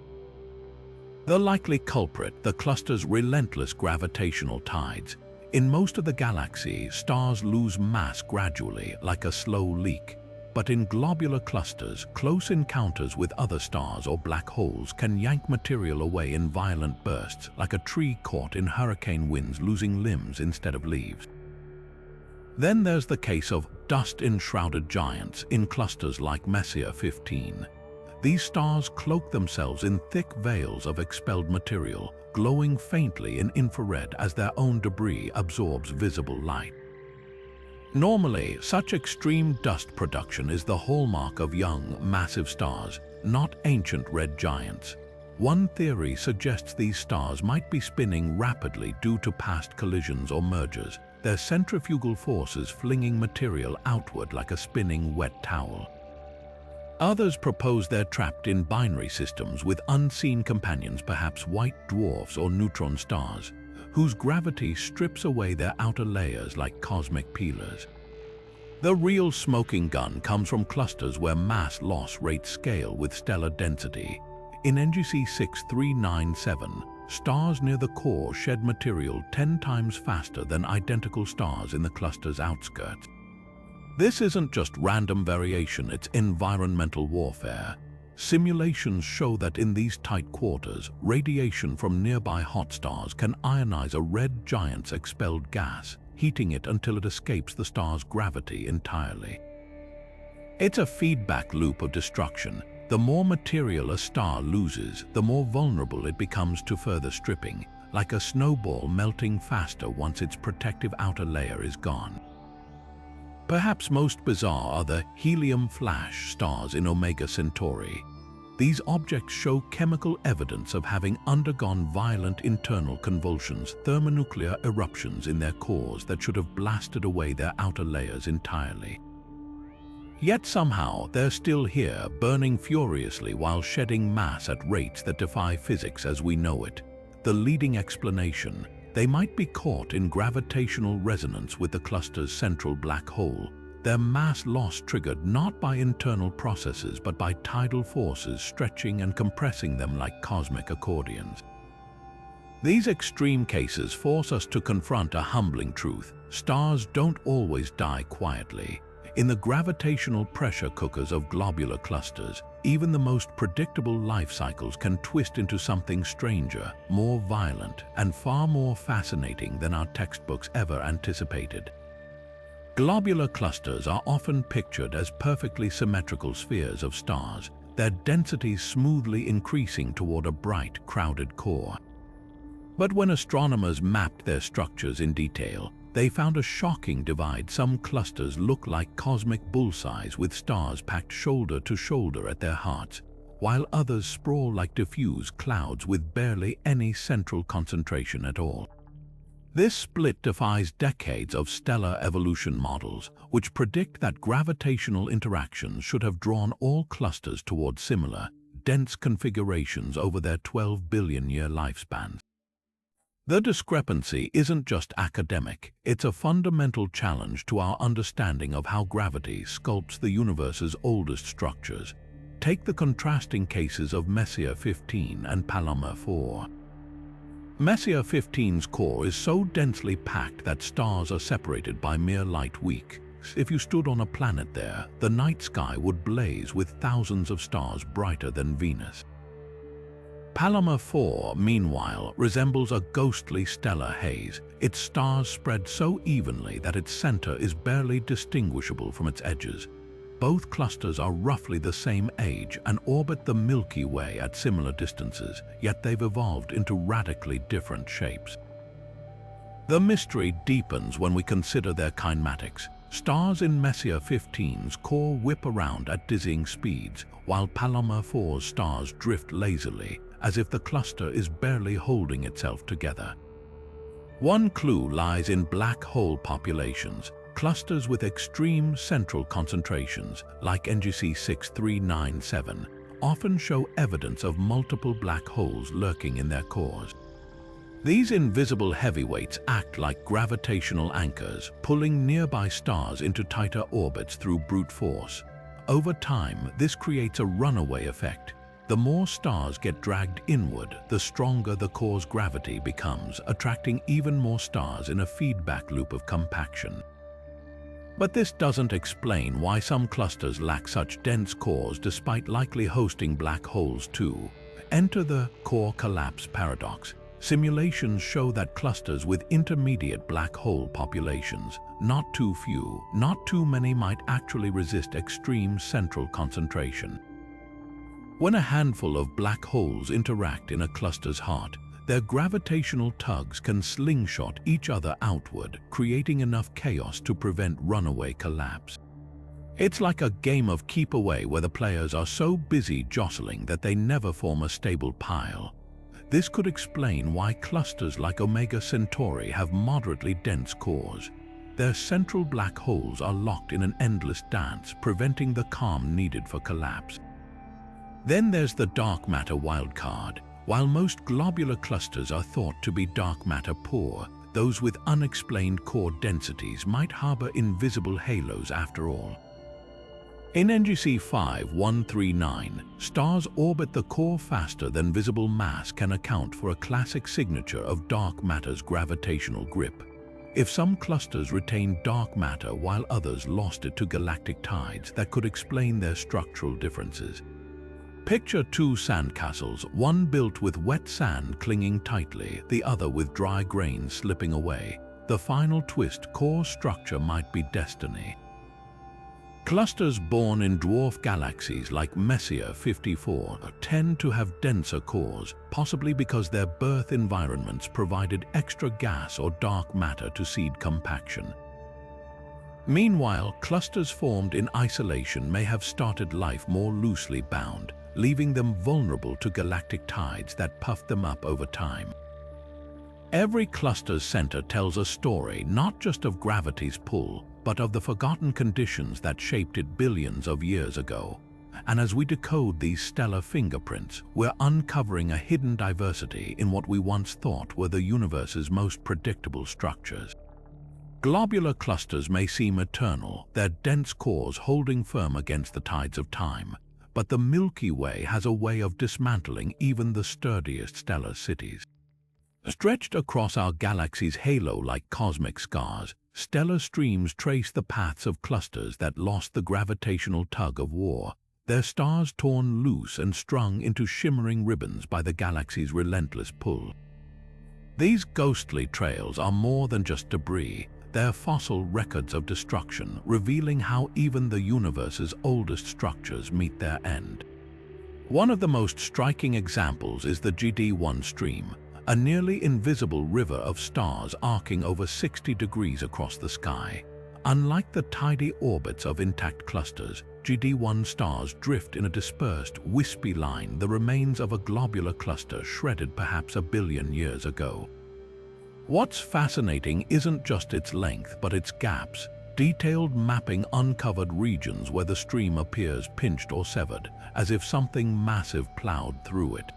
The likely culprit, the cluster's relentless gravitational tides. In most of the galaxy, stars lose mass gradually, like a slow leak. But in globular clusters, close encounters with other stars or black holes can yank material away in violent bursts, like a tree caught in hurricane winds losing limbs instead of leaves. Then there's the case of dust-enshrouded giants in clusters like Messier 15. These stars cloak themselves in thick veils of expelled material, glowing faintly in infrared as their own debris absorbs visible light. Normally, such extreme dust production is the hallmark of young, massive stars, not ancient red giants. One theory suggests these stars might be spinning rapidly due to past collisions or mergers, their centrifugal forces flinging material outward like a spinning wet towel. Others propose they're trapped in binary systems with unseen companions, perhaps white dwarfs or neutron stars, whose gravity strips away their outer layers like cosmic peelers. The real smoking gun comes from clusters where mass loss rates scale with stellar density. In NGC 6397, stars near the core shed material 10 times faster than identical stars in the cluster's outskirts. This isn't just random variation, it's environmental warfare. Simulations show that in these tight quarters, radiation from nearby hot stars can ionize a red giant's expelled gas, heating it until it escapes the star's gravity entirely. It's a feedback loop of destruction. The more material a star loses, the more vulnerable it becomes to further stripping, like a snowball melting faster once its protective outer layer is gone. Perhaps most bizarre are the helium flash stars in Omega Centauri. These objects show chemical evidence of having undergone violent internal convulsions, thermonuclear eruptions in their cores that should have blasted away their outer layers entirely. Yet somehow they're still here, burning furiously while shedding mass at rates that defy physics as we know it. The leading explanation: they might be caught in gravitational resonance with the cluster's central black hole, their mass loss triggered not by internal processes but by tidal forces stretching and compressing them like cosmic accordions. These extreme cases force us to confront a humbling truth: stars don't always die quietly. In the gravitational pressure cookers of globular clusters, even the most predictable life cycles can twist into something stranger, more violent, and far more fascinating than our textbooks ever anticipated. Globular clusters are often pictured as perfectly symmetrical spheres of stars, their densities smoothly increasing toward a bright, crowded core. But when astronomers mapped their structures in detail, they found a shocking divide. Some clusters look like cosmic bullseyes with stars packed shoulder to shoulder at their hearts, while others sprawl like diffuse clouds with barely any central concentration at all. This split defies decades of stellar evolution models, which predict that gravitational interactions should have drawn all clusters toward similar, dense configurations over their 12-billion-year lifespans. The discrepancy isn't just academic, it's a fundamental challenge to our understanding of how gravity sculpts the universe's oldest structures. Take the contrasting cases of Messier 15 and Palomar 4. Messier 15's core is so densely packed that stars are separated by mere light weeks. If you stood on a planet there, the night sky would blaze with thousands of stars brighter than Venus. Palomar 4, meanwhile, resembles a ghostly stellar haze, its stars spread so evenly that its center is barely distinguishable from its edges. Both clusters are roughly the same age and orbit the Milky Way at similar distances, yet they've evolved into radically different shapes. The mystery deepens when we consider their kinematics. Stars in Messier 15's core whip around at dizzying speeds, while Palomar 4's stars drift lazily, as if the cluster is barely holding itself together. One clue lies in black hole populations. Clusters with extreme central concentrations, like NGC 6397, often show evidence of multiple black holes lurking in their cores. These invisible heavyweights act like gravitational anchors, pulling nearby stars into tighter orbits through brute force. Over time, this creates a runaway effect. The more stars get dragged inward, the stronger the core's gravity becomes, attracting even more stars in a feedback loop of compaction. But this doesn't explain why some clusters lack such dense cores despite likely hosting black holes too. Enter the core collapse paradox. Simulations show that clusters with intermediate black hole populations, not too few, not too many, might actually resist extreme central concentration. When a handful of black holes interact in a cluster's heart, their gravitational tugs can slingshot each other outward, creating enough chaos to prevent runaway collapse. It's like a game of keep away where the players are so busy jostling that they never form a stable pile. This could explain why clusters like Omega Centauri have moderately dense cores. Their central black holes are locked in an endless dance, preventing the calm needed for collapse. Then there's the dark matter wildcard. While most globular clusters are thought to be dark matter poor, those with unexplained core densities might harbor invisible halos after all. In NGC 5139, stars orbit the core faster than visible mass can account for a classic signature of dark matter's gravitational grip. If some clusters retained dark matter while others lost it to galactic tides, that could explain their structural differences. Picture two sandcastles, one built with wet sand clinging tightly, the other with dry grains slipping away. The final twist: core structure might be destiny. Clusters born in dwarf galaxies like Messier 54 tend to have denser cores, possibly because their birth environments provided extra gas or dark matter to seed compaction. Meanwhile, clusters formed in isolation may have started life more loosely bound, leaving them vulnerable to galactic tides that puffed them up over time. Every cluster's center tells a story not just of gravity's pull, but of the forgotten conditions that shaped it billions of years ago. And as we decode these stellar fingerprints, we're uncovering a hidden diversity in what we once thought were the universe's most predictable structures. Globular clusters may seem eternal, their dense cores holding firm against the tides of time, but the Milky Way has a way of dismantling even the sturdiest stellar cities. Stretched across our galaxy's halo like cosmic scars, stellar streams trace the paths of clusters that lost the gravitational tug of war. their stars torn loose and strung into shimmering ribbons by the galaxy's relentless pull. These ghostly trails are more than just debris. They're fossil records of destruction, revealing how even the universe's oldest structures meet their end. One of the most striking examples is the GD1 stream, a nearly invisible river of stars arcing over 60 degrees across the sky. Unlike the tidy orbits of intact clusters, GD1 stars drift in a dispersed, wispy line, the remains of a globular cluster shredded perhaps a billion years ago. What's fascinating isn't just its length, but its gaps. Detailed mapping uncovered regions where the stream appears pinched or severed, as if something massive plowed through it.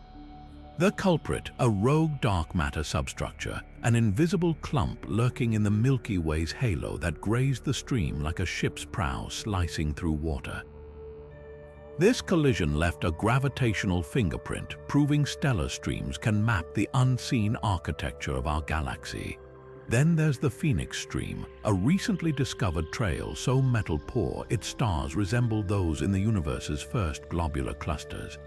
The culprit, a rogue dark matter substructure, an invisible clump lurking in the Milky Way's halo that grazed the stream like a ship's prow slicing through water. This collision left a gravitational fingerprint, proving stellar streams can map the unseen architecture of our galaxy. Then there's the Phoenix Stream, a recently discovered trail so metal-poor its stars resemble those in the universe's first globular clusters.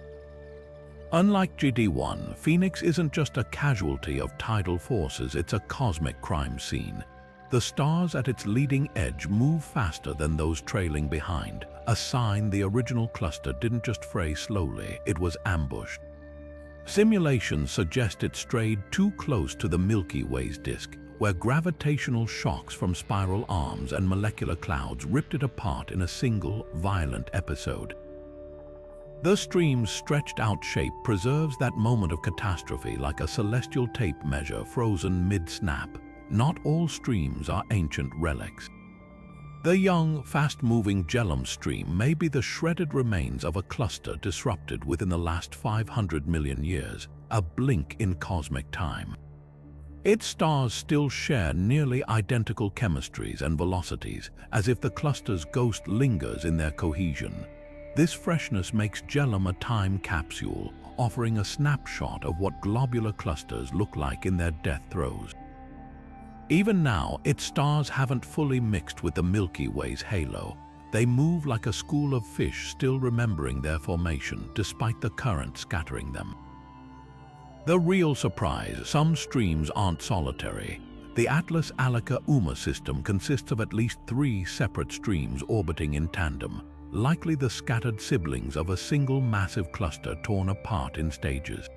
Unlike GD1, Phoenix isn't just a casualty of tidal forces, it's a cosmic crime scene. The stars at its leading edge move faster than those trailing behind, a sign the original cluster didn't just fray slowly, it was ambushed. Simulations suggest it strayed too close to the Milky Way's disk, where gravitational shocks from spiral arms and molecular clouds ripped it apart in a single, violent episode. The stream's stretched-out shape preserves that moment of catastrophe like a celestial tape measure frozen mid-snap. Not all streams are ancient relics. The young, fast-moving Jellum stream may be the shredded remains of a cluster disrupted within the last 500 million years, a blink in cosmic time. Its stars still share nearly identical chemistries and velocities, as if the cluster's ghost lingers in their cohesion. This freshness makes Jellum a time capsule, offering a snapshot of what globular clusters look like in their death throes. Even now, its stars haven't fully mixed with the Milky Way's halo. They move like a school of fish still remembering their formation despite the current scattering them. The real surprise, some streams aren't solitary. The Atlas-Alaka-Uma system consists of at least 3 separate streams orbiting in tandem, likely the scattered siblings of a single massive cluster torn apart in stages.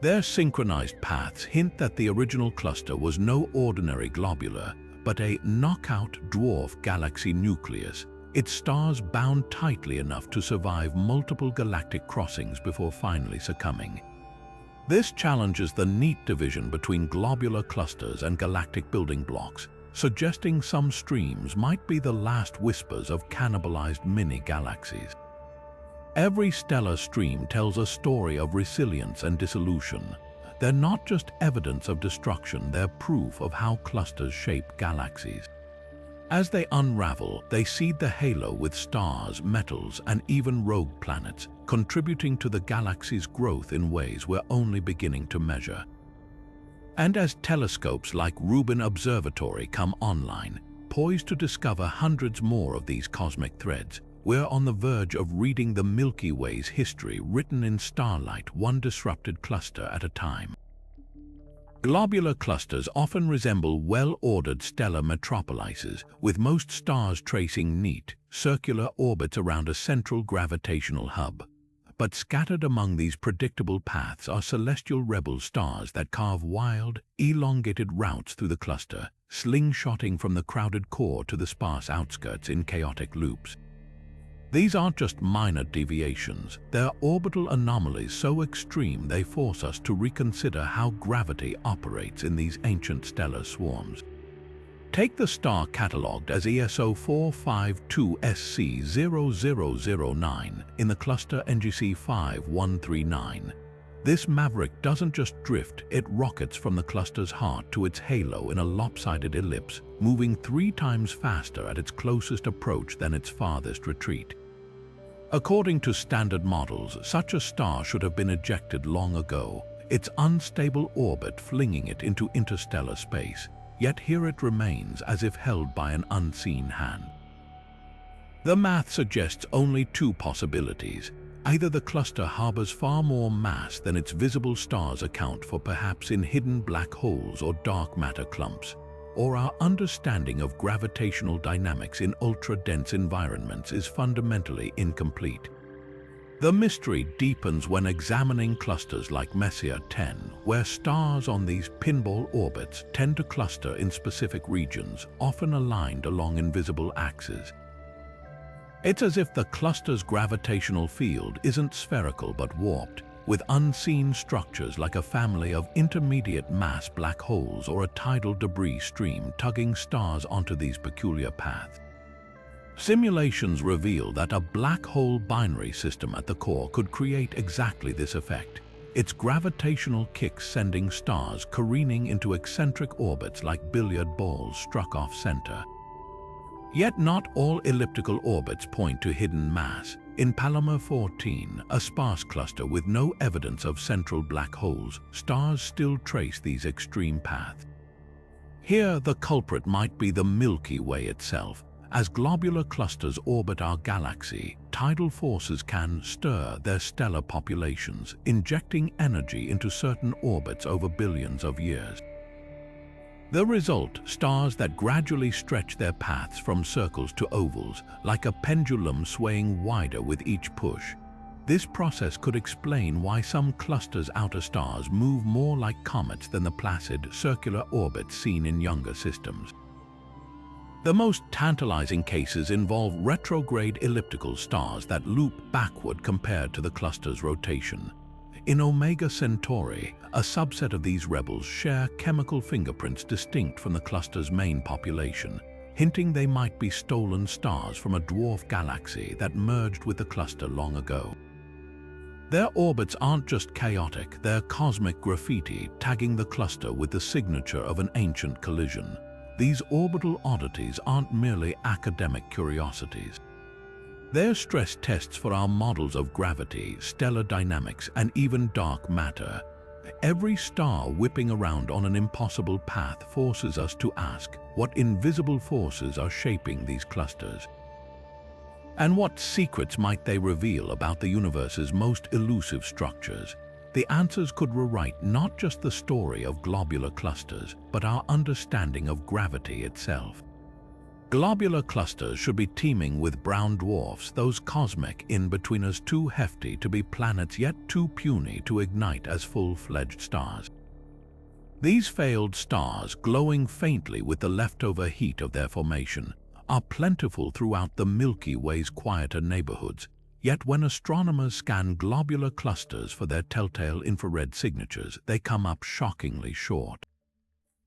Their synchronized paths hint that the original cluster was no ordinary globular, but a knockout dwarf galaxy nucleus, its stars bound tightly enough to survive multiple galactic crossings before finally succumbing. This challenges the neat division between globular clusters and galactic building blocks, suggesting some streams might be the last whispers of cannibalized mini-galaxies. Every stellar stream tells a story of resilience and dissolution. They're not just evidence of destruction, they're proof of how clusters shape galaxies. As they unravel, they seed the halo with stars, metals, and even rogue planets, contributing to the galaxy's growth in ways we're only beginning to measure. And as telescopes like Rubin Observatory come online, poised to discover hundreds more of these cosmic threads, we're on the verge of reading the Milky Way's history written in starlight, one disrupted cluster at a time. Globular clusters often resemble well-ordered stellar metropolises, with most stars tracing neat, circular orbits around a central gravitational hub. But scattered among these predictable paths are celestial rebel stars that carve wild, elongated routes through the cluster, slingshotting from the crowded core to the sparse outskirts in chaotic loops. These aren't just minor deviations, they're orbital anomalies so extreme they force us to reconsider how gravity operates in these ancient stellar swarms. Take the star catalogued as ESO 452SC0009 in the cluster NGC 5139. This maverick doesn't just drift, it rockets from the cluster's heart to its halo in a lopsided ellipse, moving 3 times faster at its closest approach than its farthest retreat. According to standard models, such a star should have been ejected long ago, its unstable orbit flinging it into interstellar space. Yet here it remains as if held by an unseen hand. The math suggests only two possibilities. Either the cluster harbors far more mass than its visible stars account for, perhaps in hidden black holes or dark matter clumps, or our understanding of gravitational dynamics in ultra-dense environments is fundamentally incomplete. The mystery deepens when examining clusters like Messier 10, where stars on these pinball orbits tend to cluster in specific regions, often aligned along invisible axes. It's as if the cluster's gravitational field isn't spherical but warped, with unseen structures like a family of intermediate mass black holes or a tidal debris stream tugging stars onto these peculiar paths. Simulations reveal that a black hole binary system at the core could create exactly this effect, its gravitational kicks sending stars careening into eccentric orbits like billiard balls struck off-center. Yet not all elliptical orbits point to hidden mass. In Palomar 14, a sparse cluster with no evidence of central black holes, stars still trace these extreme paths. Here, the culprit might be the Milky Way itself. As globular clusters orbit our galaxy, tidal forces can stir their stellar populations, injecting energy into certain orbits over billions of years. The result, stars that gradually stretch their paths from circles to ovals, like a pendulum swaying wider with each push. This process could explain why some clusters' outer stars move more like comets than the placid, circular orbits seen in younger systems. The most tantalizing cases involve retrograde elliptical stars that loop backward compared to the cluster's rotation. In Omega Centauri, a subset of these rebels share chemical fingerprints distinct from the cluster's main population, hinting they might be stolen stars from a dwarf galaxy that merged with the cluster long ago. Their orbits aren't just chaotic, they're cosmic graffiti tagging the cluster with the signature of an ancient collision. These orbital oddities aren't merely academic curiosities. They're stress tests for our models of gravity, stellar dynamics, and even dark matter. Every star whipping around on an impossible path forces us to ask what invisible forces are shaping these clusters. And what secrets might they reveal about the universe's most elusive structures? The answers could rewrite not just the story of globular clusters, but our understanding of gravity itself. Globular clusters should be teeming with brown dwarfs, those cosmic in-betweeners too hefty to be planets yet too puny to ignite as full-fledged stars. These failed stars, glowing faintly with the leftover heat of their formation, are plentiful throughout the Milky Way's quieter neighborhoods. Yet when astronomers scan globular clusters for their telltale infrared signatures, they come up shockingly short.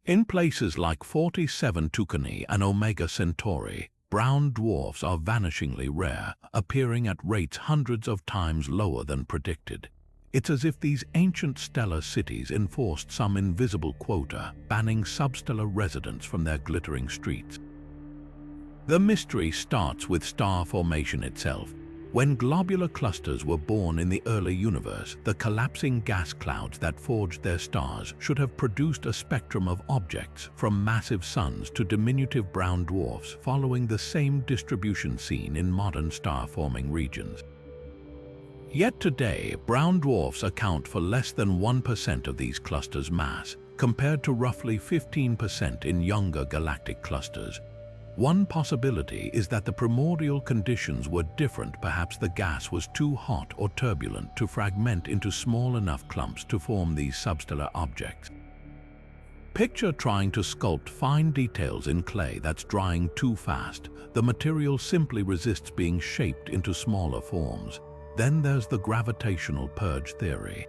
In places like 47 Tucanae and Omega Centauri, brown dwarfs are vanishingly rare, appearing at rates hundreds of times lower than predicted. It's as if these ancient stellar cities enforced some invisible quota, banning substellar residents from their glittering streets. The mystery starts with star formation itself. When globular clusters were born in the early universe, the collapsing gas clouds that forged their stars should have produced a spectrum of objects, from massive suns to diminutive brown dwarfs, following the same distribution seen in modern star-forming regions. Yet today, brown dwarfs account for less than 1% of these clusters' mass, compared to roughly 15% in younger galactic clusters. One possibility is that the primordial conditions were different. Perhaps the gas was too hot or turbulent to fragment into small enough clumps to form these substellar objects. Picture trying to sculpt fine details in clay that's drying too fast. The material simply resists being shaped into smaller forms. Then there's the gravitational purge theory.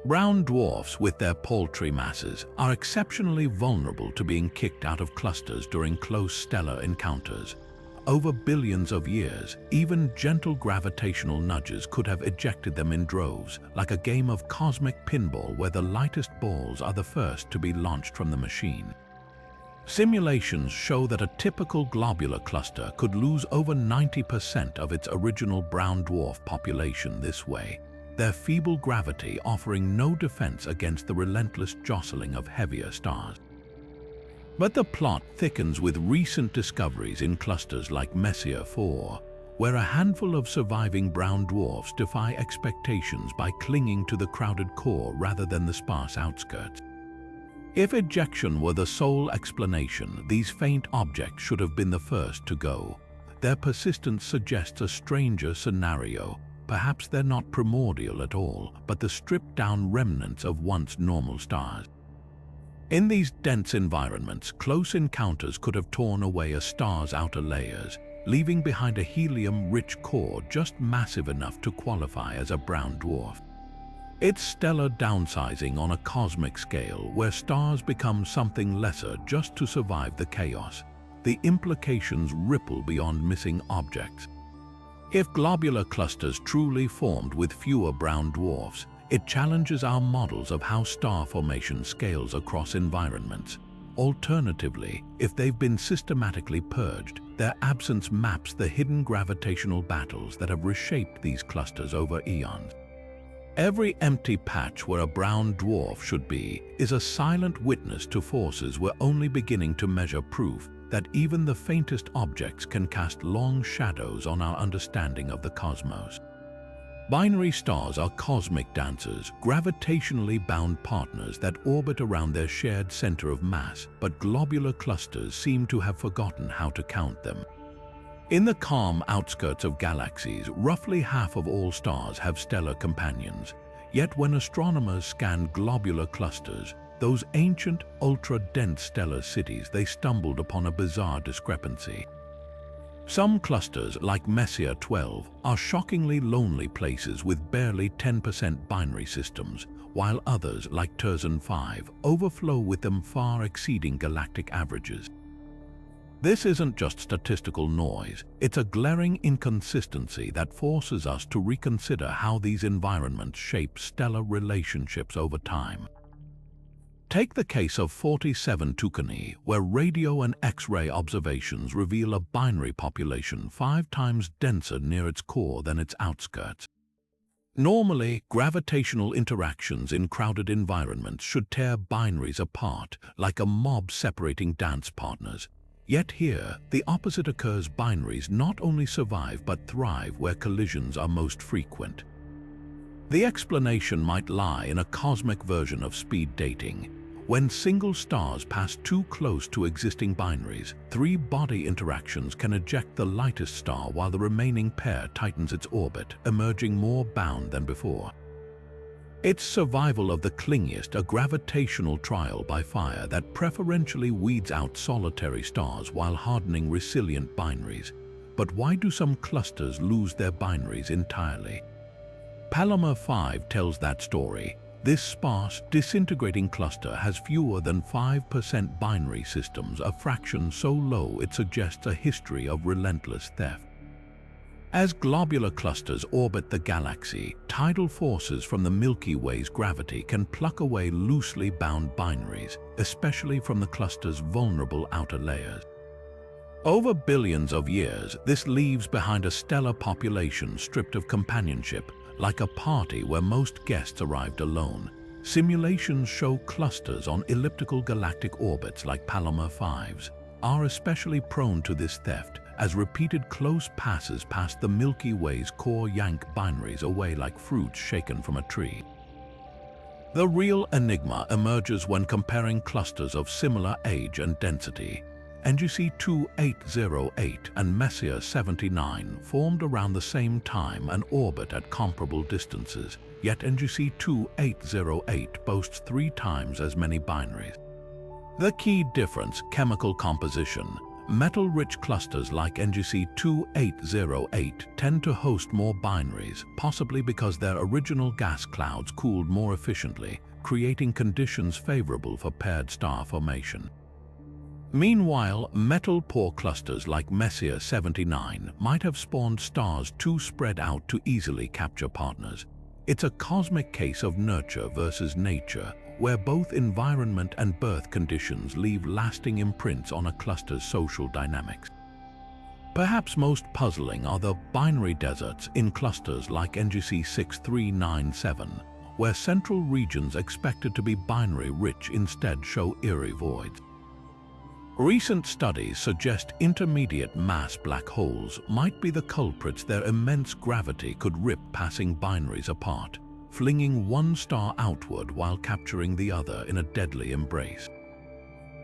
Brown dwarfs, with their paltry masses, are exceptionally vulnerable to being kicked out of clusters during close stellar encounters. Over billions of years, even gentle gravitational nudges could have ejected them in droves, like a game of cosmic pinball where the lightest balls are the first to be launched from the machine. Simulations show that a typical globular cluster could lose over 90% of its original brown dwarf population this way, their feeble gravity offering no defense against the relentless jostling of heavier stars. But the plot thickens with recent discoveries in clusters like Messier 4, where a handful of surviving brown dwarfs defy expectations by clinging to the crowded core rather than the sparse outskirts. If ejection were the sole explanation, these faint objects should have been the first to go. Their persistence suggests a stranger scenario. Perhaps they're not primordial at all, but the stripped-down remnants of once normal stars. In these dense environments, close encounters could have torn away a star's outer layers, leaving behind a helium-rich core just massive enough to qualify as a brown dwarf. It's stellar downsizing on a cosmic scale, where stars become something lesser just to survive the chaos. The implications ripple beyond missing objects. If globular clusters truly formed with fewer brown dwarfs, it challenges our models of how star formation scales across environments. Alternatively, if they've been systematically purged, their absence maps the hidden gravitational battles that have reshaped these clusters over eons. Every empty patch where a brown dwarf should be is a silent witness to forces we're only beginning to measure, proof that even the faintest objects can cast long shadows on our understanding of the cosmos. Binary stars are cosmic dancers, gravitationally bound partners that orbit around their shared center of mass, but globular clusters seem to have forgotten how to count them. In the calm outskirts of galaxies, roughly half of all stars have stellar companions. Yet when astronomers scan globular clusters, those ancient, ultra-dense stellar cities, they stumbled upon a bizarre discrepancy. Some clusters, like Messier 12, are shockingly lonely places with barely 10% binary systems, while others, like Terzan 5, overflow with them, far exceeding galactic averages. This isn't just statistical noise, it's a glaring inconsistency that forces us to reconsider how these environments shape stellar relationships over time. Take the case of 47 Tucanae, where radio and X-ray observations reveal a binary population 5 times denser near its core than its outskirts. Normally, gravitational interactions in crowded environments should tear binaries apart, like a mob separating dance partners. Yet here, the opposite occurs. Binaries not only survive but thrive where collisions are most frequent. The explanation might lie in a cosmic version of speed dating. When single stars pass too close to existing binaries, 3 body interactions can eject the lightest star while the remaining pair tightens its orbit, emerging more bound than before. It's survival of the clingiest, a gravitational trial by fire that preferentially weeds out solitary stars while hardening resilient binaries. But why do some clusters lose their binaries entirely? Palomar 5 tells that story. This sparse, disintegrating cluster has fewer than 5% binary systems, a fraction so low it suggests a history of relentless theft. As globular clusters orbit the galaxy, tidal forces from the Milky Way's gravity can pluck away loosely bound binaries, especially from the cluster's vulnerable outer layers. Over billions of years, this leaves behind a stellar population stripped of companionship, like a party where most guests arrived alone. Simulations show clusters on elliptical galactic orbits like Palomar 5's are especially prone to this theft, as repeated close passes past the Milky Way's core yank binaries away like fruits shaken from a tree. The real enigma emerges when comparing clusters of similar age and density. NGC 2808 and Messier 79 formed around the same time and orbit at comparable distances, yet NGC 2808 boasts 3 times as many binaries. The key difference: chemical composition. Metal-rich clusters like NGC 2808 tend to host more binaries, possibly because their original gas clouds cooled more efficiently, creating conditions favorable for paired star formation. Meanwhile, metal-poor clusters like Messier 79 might have spawned stars too spread out to easily capture partners. It's a cosmic case of nurture versus nature, where both environment and birth conditions leave lasting imprints on a cluster's social dynamics. Perhaps most puzzling are the binary deserts in clusters like NGC 6397, where central regions expected to be binary-rich instead show eerie voids. Recent studies suggest intermediate mass black holes might be the culprits. Their immense gravity could rip passing binaries apart, flinging one star outward while capturing the other in a deadly embrace.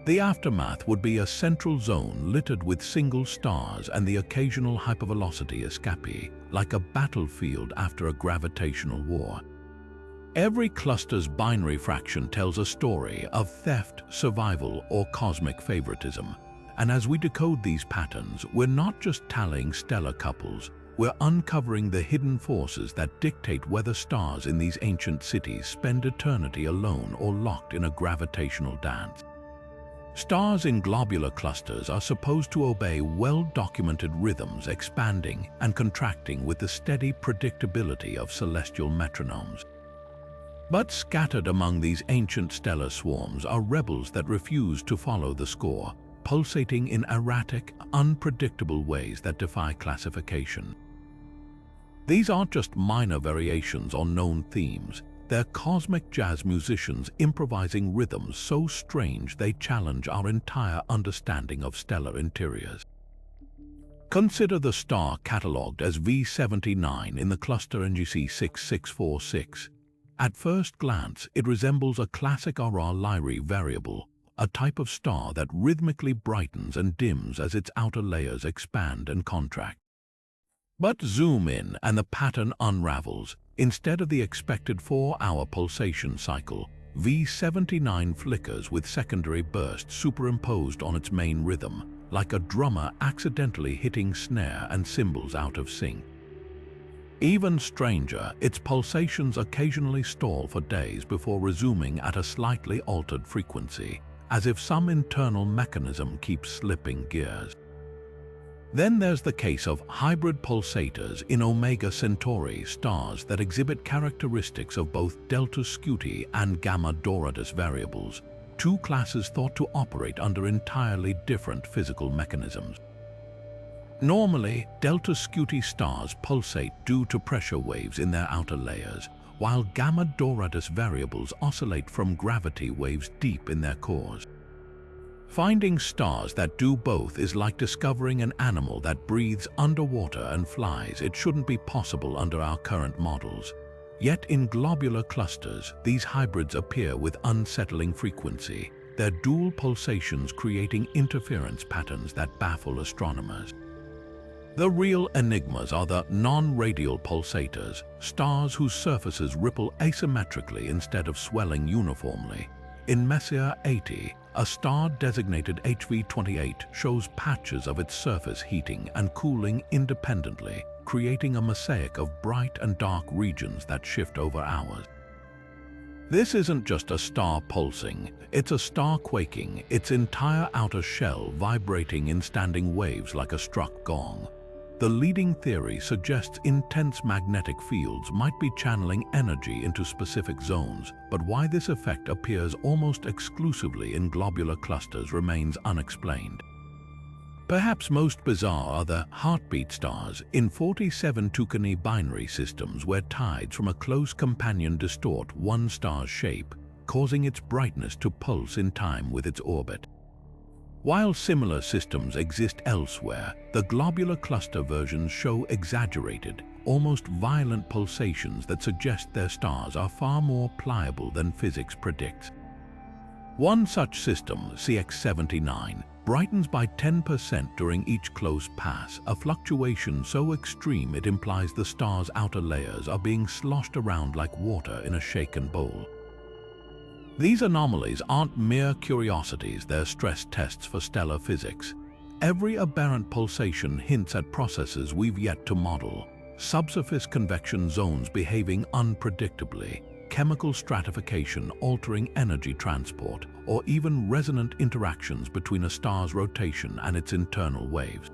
The aftermath would be a central zone littered with single stars and the occasional hypervelocity escapee, like a battlefield after a gravitational war. Every cluster's binary fraction tells a story of theft, survival, or cosmic favoritism. And as we decode these patterns, we're not just tallying stellar couples, we're uncovering the hidden forces that dictate whether stars in these ancient cities spend eternity alone or locked in a gravitational dance. Stars in globular clusters are supposed to obey well-documented rhythms, expanding and contracting with the steady predictability of celestial metronomes. But scattered among these ancient stellar swarms are rebels that refuse to follow the score, pulsating in erratic, unpredictable ways that defy classification. These aren't just minor variations on known themes. They're cosmic jazz musicians improvising rhythms so strange they challenge our entire understanding of stellar interiors. Consider the star catalogued as V79 in the cluster NGC 6646. At first glance, it resembles a classic Aurora Lyrae variable, a type of star that rhythmically brightens and dims as its outer layers expand and contract. But zoom in and the pattern unravels. Instead of the expected 4-hour pulsation cycle, V79 flickers with secondary bursts superimposed on its main rhythm, like a drummer accidentally hitting snare and cymbals out of sync. Even stranger, its pulsations occasionally stall for days before resuming at a slightly altered frequency, as if some internal mechanism keeps slipping gears. Then there's the case of hybrid pulsators in Omega Centauri stars that exhibit characteristics of both Delta Scuti and Gamma Doradus variables, two classes thought to operate under entirely different physical mechanisms. Normally, Delta Scuti stars pulsate due to pressure waves in their outer layers, while Gamma Doradus variables oscillate from gravity waves deep in their cores. Finding stars that do both is like discovering an animal that breathes underwater and flies. It shouldn't be possible under our current models. Yet in globular clusters, these hybrids appear with unsettling frequency, their dual pulsations creating interference patterns that baffle astronomers. The real enigmas are the non-radial pulsators, stars whose surfaces ripple asymmetrically instead of swelling uniformly. In Messier 80, a star designated HV28 shows patches of its surface heating and cooling independently, creating a mosaic of bright and dark regions that shift over hours. This isn't just a star pulsing, it's a star quaking, its entire outer shell vibrating in standing waves like a struck gong. The leading theory suggests intense magnetic fields might be channeling energy into specific zones, but why this effect appears almost exclusively in globular clusters remains unexplained. Perhaps most bizarre are the heartbeat stars in 47 Tucani binary systems where tides from a close companion distort one star's shape, causing its brightness to pulse in time with its orbit. While similar systems exist elsewhere, the globular cluster versions show exaggerated, almost violent pulsations that suggest their stars are far more pliable than physics predicts. One such system, CX79, brightens by 10% during each close pass, a fluctuation so extreme it implies the star's outer layers are being sloshed around like water in a shaken bowl. These anomalies aren't mere curiosities, they're stress tests for stellar physics. Every aberrant pulsation hints at processes we've yet to model: subsurface convection zones behaving unpredictably, chemical stratification altering energy transport, or even resonant interactions between a star's rotation and its internal waves.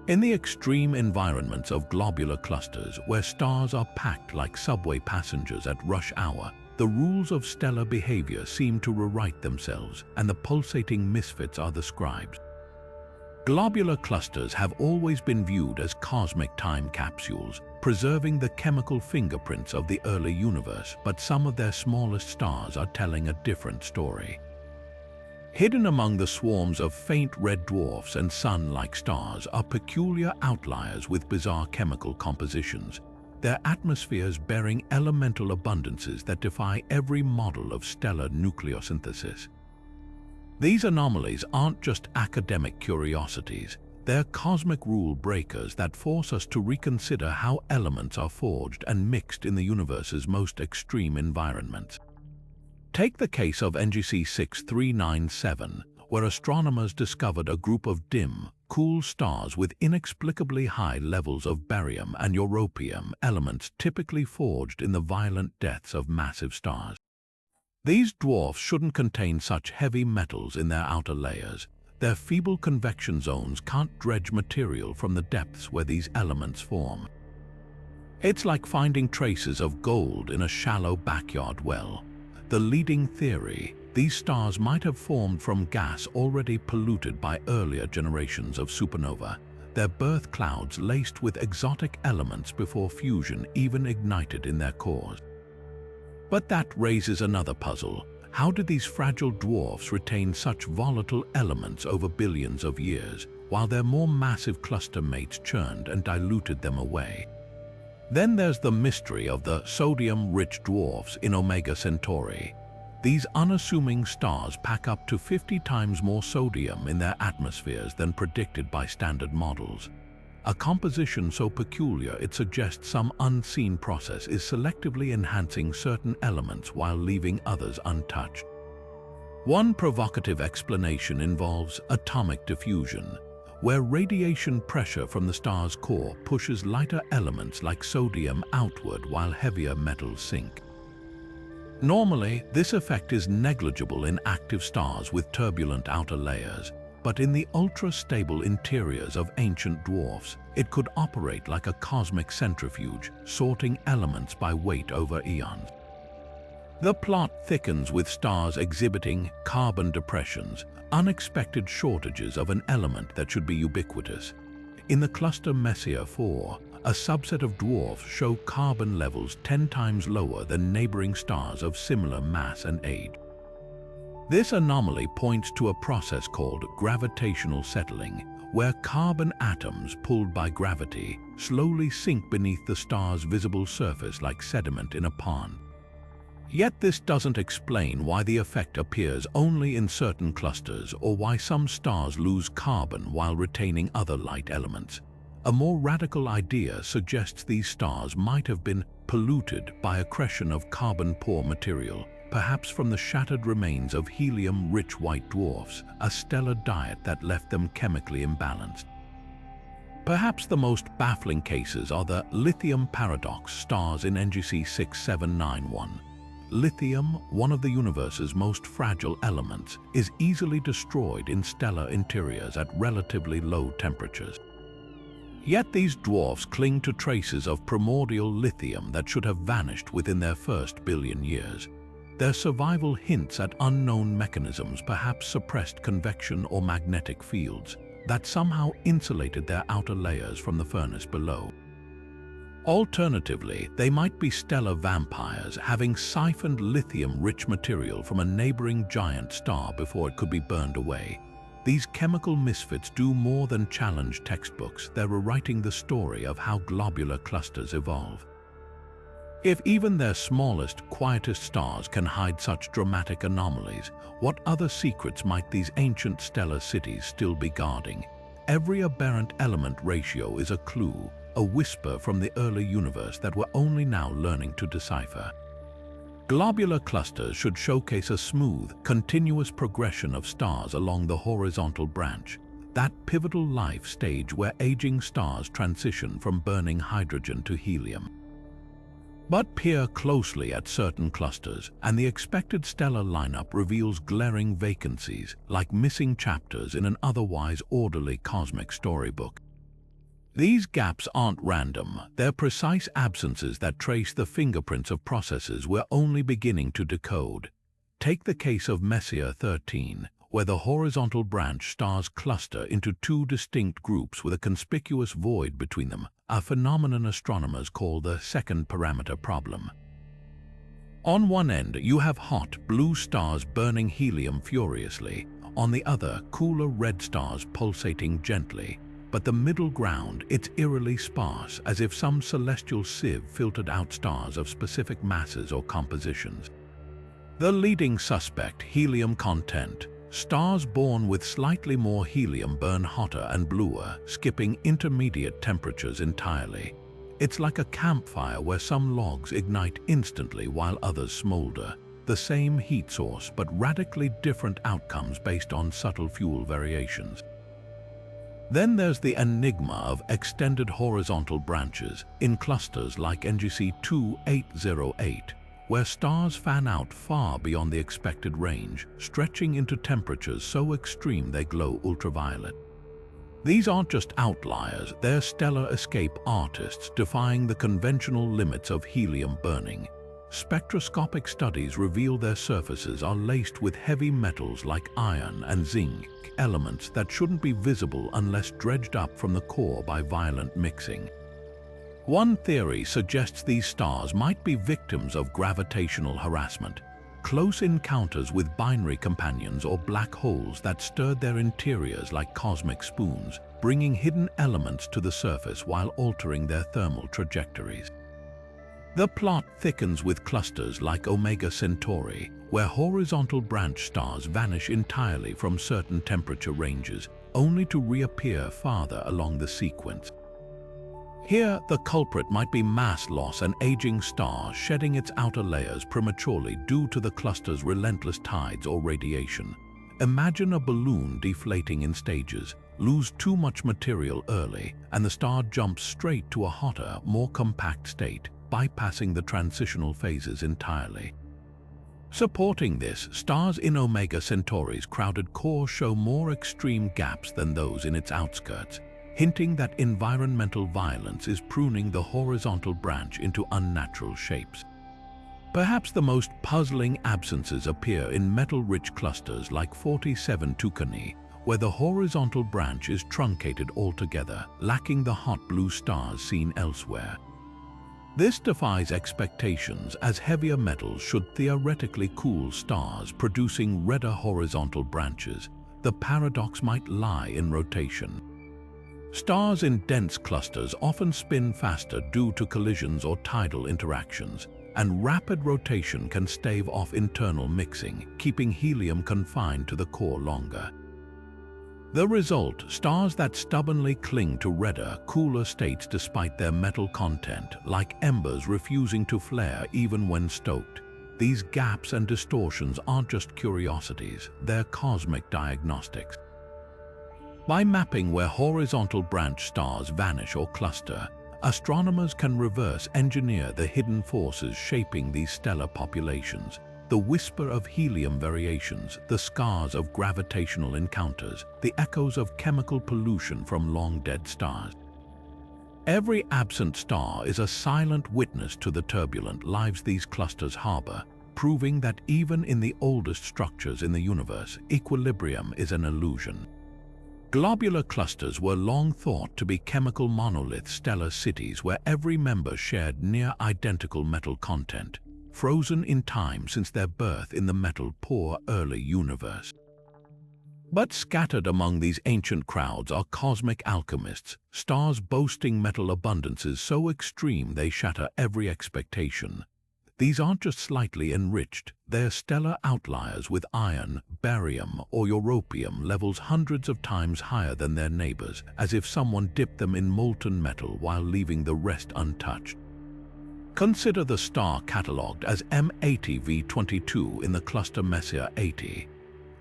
In the extreme environments of globular clusters, where stars are packed like subway passengers at rush hour, the rules of stellar behavior seem to rewrite themselves, and the pulsating misfits are the scribes. Globular clusters have always been viewed as cosmic time capsules, preserving the chemical fingerprints of the early universe, but some of their smallest stars are telling a different story. Hidden among the swarms of faint red dwarfs and sun-like stars are peculiar outliers with bizarre chemical compositions, their atmospheres bearing elemental abundances that defy every model of stellar nucleosynthesis. These anomalies aren't just academic curiosities, they're cosmic rule breakers that force us to reconsider how elements are forged and mixed in the universe's most extreme environments. Take the case of NGC 6397, where astronomers discovered a group of dim, cool stars with inexplicably high levels of barium and europium, elements typically forged in the violent deaths of massive stars. These dwarfs shouldn't contain such heavy metals in their outer layers. Their feeble convection zones can't dredge material from the depths where these elements form. It's like finding traces of gold in a shallow backyard well. The leading theory: these stars might have formed from gas already polluted by earlier generations of supernova, their birth clouds laced with exotic elements before fusion even ignited in their cores. But that raises another puzzle. How did these fragile dwarfs retain such volatile elements over billions of years, while their more massive cluster mates churned and diluted them away? Then there's the mystery of the sodium-rich dwarfs in Omega Centauri. These unassuming stars pack up to 50 times more sodium in their atmospheres than predicted by standard models. A composition so peculiar it suggests some unseen process is selectively enhancing certain elements while leaving others untouched. One provocative explanation involves atomic diffusion, where radiation pressure from the star's core pushes lighter elements like sodium outward while heavier metals sink. Normally, this effect is negligible in active stars with turbulent outer layers, but in the ultra-stable interiors of ancient dwarfs, it could operate like a cosmic centrifuge, sorting elements by weight over eons. The plot thickens with stars exhibiting carbon depressions, unexpected shortages of an element that should be ubiquitous. In the cluster Messier 4, a subset of dwarfs show carbon levels 10 times lower than neighboring stars of similar mass and age. This anomaly points to a process called gravitational settling, where carbon atoms pulled by gravity slowly sink beneath the star's visible surface like sediment in a pond. Yet this doesn't explain why the effect appears only in certain clusters or why some stars lose carbon while retaining other light elements. A more radical idea suggests these stars might have been polluted by accretion of carbon-poor material, perhaps from the shattered remains of helium-rich white dwarfs, a stellar diet that left them chemically imbalanced. Perhaps the most baffling cases are the lithium paradox stars in NGC 6791. Lithium, one of the universe's most fragile elements, is easily destroyed in stellar interiors at relatively low temperatures. Yet these dwarfs cling to traces of primordial lithium that should have vanished within their first billion years. Their survival hints at unknown mechanisms, perhaps suppressed convection or magnetic fields, that somehow insulated their outer layers from the furnace below. Alternatively, they might be stellar vampires, having siphoned lithium-rich material from a neighboring giant star before it could be burned away. These chemical misfits do more than challenge textbooks. They're rewriting the story of how globular clusters evolve. If even their smallest, quietest stars can hide such dramatic anomalies, what other secrets might these ancient stellar cities still be guarding? Every aberrant element ratio is a clue, a whisper from the early universe that we're only now learning to decipher. Globular clusters should showcase a smooth, continuous progression of stars along the horizontal branch, that pivotal life stage where aging stars transition from burning hydrogen to helium. But peer closely at certain clusters, and the expected stellar lineup reveals glaring vacancies, like missing chapters in an otherwise orderly cosmic storybook. These gaps aren't random, they're precise absences that trace the fingerprints of processes we're only beginning to decode. Take the case of Messier 13, where the horizontal branch stars cluster into two distinct groups with a conspicuous void between them, a phenomenon astronomers call the second parameter problem. On one end, you have hot, blue stars burning helium furiously. On the other, cooler red stars pulsating gently. But the middle ground, it's eerily sparse, as if some celestial sieve filtered out stars of specific masses or compositions. The leading suspect, helium content. Stars born with slightly more helium burn hotter and bluer, skipping intermediate temperatures entirely. It's like a campfire where some logs ignite instantly while others smolder. The same heat source, but radically different outcomes based on subtle fuel variations. Then there's the enigma of extended horizontal branches in clusters like NGC 2808, where stars fan out far beyond the expected range, stretching into temperatures so extreme they glow ultraviolet. These aren't just outliers, they're stellar escape artists defying the conventional limits of helium burning. Spectroscopic studies reveal their surfaces are laced with heavy metals like iron and zinc, elements that shouldn't be visible unless dredged up from the core by violent mixing. One theory suggests these stars might be victims of gravitational harassment, close encounters with binary companions or black holes that stirred their interiors like cosmic spoons, bringing hidden elements to the surface while altering their thermal trajectories. The plot thickens with clusters like Omega Centauri, where horizontal branch stars vanish entirely from certain temperature ranges, only to reappear farther along the sequence. Here, the culprit might be mass loss, an aging star shedding its outer layers prematurely due to the cluster's relentless tides or radiation. Imagine a balloon deflating in stages, lose too much material early, and the star jumps straight to a hotter, more compact state, bypassing the transitional phases entirely. Supporting this, stars in Omega Centauri's crowded core show more extreme gaps than those in its outskirts, hinting that environmental violence is pruning the horizontal branch into unnatural shapes. Perhaps the most puzzling absences appear in metal-rich clusters like 47 Tucanae, where the horizontal branch is truncated altogether, lacking the hot blue stars seen elsewhere. This defies expectations, as heavier metals should theoretically cool stars, producing redder horizontal branches. The paradox might lie in rotation. Stars in dense clusters often spin faster due to collisions or tidal interactions, and rapid rotation can stave off internal mixing, keeping helium confined to the core longer. The result, stars that stubbornly cling to redder, cooler states despite their metal content, like embers refusing to flare even when stoked. These gaps and distortions aren't just curiosities, they're cosmic diagnostics. By mapping where horizontal branch stars vanish or cluster, astronomers can reverse engineer the hidden forces shaping these stellar populations. The whisper of helium variations, the scars of gravitational encounters, the echoes of chemical pollution from long-dead stars. Every absent star is a silent witness to the turbulent lives these clusters harbor, proving that even in the oldest structures in the universe, equilibrium is an illusion. Globular clusters were long thought to be chemical monolith stellar cities where every member shared near-identical metal content, frozen in time since their birth in the metal-poor early universe. But scattered among these ancient crowds are cosmic alchemists, stars boasting metal abundances so extreme they shatter every expectation. These aren't just slightly enriched, they're stellar outliers with iron, barium, or europium levels hundreds of times higher than their neighbors, as if someone dipped them in molten metal while leaving the rest untouched. Consider the star catalogued as M80V22 in the cluster Messier 80.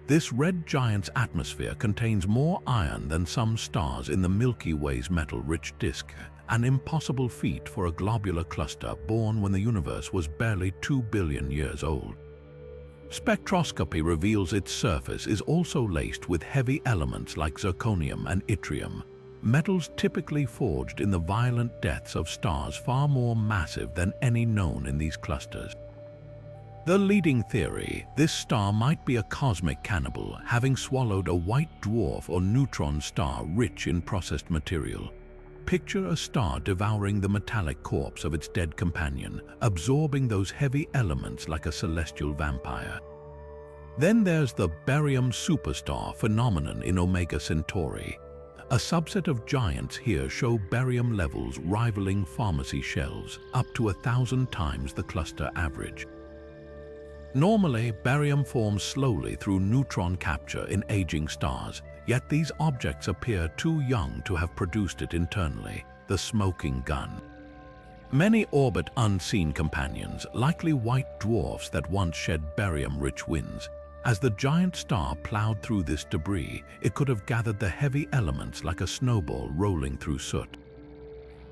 This red giant's atmosphere contains more iron than some stars in the Milky Way's metal-rich disk, an impossible feat for a globular cluster born when the universe was barely 2 billion years old. Spectroscopy reveals its surface is also laced with heavy elements like zirconium and yttrium, metals typically forged in the violent deaths of stars far more massive than any known in these clusters. The leading theory, this star might be a cosmic cannibal, having swallowed a white dwarf or neutron star rich in processed material. Picture a star devouring the metallic corpse of its dead companion, absorbing those heavy elements like a celestial vampire. Then there's the barium superstar phenomenon in Omega Centauri. A subset of giants here show barium levels rivaling pharmacy shelves, up to 1,000 times the cluster average. Normally, barium forms slowly through neutron capture in aging stars, yet these objects appear too young to have produced it internally, the smoking gun. Many orbit unseen companions, likely white dwarfs that once shed barium-rich winds. As the giant star plowed through this debris, it could have gathered the heavy elements like a snowball rolling through soot.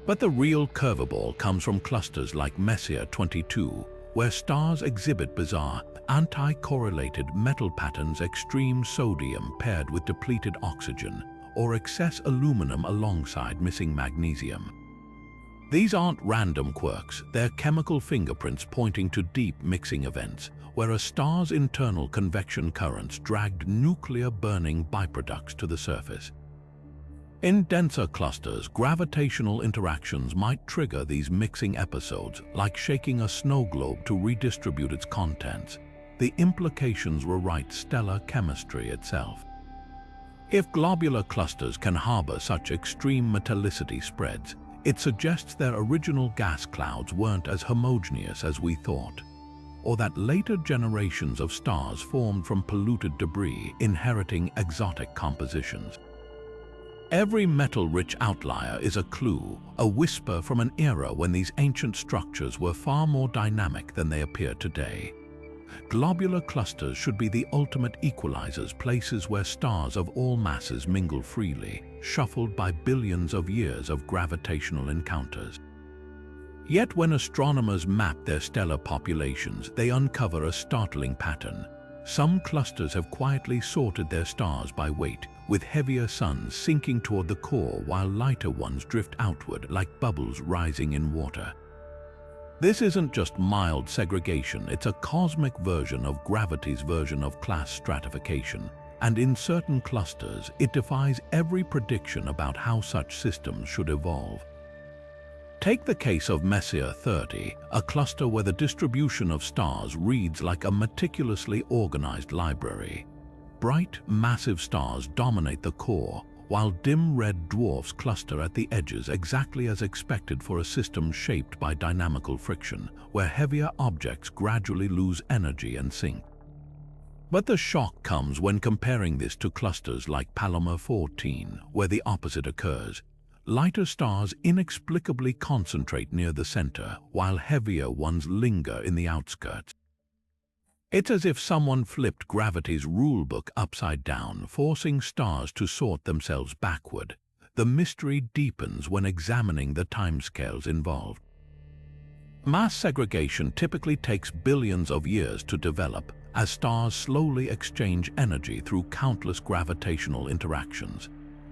But the real curveball comes from clusters like Messier 22, where stars exhibit bizarre, anti-correlated metal patterns, extreme sodium paired with depleted oxygen, or excess aluminum alongside missing magnesium. These aren't random quirks, they're chemical fingerprints pointing to deep mixing events, where a star's internal convection currents dragged nuclear-burning byproducts to the surface. In denser clusters, gravitational interactions might trigger these mixing episodes, like shaking a snow globe to redistribute its contents. The implications rewrite stellar chemistry itself. If globular clusters can harbor such extreme metallicity spreads, it suggests their original gas clouds weren't as homogeneous as we thought, or that later generations of stars formed from polluted debris inheriting exotic compositions. Every metal-rich outlier is a clue, a whisper from an era when these ancient structures were far more dynamic than they appear today. Globular clusters should be the ultimate equalizers, places where stars of all masses mingle freely, shuffled by billions of years of gravitational encounters. Yet when astronomers map their stellar populations, they uncover a startling pattern. Some clusters have quietly sorted their stars by weight, with heavier suns sinking toward the core while lighter ones drift outward like bubbles rising in water. This isn't just mild segregation, it's a cosmic version of gravity's version of class stratification, and in certain clusters, it defies every prediction about how such systems should evolve. Take the case of Messier 30, a cluster where the distribution of stars reads like a meticulously organized library. Bright, massive stars dominate the core, while dim red dwarfs cluster at the edges, exactly as expected for a system shaped by dynamical friction, where heavier objects gradually lose energy and sink. But the shock comes when comparing this to clusters like Palomar 14, where the opposite occurs. Lighter stars inexplicably concentrate near the center, while heavier ones linger in the outskirts. It's as if someone flipped gravity's rulebook upside down, forcing stars to sort themselves backward. The mystery deepens when examining the timescales involved. Mass segregation typically takes billions of years to develop, as stars slowly exchange energy through countless gravitational interactions.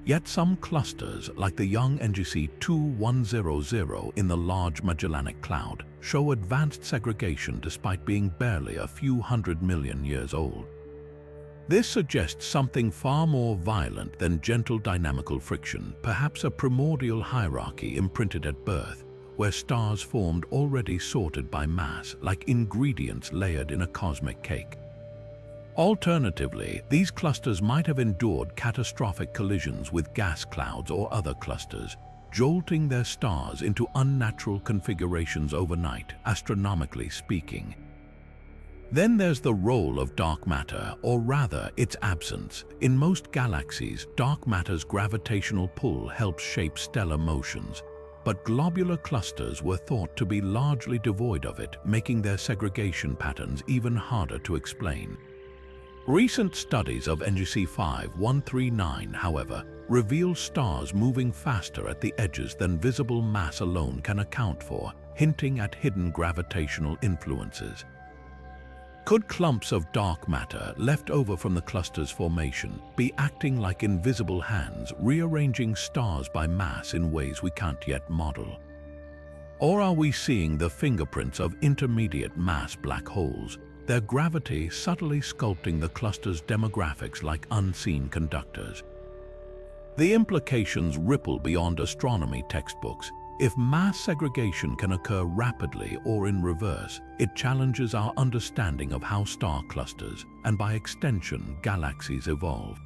Yet some clusters, like the young NGC 2100 in the Large Magellanic Cloud, show advanced segregation despite being barely a few 100 million years old. This suggests something far more violent than gentle dynamical friction, perhaps a primordial hierarchy imprinted at birth, where stars formed already sorted by mass, like ingredients layered in a cosmic cake. Alternatively, these clusters might have endured catastrophic collisions with gas clouds or other clusters, jolting their stars into unnatural configurations overnight, astronomically speaking. Then there's the role of dark matter, or rather, its absence. In most galaxies, dark matter's gravitational pull helps shape stellar motions, but globular clusters were thought to be largely devoid of it, making their segregation patterns even harder to explain. Recent studies of NGC 5139, however, reveal stars moving faster at the edges than visible mass alone can account for, hinting at hidden gravitational influences. Could clumps of dark matter left over from the cluster's formation be acting like invisible hands, rearranging stars by mass in ways we can't yet model? Or are we seeing the fingerprints of intermediate mass black holes, their gravity subtly sculpting the cluster's demographics like unseen conductors? The implications ripple beyond astronomy textbooks. If mass segregation can occur rapidly or in reverse, it challenges our understanding of how star clusters, and by extension, galaxies evolve.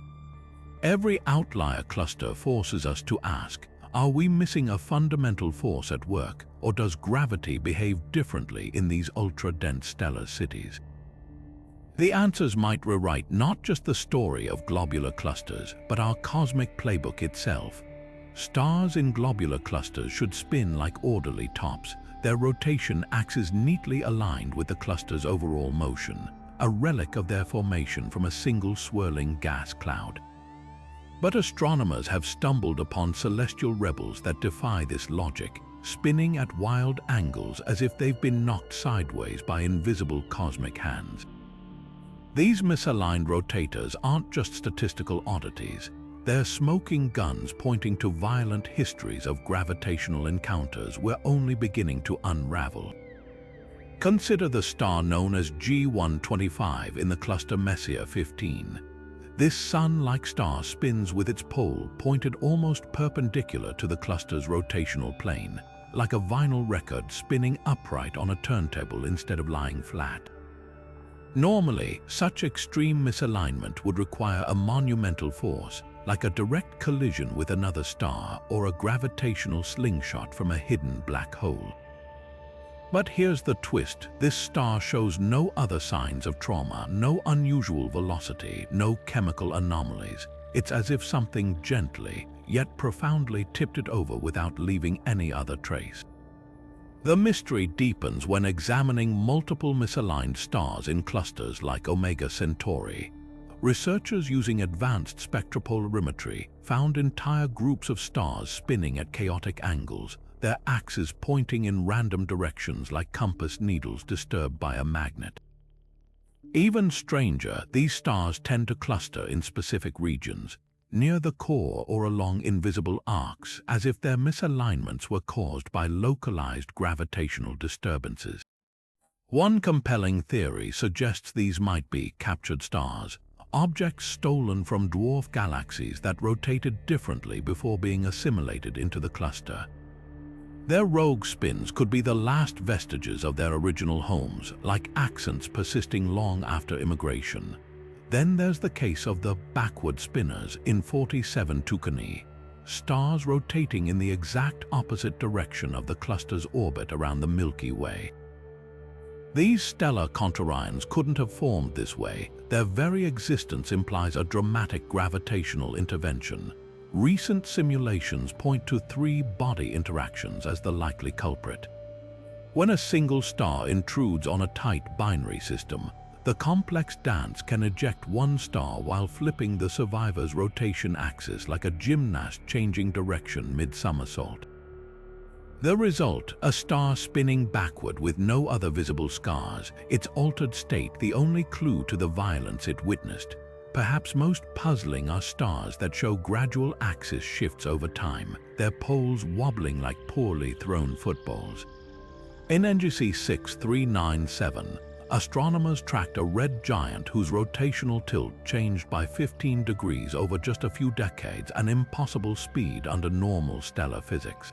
Every outlier cluster forces us to ask, are we missing a fundamental force at work, or does gravity behave differently in these ultra-dense stellar cities? The answers might rewrite not just the story of globular clusters, but our cosmic playbook itself. Stars in globular clusters should spin like orderly tops, their rotation axes neatly aligned with the cluster's overall motion, a relic of their formation from a single swirling gas cloud. But astronomers have stumbled upon celestial rebels that defy this logic, spinning at wild angles as if they've been knocked sideways by invisible cosmic hands. These misaligned rotators aren't just statistical oddities. They're smoking guns pointing to violent histories of gravitational encounters we're only beginning to unravel. Consider the star known as G125 in the cluster Messier 15. This sun-like star spins with its pole pointed almost perpendicular to the cluster's rotational plane, like a vinyl record spinning upright on a turntable instead of lying flat. Normally, such extreme misalignment would require a monumental force, like a direct collision with another star or a gravitational slingshot from a hidden black hole. But here's the twist. This star shows no other signs of trauma, no unusual velocity, no chemical anomalies. It's as if something gently, yet profoundly tipped it over without leaving any other trace. The mystery deepens when examining multiple misaligned stars in clusters like Omega Centauri. Researchers using advanced spectropolarimetry found entire groups of stars spinning at chaotic angles, their axes pointing in random directions like compass needles disturbed by a magnet. Even stranger, these stars tend to cluster in specific regions, near the core or along invisible arcs, as if their misalignments were caused by localized gravitational disturbances. One compelling theory suggests these might be captured stars, objects stolen from dwarf galaxies that rotated differently before being assimilated into the cluster. Their rogue spins could be the last vestiges of their original homes, like accents persisting long after immigration. Then there's the case of the backward spinners in 47 Tucanae, stars rotating in the exact opposite direction of the cluster's orbit around the Milky Way. These stellar contrarians couldn't have formed this way. Their very existence implies a dramatic gravitational intervention. Recent simulations point to three body interactions as the likely culprit. When a single star intrudes on a tight binary system, the complex dance can eject one star while flipping the survivor's rotation axis like a gymnast changing direction mid-somersault. The result, a star spinning backward with no other visible scars, its altered state the only clue to the violence it witnessed. Perhaps most puzzling are stars that show gradual axis shifts over time, their poles wobbling like poorly thrown footballs. In NGC 6397, astronomers tracked a red giant whose rotational tilt changed by 15 degrees over just a few decades, an impossible speed under normal stellar physics.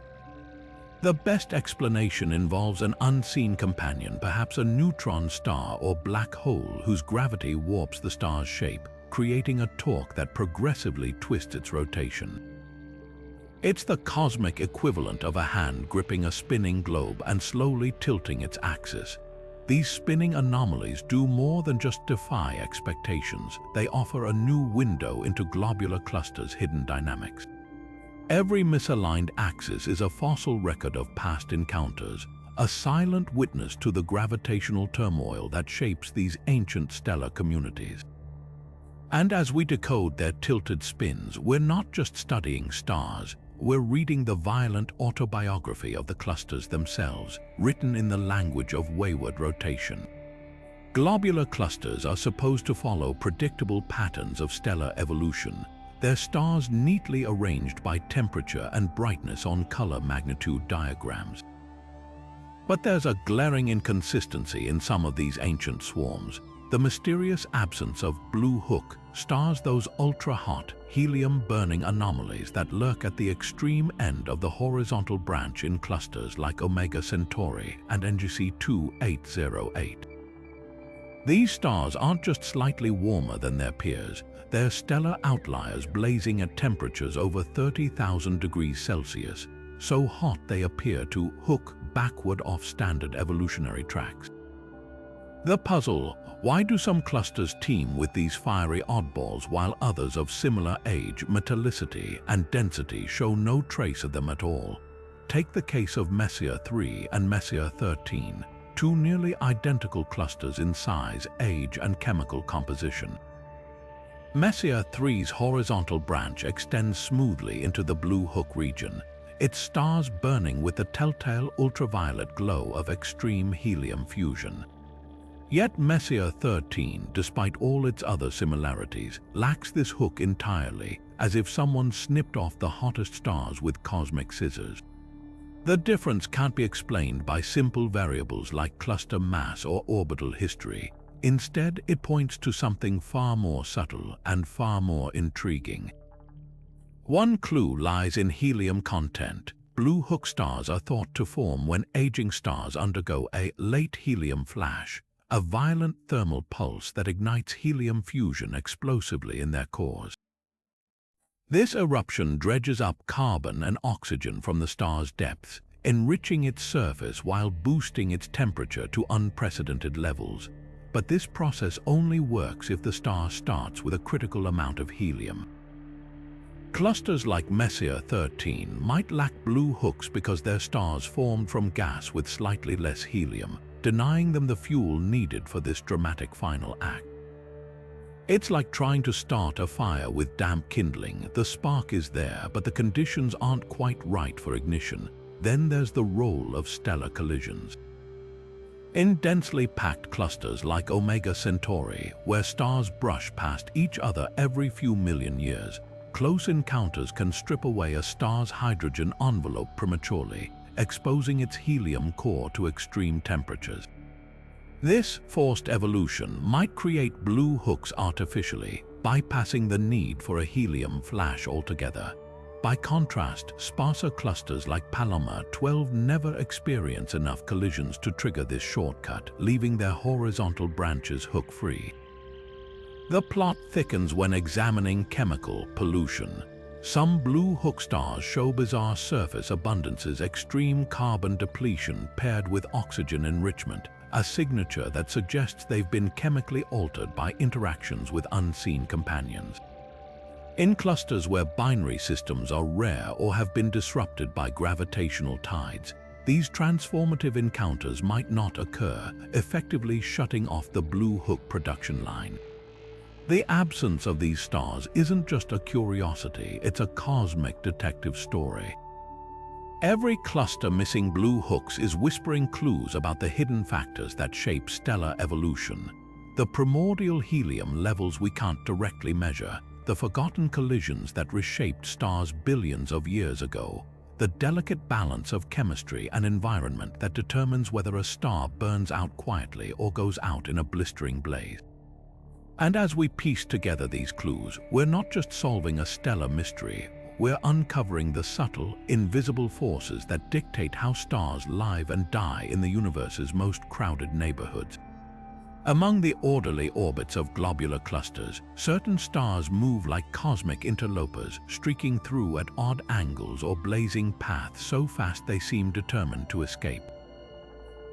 The best explanation involves an unseen companion, perhaps a neutron star or black hole whose gravity warps the star's shape, creating a torque that progressively twists its rotation. It's the cosmic equivalent of a hand gripping a spinning globe and slowly tilting its axis. These spinning anomalies do more than just defy expectations. They offer a new window into globular clusters' hidden dynamics. Every misaligned axis is a fossil record of past encounters, a silent witness to the gravitational turmoil that shapes these ancient stellar communities. And as we decode their tilted spins, we're not just studying stars, we're reading the violent autobiography of the clusters themselves, written in the language of wayward rotation. Globular clusters are supposed to follow predictable patterns of stellar evolution, their stars neatly arranged by temperature and brightness on color magnitude diagrams. But there's a glaring inconsistency in some of these ancient swarms. the mysterious absence of blue hook stars, those ultra-hot, helium-burning anomalies that lurk at the extreme end of the horizontal branch in clusters like Omega Centauri and NGC 2808. These stars aren't just slightly warmer than their peers, they're stellar outliers blazing at temperatures over 30,000 degrees Celsius, so hot they appear to hook backward off standard evolutionary tracks. The puzzle: why do some clusters teem with these fiery oddballs while others of similar age, metallicity, and density show no trace of them at all? Take the case of Messier 3 and Messier 13, two nearly identical clusters in size, age, and chemical composition. Messier 3's horizontal branch extends smoothly into the Blue Hook region, its stars burning with the telltale ultraviolet glow of extreme helium fusion. Yet Messier 13, despite all its other similarities, lacks this hook entirely, as if someone snipped off the hottest stars with cosmic scissors. The difference can't be explained by simple variables like cluster mass or orbital history. Instead, it points to something far more subtle and far more intriguing. One clue lies in helium content. Blue hook stars are thought to form when aging stars undergo a late helium flash, a violent thermal pulse that ignites helium fusion explosively in their cores. This eruption dredges up carbon and oxygen from the star's depths, enriching its surface while boosting its temperature to unprecedented levels. But this process only works if the star starts with a critical amount of helium. Clusters like Messier 13 might lack blue hooks because their stars formed from gas with slightly less helium, denying them the fuel needed for this dramatic final act. It's like trying to start a fire with damp kindling. The spark is there, but the conditions aren't quite right for ignition. Then there's the role of stellar collisions. In densely packed clusters like Omega Centauri, where stars brush past each other every few million years, close encounters can strip away a star's hydrogen envelope prematurely, exposing its helium core to extreme temperatures. This forced evolution might create blue hooks artificially, bypassing the need for a helium flash altogether. By contrast, sparser clusters like Palomar 12 never experience enough collisions to trigger this shortcut, leaving their horizontal branches hook-free. The plot thickens when examining chemical pollution. Some blue hook stars show bizarre surface abundances, extreme carbon depletion paired with oxygen enrichment, a signature that suggests they've been chemically altered by interactions with unseen companions. In clusters where binary systems are rare or have been disrupted by gravitational tides, these transformative encounters might not occur, effectively shutting off the blue hook production line. The absence of these stars isn't just a curiosity, it's a cosmic detective story. Every cluster missing blue hooks is whispering clues about the hidden factors that shape stellar evolution. The primordial helium levels we can't directly measure, the forgotten collisions that reshaped stars billions of years ago, the delicate balance of chemistry and environment that determines whether a star burns out quietly or goes out in a blistering blaze. And as we piece together these clues, we're not just solving a stellar mystery, we're uncovering the subtle, invisible forces that dictate how stars live and die in the universe's most crowded neighborhoods. Among the orderly orbits of globular clusters, certain stars move like cosmic interlopers, streaking through at odd angles or blazing paths so fast they seem determined to escape.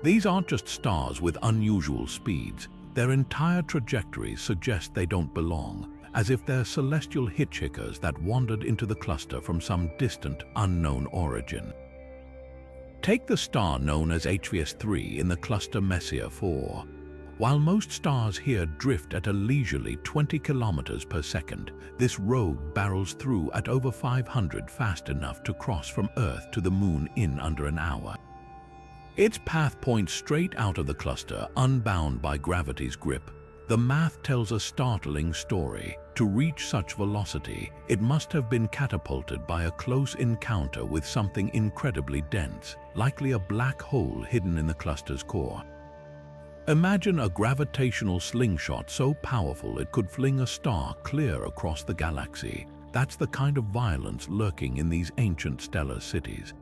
These aren't just stars with unusual speeds, their entire trajectories suggest they don't belong, as if they're celestial hitchhikers that wandered into the cluster from some distant, unknown origin. Take the star known as HVS 3 in the cluster Messier 4. While most stars here drift at a leisurely 20 kilometers per second, this rogue barrels through at over 500, fast enough to cross from Earth to the Moon in under an hour. Its path points straight out of the cluster, unbound by gravity's grip. The math tells a startling story. To reach such velocity, it must have been catapulted by a close encounter with something incredibly dense, likely a black hole hidden in the cluster's core. Imagine a gravitational slingshot so powerful it could fling a star clear across the galaxy. That's the kind of violence lurking in these ancient stellar cities.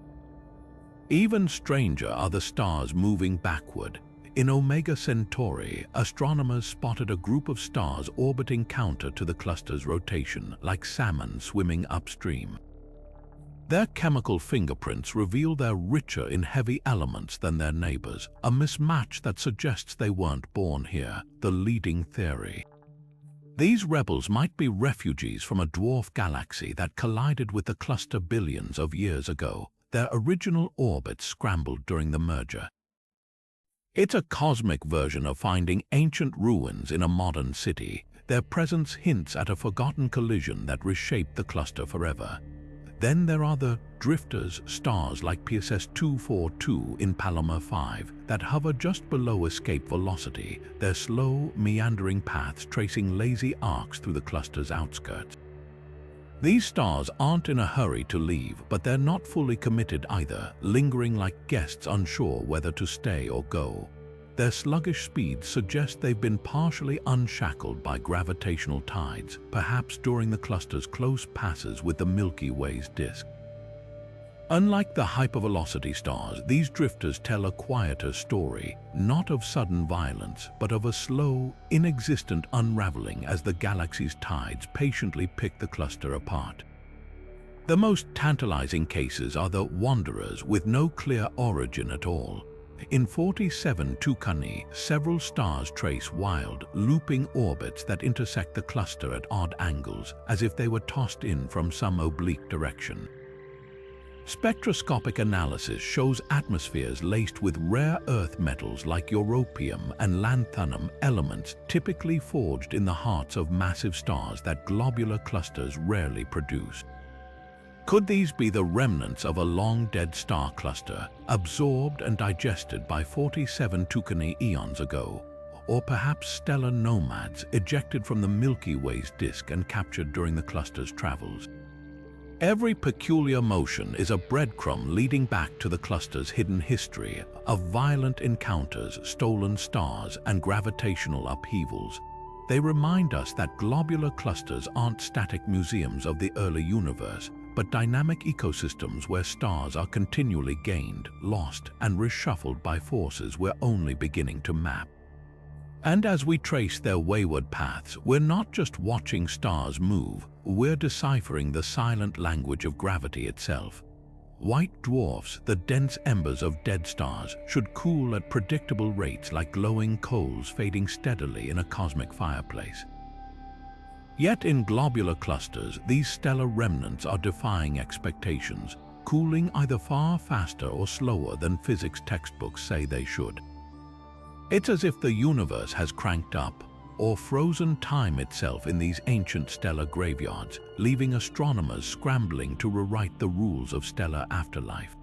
Even stranger are the stars moving backward. In Omega Centauri, astronomers spotted a group of stars orbiting counter to the cluster's rotation, like salmon swimming upstream. Their chemical fingerprints reveal they're richer in heavy elements than their neighbors, a mismatch that suggests they weren't born here, the leading theory. These rebels might be refugees from a dwarf galaxy that collided with the cluster billions of years ago. Their original orbits scrambled during the merger. It's a cosmic version of finding ancient ruins in a modern city. Their presence hints at a forgotten collision that reshaped the cluster forever. Then there are the drifters, stars like PSS 242 in Palomar 5 that hover just below escape velocity, their slow, meandering paths tracing lazy arcs through the cluster's outskirts. These stars aren't in a hurry to leave, but they're not fully committed either, lingering like guests unsure whether to stay or go. Their sluggish speeds suggest they've been partially unshackled by gravitational tides, perhaps during the cluster's close passes with the Milky Way's disk. Unlike the hypervelocity stars, these drifters tell a quieter story, not of sudden violence, but of a slow, inexistent unraveling as the galaxy's tides patiently pick the cluster apart. The most tantalizing cases are the wanderers with no clear origin at all. In 47 Tucani, several stars trace wild, looping orbits that intersect the cluster at odd angles, as if they were tossed in from some oblique direction. Spectroscopic analysis shows atmospheres laced with rare earth metals like europium and lanthanum, elements typically forged in the hearts of massive stars that globular clusters rarely produce. Could these be the remnants of a long-dead star cluster, absorbed and digested by 47 Tucani eons ago? Or perhaps stellar nomads ejected from the Milky Way's disk and captured during the cluster's travels? Every peculiar motion is a breadcrumb leading back to the cluster's hidden history of violent encounters, stolen stars, and gravitational upheavals. They remind us that globular clusters aren't static museums of the early universe, but dynamic ecosystems where stars are continually gained, lost, and reshuffled by forces we're only beginning to map. And as we trace their wayward paths, we're not just watching stars move, we're deciphering the silent language of gravity itself. White dwarfs, the dense embers of dead stars, should cool at predictable rates like glowing coals fading steadily in a cosmic fireplace. Yet in globular clusters, these stellar remnants are defying expectations, cooling either far faster or slower than physics textbooks say they should. It's as if the universe has cranked up, or frozen time itself in these ancient stellar graveyards, leaving astronomers scrambling to rewrite the rules of stellar afterlife.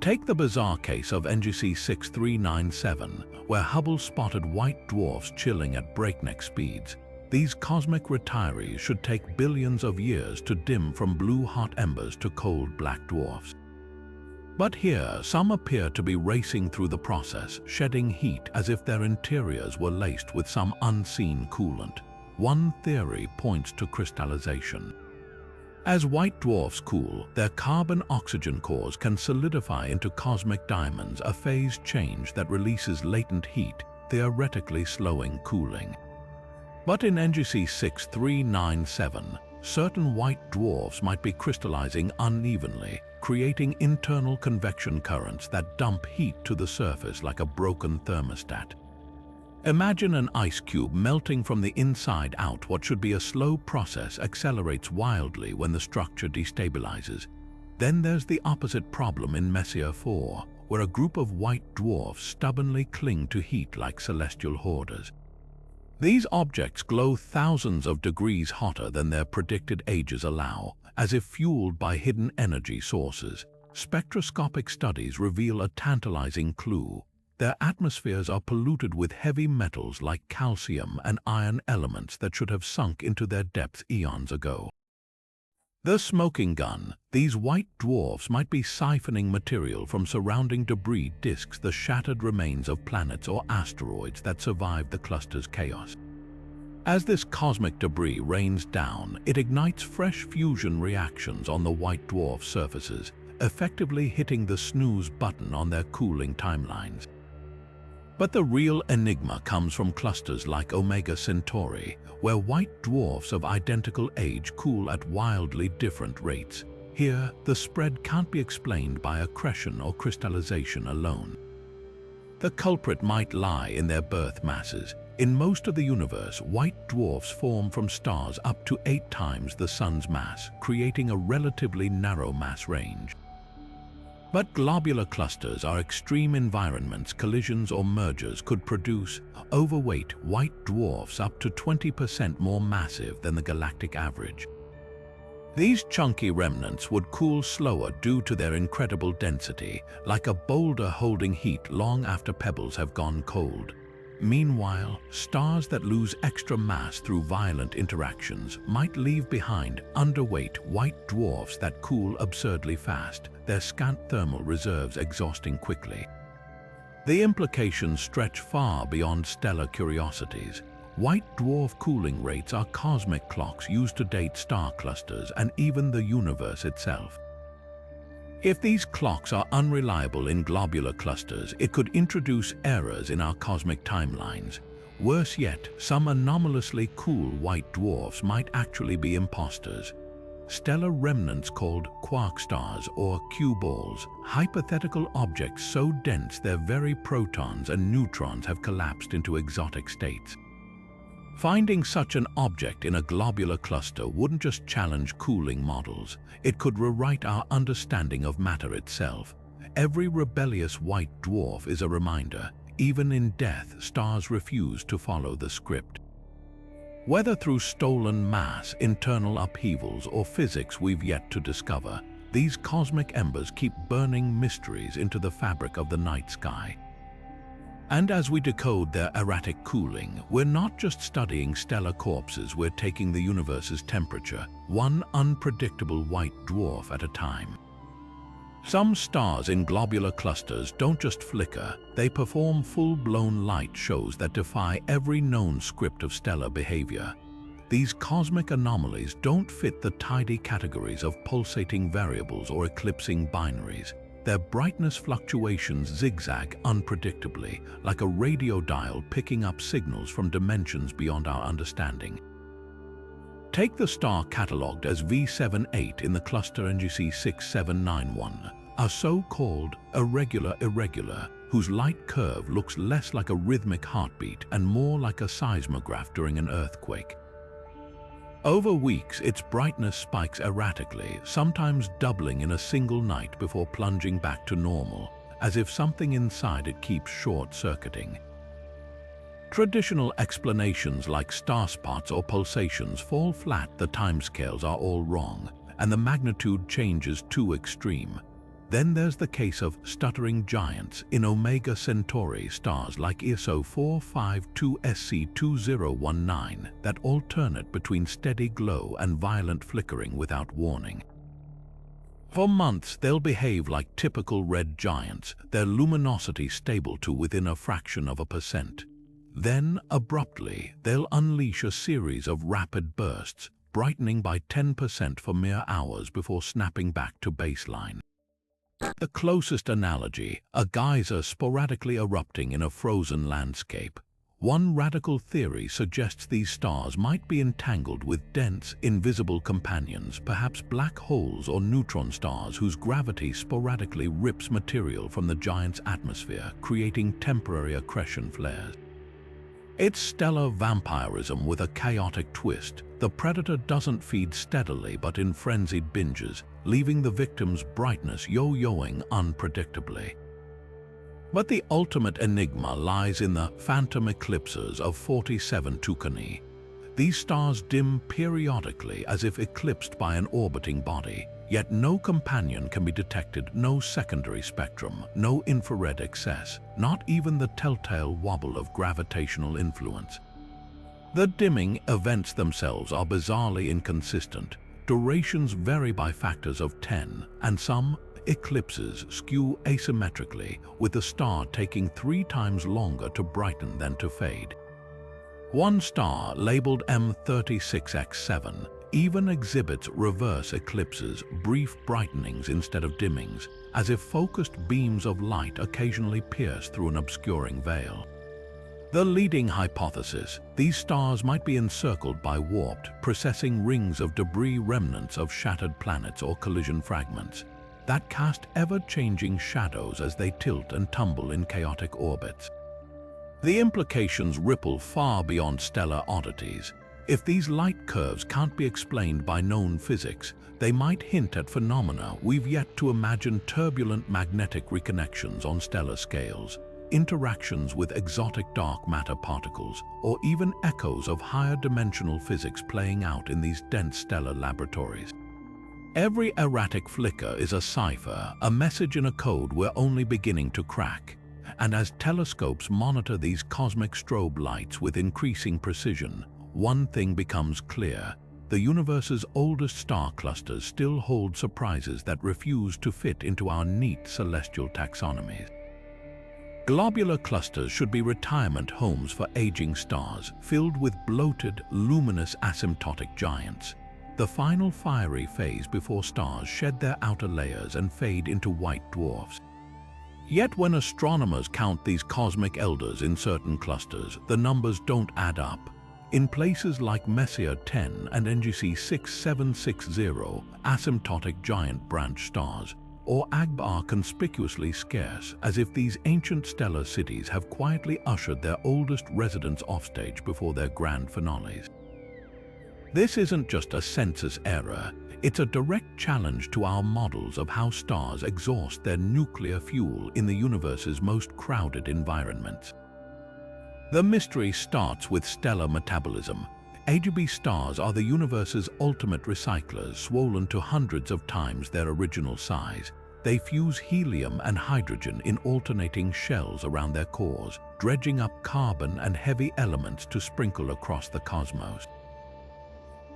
Take the bizarre case of NGC 6397, where Hubble spotted white dwarfs chilling at breakneck speeds. These cosmic retirees should take billions of years to dim from blue-hot embers to cold black dwarfs. But here, some appear to be racing through the process, shedding heat as if their interiors were laced with some unseen coolant. One theory points to crystallization. As white dwarfs cool, their carbon-oxygen cores can solidify into cosmic diamonds, a phase change that releases latent heat, theoretically slowing cooling. But in NGC 6397, certain white dwarfs might be crystallizing unevenly, creating internal convection currents that dump heat to the surface like a broken thermostat. Imagine an ice cube melting from the inside out. What should be a slow process accelerates wildly when the structure destabilizes. Then there's the opposite problem in Messier 4, where a group of white dwarfs stubbornly cling to heat like celestial hoarders. These objects glow thousands of degrees hotter than their predicted ages allow, as if fueled by hidden energy sources. Spectroscopic studies reveal a tantalizing clue. Their atmospheres are polluted with heavy metals like calcium and iron, elements that should have sunk into their depths eons ago. The smoking gun. These white dwarfs might be siphoning material from surrounding debris disks, the shattered remains of planets or asteroids that survived the cluster's chaos. As this cosmic debris rains down, it ignites fresh fusion reactions on the white dwarf surfaces, effectively hitting the snooze button on their cooling timelines. But the real enigma comes from clusters like Omega Centauri, where white dwarfs of identical age cool at wildly different rates. Here, the spread can't be explained by accretion or crystallization alone. The culprit might lie in their birth masses. In most of the universe, white dwarfs form from stars up to 8 times the Sun's mass, creating a relatively narrow mass range. But globular clusters are extreme environments. Collisions or mergers could produce overweight white dwarfs up to 20% more massive than the galactic average. These chunky remnants would cool slower due to their incredible density, like a boulder holding heat long after pebbles have gone cold. Meanwhile, stars that lose extra mass through violent interactions might leave behind underweight white dwarfs that cool absurdly fast, their scant thermal reserves exhausting quickly. The implications stretch far beyond stellar curiosities. White dwarf cooling rates are cosmic clocks used to date star clusters and even the universe itself. If these clocks are unreliable in globular clusters, it could introduce errors in our cosmic timelines. Worse yet, some anomalously cool white dwarfs might actually be imposters. Stellar remnants called quark stars or cue balls, hypothetical objects so dense their very protons and neutrons have collapsed into exotic states. Finding such an object in a globular cluster wouldn't just challenge cooling models, it could rewrite our understanding of matter itself. Every rebellious white dwarf is a reminder, even in death, stars refuse to follow the script. Whether through stolen mass, internal upheavals, or physics we've yet to discover, these cosmic embers keep burning mysteries into the fabric of the night sky. And as we decode their erratic cooling, we're not just studying stellar corpses, we're taking the universe's temperature, one unpredictable white dwarf at a time. Some stars in globular clusters don't just flicker, they perform full-blown light shows that defy every known script of stellar behavior. These cosmic anomalies don't fit the tidy categories of pulsating variables or eclipsing binaries. Their brightness fluctuations zigzag unpredictably, like a radio dial picking up signals from dimensions beyond our understanding. Take the star catalogued as V78 in the cluster NGC 6791, a so-called irregular, whose light curve looks less like a rhythmic heartbeat and more like a seismograph during an earthquake. Over weeks, its brightness spikes erratically, sometimes doubling in a single night before plunging back to normal, as if something inside it keeps short-circuiting. Traditional explanations like star spots or pulsations fall flat. The timescales are all wrong, and the magnitude changes too extreme. Then there's the case of stuttering giants in Omega Centauri stars like ISO 452SC2019 that alternate between steady glow and violent flickering without warning. For months, they'll behave like typical red giants, their luminosity stable to within a fraction of a percent. Then, abruptly, they'll unleash a series of rapid bursts, brightening by 10% for mere hours before snapping back to baseline. The closest analogy, a geyser sporadically erupting in a frozen landscape. One radical theory suggests these stars might be entangled with dense, invisible companions, perhaps black holes or neutron stars whose gravity sporadically rips material from the giant's atmosphere, creating temporary accretion flares. It's stellar vampirism with a chaotic twist. The predator doesn't feed steadily but in frenzied binges, leaving the victim's brightness yo-yoing unpredictably. But the ultimate enigma lies in the phantom eclipses of 47 Tucani. These stars dim periodically as if eclipsed by an orbiting body, yet no companion can be detected, no secondary spectrum, no infrared excess, not even the telltale wobble of gravitational influence. The dimming events themselves are bizarrely inconsistent. durations vary by factors of 10, and some eclipses skew asymmetrically, with the star taking 3 times longer to brighten than to fade. One star, labeled M36X7, even exhibits reverse eclipses, brief brightenings instead of dimmings, as if focused beams of light occasionally pierce through an obscuring veil. The leading hypothesis: these stars might be encircled by warped, precessing rings of debris, remnants of shattered planets or collision fragments that cast ever-changing shadows as they tilt and tumble in chaotic orbits. The implications ripple far beyond stellar oddities. If these light curves can't be explained by known physics, they might hint at phenomena we've yet to imagine: turbulent magnetic reconnections on stellar scales, interactions with exotic dark matter particles, or even echoes of higher dimensional physics playing out in these dense stellar laboratories. Every erratic flicker is a cipher, a message in a code we're only beginning to crack. And as telescopes monitor these cosmic strobe lights with increasing precision, one thing becomes clear: the universe's oldest star clusters still hold surprises that refuse to fit into our neat celestial taxonomies. Globular clusters should be retirement homes for aging stars, filled with bloated, luminous asymptotic giants, the final fiery phase before stars shed their outer layers and fade into white dwarfs. Yet when astronomers count these cosmic elders in certain clusters, the numbers don't add up. In places like Messier 10 and NGC 6760, asymptotic giant branch stars, or AGB, are conspicuously scarce, as if these ancient stellar cities have quietly ushered their oldest residents offstage before their grand finales. This isn't just a census error, it's a direct challenge to our models of how stars exhaust their nuclear fuel in the universe's most crowded environments. The mystery starts with stellar metabolism. AGB stars are the universe's ultimate recyclers, swollen to hundreds of times their original size. They fuse helium and hydrogen in alternating shells around their cores, dredging up carbon and heavy elements to sprinkle across the cosmos.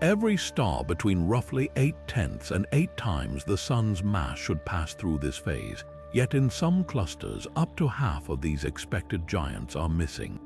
Every star between roughly 8/10 and 8 times the Sun's mass should pass through this phase, yet in some clusters up to half of these expected giants are missing.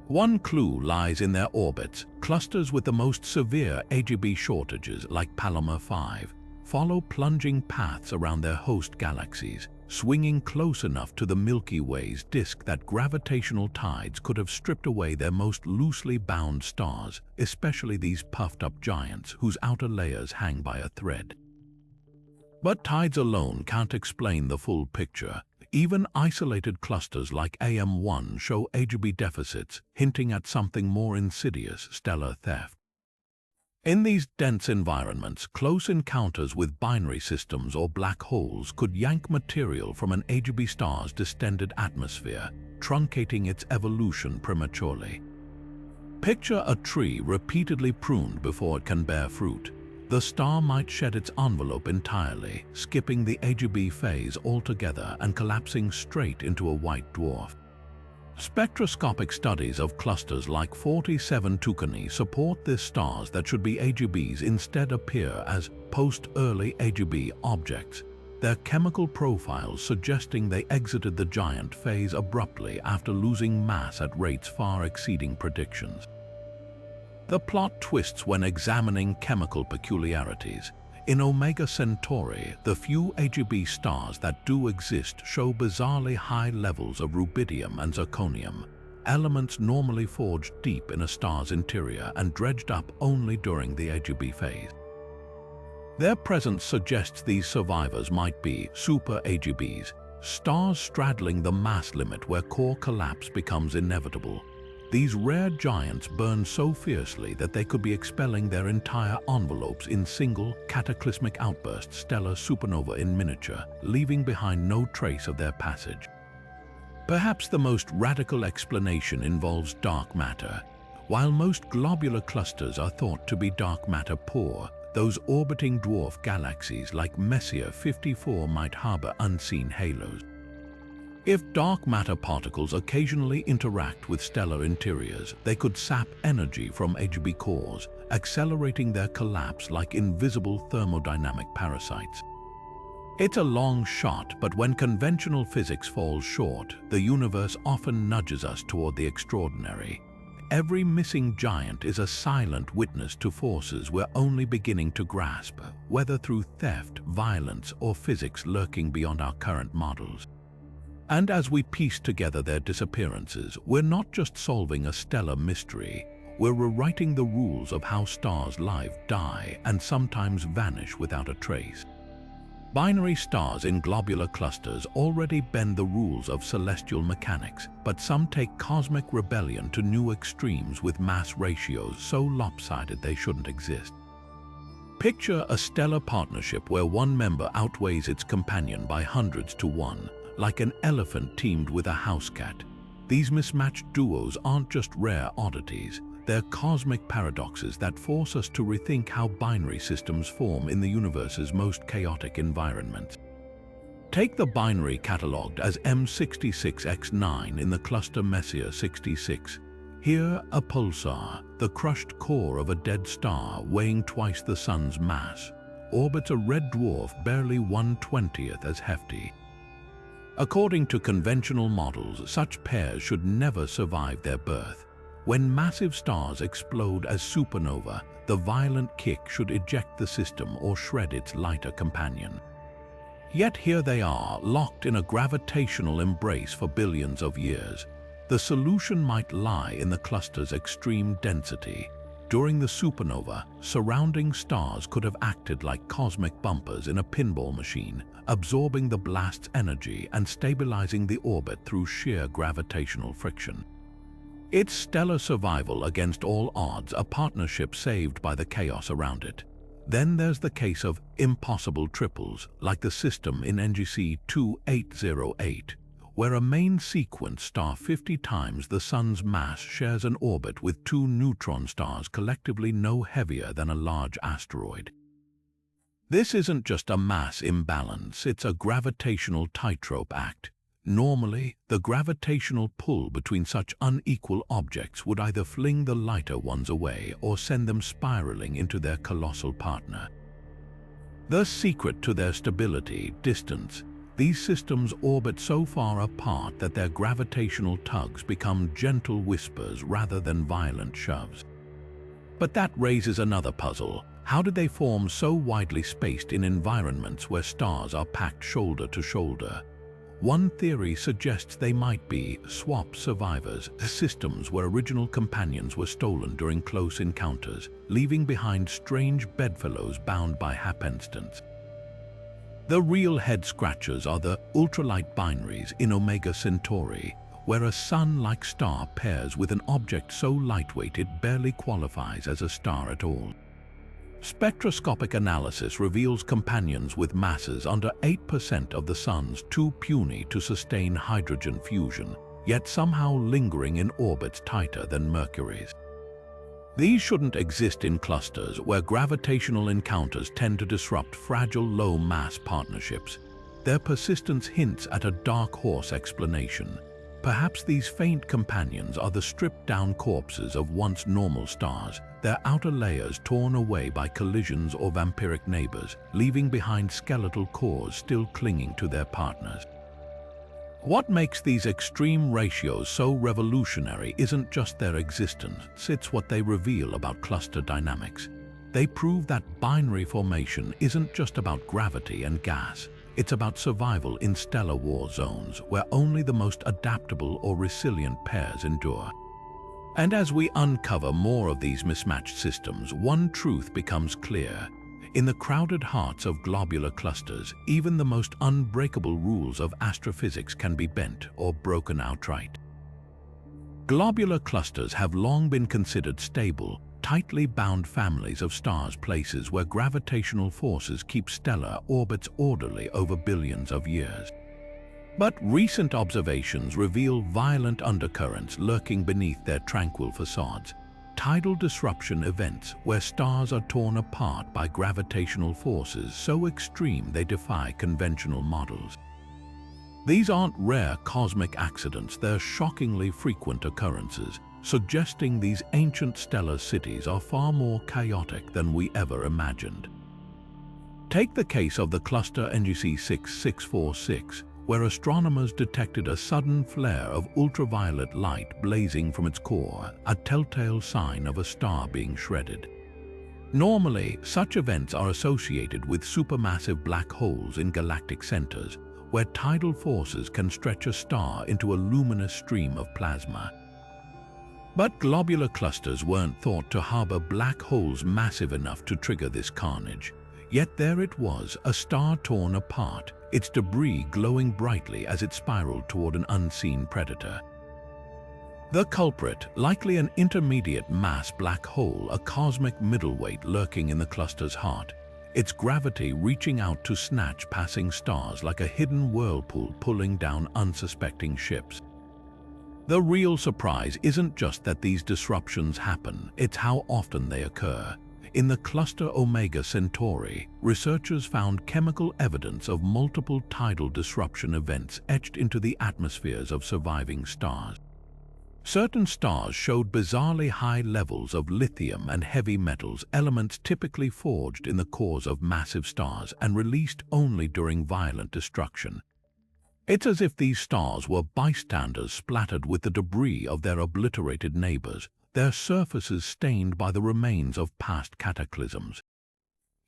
One clue lies in their orbits. Clusters with the most severe AGB shortages, like Palomar 5, follow plunging paths around their host galaxies, swinging close enough to the Milky Way's disk that gravitational tides could have stripped away their most loosely bound stars, especially these puffed-up giants whose outer layers hang by a thread. But tides alone can't explain the full picture. Even isolated clusters like AM1 show AGB deficits, hinting at something more insidious: stellar theft. In these dense environments, close encounters with binary systems or black holes could yank material from an AGB star's distended atmosphere, truncating its evolution prematurely. Picture a tree repeatedly pruned before it can bear fruit. The star might shed its envelope entirely, skipping the AGB phase altogether and collapsing straight into a white dwarf. Spectroscopic studies of clusters like 47 Tucanae support this: stars that should be AGBs instead appear as post-early AGB objects, their chemical profiles suggesting they exited the giant phase abruptly after losing mass at rates far exceeding predictions. The plot twists when examining chemical peculiarities. In Omega Centauri, the few AGB stars that do exist show bizarrely high levels of rubidium and zirconium, elements normally forged deep in a star's interior and dredged up only during the AGB phase. Their presence suggests these survivors might be super AGBs, stars straddling the mass limit where core collapse becomes inevitable. These rare giants burn so fiercely that they could be expelling their entire envelopes in single, cataclysmic outbursts, stellar supernova in miniature, leaving behind no trace of their passage. Perhaps the most radical explanation involves dark matter. While most globular clusters are thought to be dark matter poor, those orbiting dwarf galaxies like Messier 54 might harbor unseen halos. If dark matter particles occasionally interact with stellar interiors, they could sap energy from AGB cores, accelerating their collapse like invisible thermodynamic parasites. It's a long shot, but when conventional physics falls short, the universe often nudges us toward the extraordinary. Every missing giant is a silent witness to forces we're only beginning to grasp, whether through theft, violence, or physics lurking beyond our current models. And as we piece together their disappearances, we're not just solving a stellar mystery, we're rewriting the rules of how stars live, die, and sometimes vanish without a trace. Binary stars in globular clusters already bend the rules of celestial mechanics, but some take cosmic rebellion to new extremes with mass ratios so lopsided they shouldn't exist. Picture a stellar partnership where one member outweighs its companion by hundreds to one, like an elephant teamed with a house cat. These mismatched duos aren't just rare oddities, they're cosmic paradoxes that force us to rethink how binary systems form in the universe's most chaotic environments. Take the binary catalogued as M66X9 in the cluster Messier 66. Here, a pulsar, the crushed core of a dead star weighing twice the Sun's mass, orbits a red dwarf barely 1/20th as hefty. According to conventional models, such pairs should never survive their birth. When massive stars explode as supernova, the violent kick should eject the system or shred its lighter companion. Yet here they are, locked in a gravitational embrace for billions of years. The solution might lie in the cluster's extreme density. During the supernova, surrounding stars could have acted like cosmic bumpers in a pinball machine, absorbing the blast's energy and stabilizing the orbit through sheer gravitational friction. It's stellar survival against all odds, a partnership saved by the chaos around it. Then there's the case of impossible triples, like the system in NGC 2808, where a main sequence star 50 times the Sun's mass shares an orbit with two neutron stars collectively no heavier than a large asteroid. This isn't just a mass imbalance, it's a gravitational tightrope act. Normally, the gravitational pull between such unequal objects would either fling the lighter ones away or send them spiraling into their colossal partner. The secret to their stability, distance. These systems orbit so far apart that their gravitational tugs become gentle whispers rather than violent shoves. But that raises another puzzle. How did they form so widely spaced in environments where stars are packed shoulder to shoulder? One theory suggests they might be swap survivors, systems where original companions were stolen during close encounters, leaving behind strange bedfellows bound by happenstance. The real head-scratchers are the ultralight binaries in Omega Centauri, where a Sun-like star pairs with an object so lightweight it barely qualifies as a star at all. Spectroscopic analysis reveals companions with masses under 8% of the Sun's, too puny to sustain hydrogen fusion, yet somehow lingering in orbits tighter than Mercury's. These shouldn't exist in clusters where gravitational encounters tend to disrupt fragile low-mass partnerships. Their persistence hints at a dark horse explanation. Perhaps these faint companions are the stripped-down corpses of once normal stars, their outer layers torn away by collisions or vampiric neighbors, leaving behind skeletal cores still clinging to their partners. What makes these extreme ratios so revolutionary isn't just their existence, it's what they reveal about cluster dynamics. They prove that binary formation isn't just about gravity and gas. It's about survival in stellar war zones where only the most adaptable or resilient pairs endure. And as we uncover more of these mismatched systems, one truth becomes clear. In the crowded hearts of globular clusters, even the most unbreakable rules of astrophysics can be bent or broken outright. Globular clusters have long been considered stable, tightly bound families of stars, places where gravitational forces keep stellar orbits orderly over billions of years. But recent observations reveal violent undercurrents lurking beneath their tranquil facades. Tidal disruption events where stars are torn apart by gravitational forces so extreme they defy conventional models. These aren't rare cosmic accidents, they're shockingly frequent occurrences. suggesting these ancient stellar cities are far more chaotic than we ever imagined. Take the case of the cluster NGC 6646, where astronomers detected a sudden flare of ultraviolet light blazing from its core, a telltale sign of a star being shredded. Normally, such events are associated with supermassive black holes in galactic centers, where tidal forces can stretch a star into a luminous stream of plasma. But globular clusters weren't thought to harbor black holes massive enough to trigger this carnage. Yet there it was, a star torn apart, its debris glowing brightly as it spiraled toward an unseen predator. The culprit, likely an intermediate mass black hole, a cosmic middleweight lurking in the cluster's heart, its gravity reaching out to snatch passing stars like a hidden whirlpool pulling down unsuspecting ships. The real surprise isn't just that these disruptions happen, it's how often they occur. In the cluster Omega Centauri, researchers found chemical evidence of multiple tidal disruption events etched into the atmospheres of surviving stars. Certain stars showed bizarrely high levels of lithium and heavy metals, elements typically forged in the cores of massive stars and released only during violent destruction. It's as if these stars were bystanders splattered with the debris of their obliterated neighbors, their surfaces stained by the remains of past cataclysms.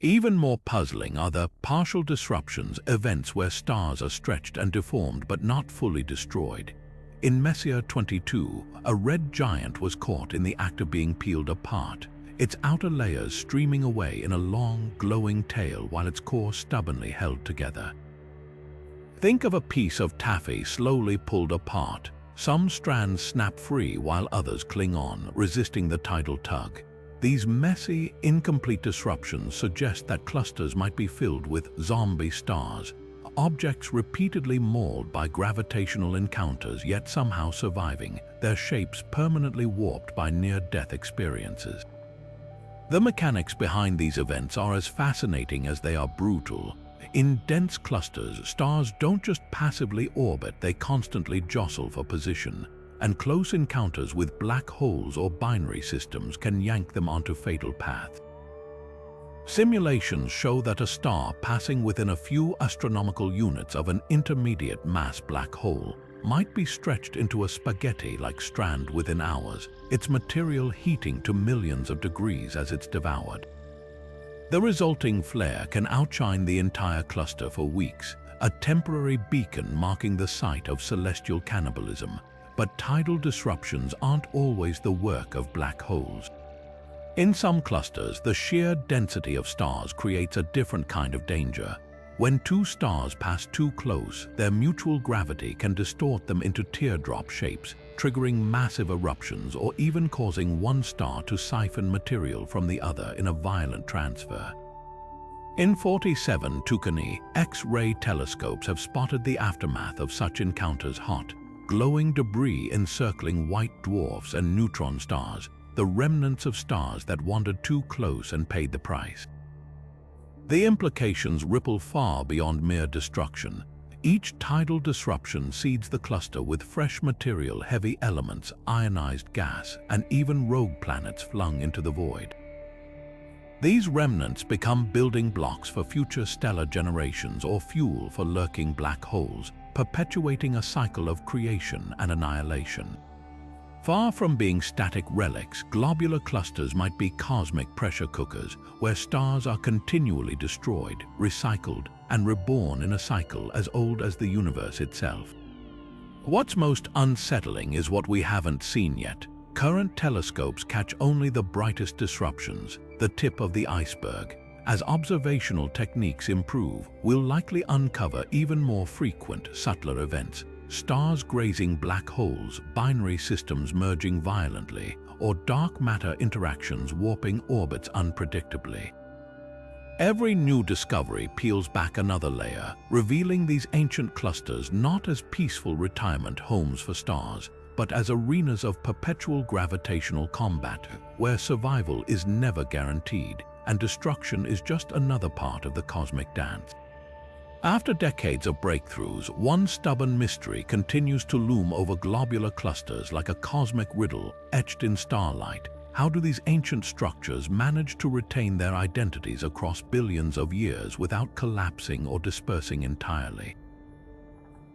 Even more puzzling are the partial disruptions, events where stars are stretched and deformed but not fully destroyed. In Messier 22, a red giant was caught in the act of being peeled apart, its outer layers streaming away in a long, glowing tail while its core stubbornly held together. Think of a piece of taffy slowly pulled apart. Some strands snap free while others cling on, resisting the tidal tug. These messy, incomplete disruptions suggest that clusters might be filled with zombie stars, objects repeatedly mauled by gravitational encounters yet somehow surviving, their shapes permanently warped by near-death experiences. The mechanics behind these events are as fascinating as they are brutal. In dense clusters, stars don't just passively orbit, they constantly jostle for position, and close encounters with black holes or binary systems can yank them onto fatal paths. Simulations show that a star passing within a few astronomical units of an intermediate mass black hole might be stretched into a spaghetti-like strand within hours, its material heating to millions of degrees as it's devoured. The resulting flare can outshine the entire cluster for weeks, a temporary beacon marking the site of celestial cannibalism. But tidal disruptions aren't always the work of black holes. In some clusters, the sheer density of stars creates a different kind of danger. When two stars pass too close, their mutual gravity can distort them into teardrop shapes, triggering massive eruptions or even causing one star to siphon material from the other in a violent transfer. In 47 Tucani, X-ray telescopes have spotted the aftermath of such encounters: hot, glowing debris encircling white dwarfs and neutron stars, the remnants of stars that wandered too close and paid the price. The implications ripple far beyond mere destruction. Each tidal disruption seeds the cluster with fresh material, heavy elements, ionized gas, and even rogue planets flung into the void. These remnants become building blocks for future stellar generations or fuel for lurking black holes, perpetuating a cycle of creation and annihilation. Far from being static relics, globular clusters might be cosmic pressure cookers where stars are continually destroyed, recycled, and reborn in a cycle as old as the universe itself. What's most unsettling is what we haven't seen yet. Current telescopes catch only the brightest disruptions, the tip of the iceberg. As observational techniques improve, we'll likely uncover even more frequent, subtler events. Stars grazing black holes, binary systems merging violently, or dark matter interactions warping orbits unpredictably. Every new discovery peels back another layer, revealing these ancient clusters not as peaceful retirement homes for stars, but as arenas of perpetual gravitational combat, where survival is never guaranteed, and destruction is just another part of the cosmic dance. After decades of breakthroughs, one stubborn mystery continues to loom over globular clusters like a cosmic riddle etched in starlight. How do these ancient structures manage to retain their identities across billions of years without collapsing or dispersing entirely?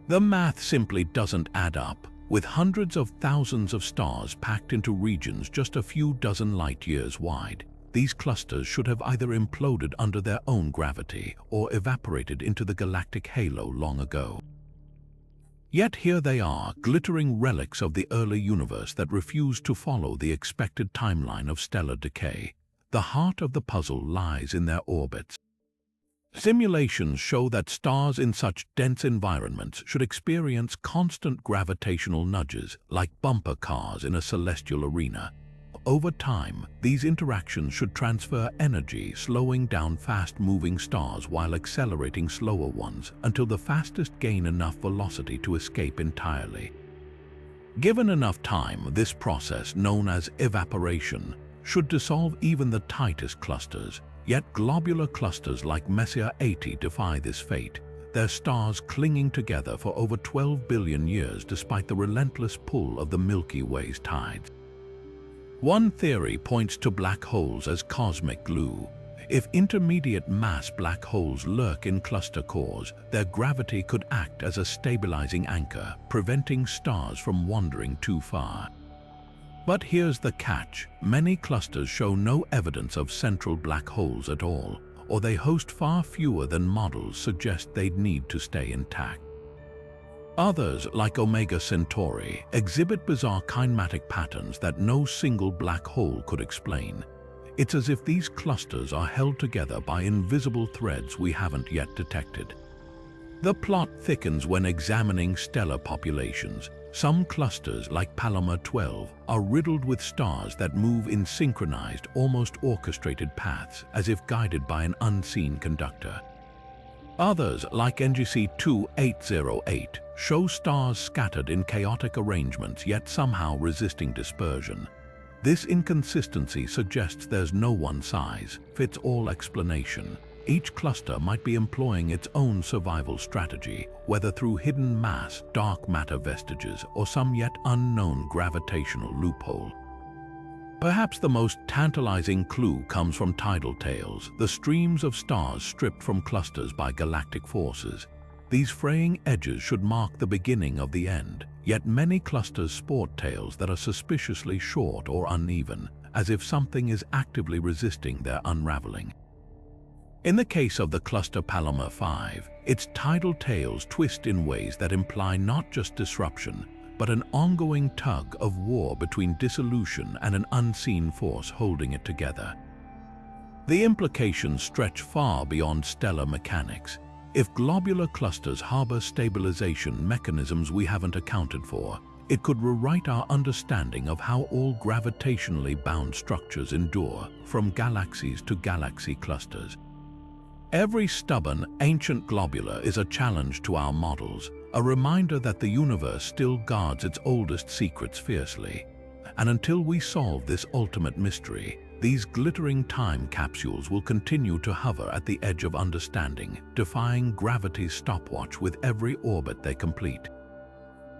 The math simply doesn't add up. With hundreds of thousands of stars packed into regions just a few dozen light-years wide, these clusters should have either imploded under their own gravity or evaporated into the galactic halo long ago. Yet here they are, glittering relics of the early universe that refuse to follow the expected timeline of stellar decay. The heart of the puzzle lies in their orbits. Simulations show that stars in such dense environments should experience constant gravitational nudges like bumper cars in a celestial arena. Over time, these interactions should transfer energy, slowing down fast-moving stars while accelerating slower ones until the fastest gain enough velocity to escape entirely. Given enough time, this process, known as evaporation, should dissolve even the tightest clusters. Yet globular clusters like Messier 80 defy this fate, their stars clinging together for over 12 billion years despite the relentless pull of the Milky Way's tides. One theory points to black holes as cosmic glue. If intermediate mass black holes lurk in cluster cores, their gravity could act as a stabilizing anchor, preventing stars from wandering too far. But here's the catch. Many clusters show no evidence of central black holes at all, or they host far fewer than models suggest they'd need to stay intact. Others, like Omega Centauri, exhibit bizarre kinematic patterns that no single black hole could explain. It's as if these clusters are held together by invisible threads we haven't yet detected. The plot thickens when examining stellar populations. Some clusters, like Palomar 12, are riddled with stars that move in synchronized, almost orchestrated paths, as if guided by an unseen conductor. Others, like NGC 2808, show stars scattered in chaotic arrangements yet somehow resisting dispersion. This inconsistency suggests there's no one-size-fits-all explanation. Each cluster might be employing its own survival strategy, whether through hidden mass, dark matter vestiges, or some yet unknown gravitational loophole. Perhaps the most tantalizing clue comes from tidal tails, the streams of stars stripped from clusters by galactic forces. These fraying edges should mark the beginning of the end, yet many clusters sport tails that are suspiciously short or uneven, as if something is actively resisting their unraveling. In the case of the cluster Palomar 5, its tidal tails twist in ways that imply not just disruption, but an ongoing tug of war between dissolution and an unseen force holding it together. The implications stretch far beyond stellar mechanics. If globular clusters harbor stabilization mechanisms we haven't accounted for, it could rewrite our understanding of how all gravitationally bound structures endure, from galaxies to galaxy clusters. Every stubborn, ancient globular is a challenge to our models, a reminder that the universe still guards its oldest secrets fiercely. And until we solve this ultimate mystery, these glittering time capsules will continue to hover at the edge of understanding, defying gravity's stopwatch with every orbit they complete.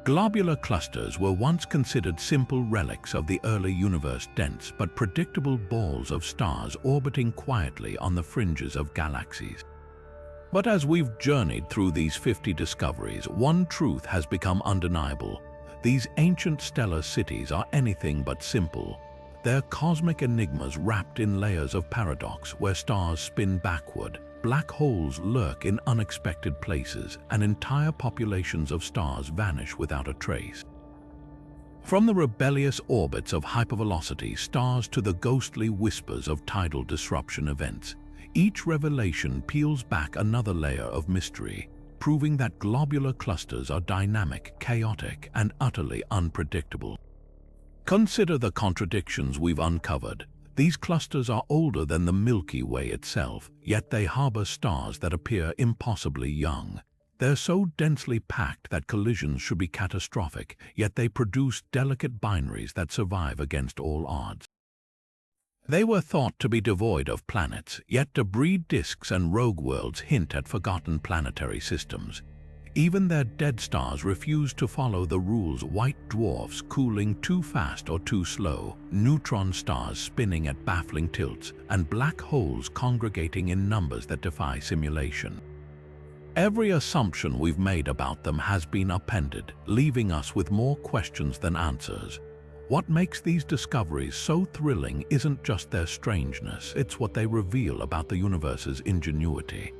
Globular clusters were once considered simple relics of the early universe, dense but predictable balls of stars orbiting quietly on the fringes of galaxies. But as we've journeyed through these 50 discoveries, one truth has become undeniable. These ancient stellar cities are anything but simple. They're cosmic enigmas wrapped in layers of paradox where stars spin backward, black holes lurk in unexpected places, and entire populations of stars vanish without a trace. From the rebellious orbits of hypervelocity stars to the ghostly whispers of tidal disruption events, each revelation peels back another layer of mystery, proving that globular clusters are dynamic, chaotic, and utterly unpredictable. Consider the contradictions we've uncovered. These clusters are older than the Milky Way itself, yet they harbor stars that appear impossibly young. They're so densely packed that collisions should be catastrophic, yet they produce delicate binaries that survive against all odds. They were thought to be devoid of planets, yet debris disks and rogue worlds hint at forgotten planetary systems. Even their dead stars refuse to follow the rules: white dwarfs cooling too fast or too slow, neutron stars spinning at baffling tilts, and black holes congregating in numbers that defy simulation. Every assumption we've made about them has been upended, leaving us with more questions than answers. What makes these discoveries so thrilling isn't just their strangeness, it's what they reveal about the universe's ingenuity.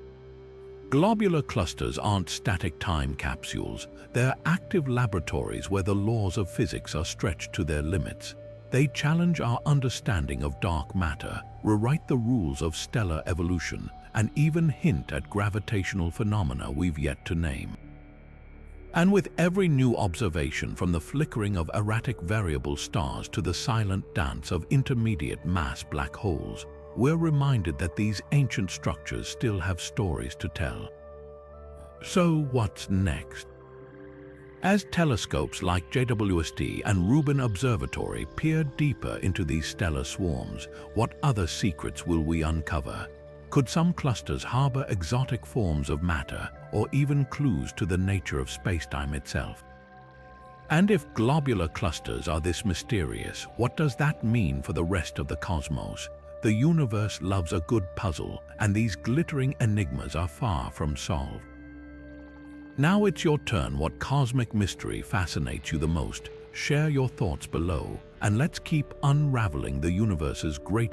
Globular clusters aren't static time capsules, they're active laboratories where the laws of physics are stretched to their limits. They challenge our understanding of dark matter, rewrite the rules of stellar evolution, and even hint at gravitational phenomena we've yet to name. And with every new observation, from the flickering of erratic variable stars to the silent dance of intermediate mass black holes, we're reminded that these ancient structures still have stories to tell. So what's next? As telescopes like JWST and Rubin Observatory peer deeper into these stellar swarms, what other secrets will we uncover? Could some clusters harbor exotic forms of matter, or even clues to the nature of spacetime itself? And if globular clusters are this mysterious, what does that mean for the rest of the cosmos? The universe loves a good puzzle, and these glittering enigmas are far from solved. Now it's your turn. What cosmic mystery fascinates you the most? Share your thoughts below, and let's keep unraveling the universe's great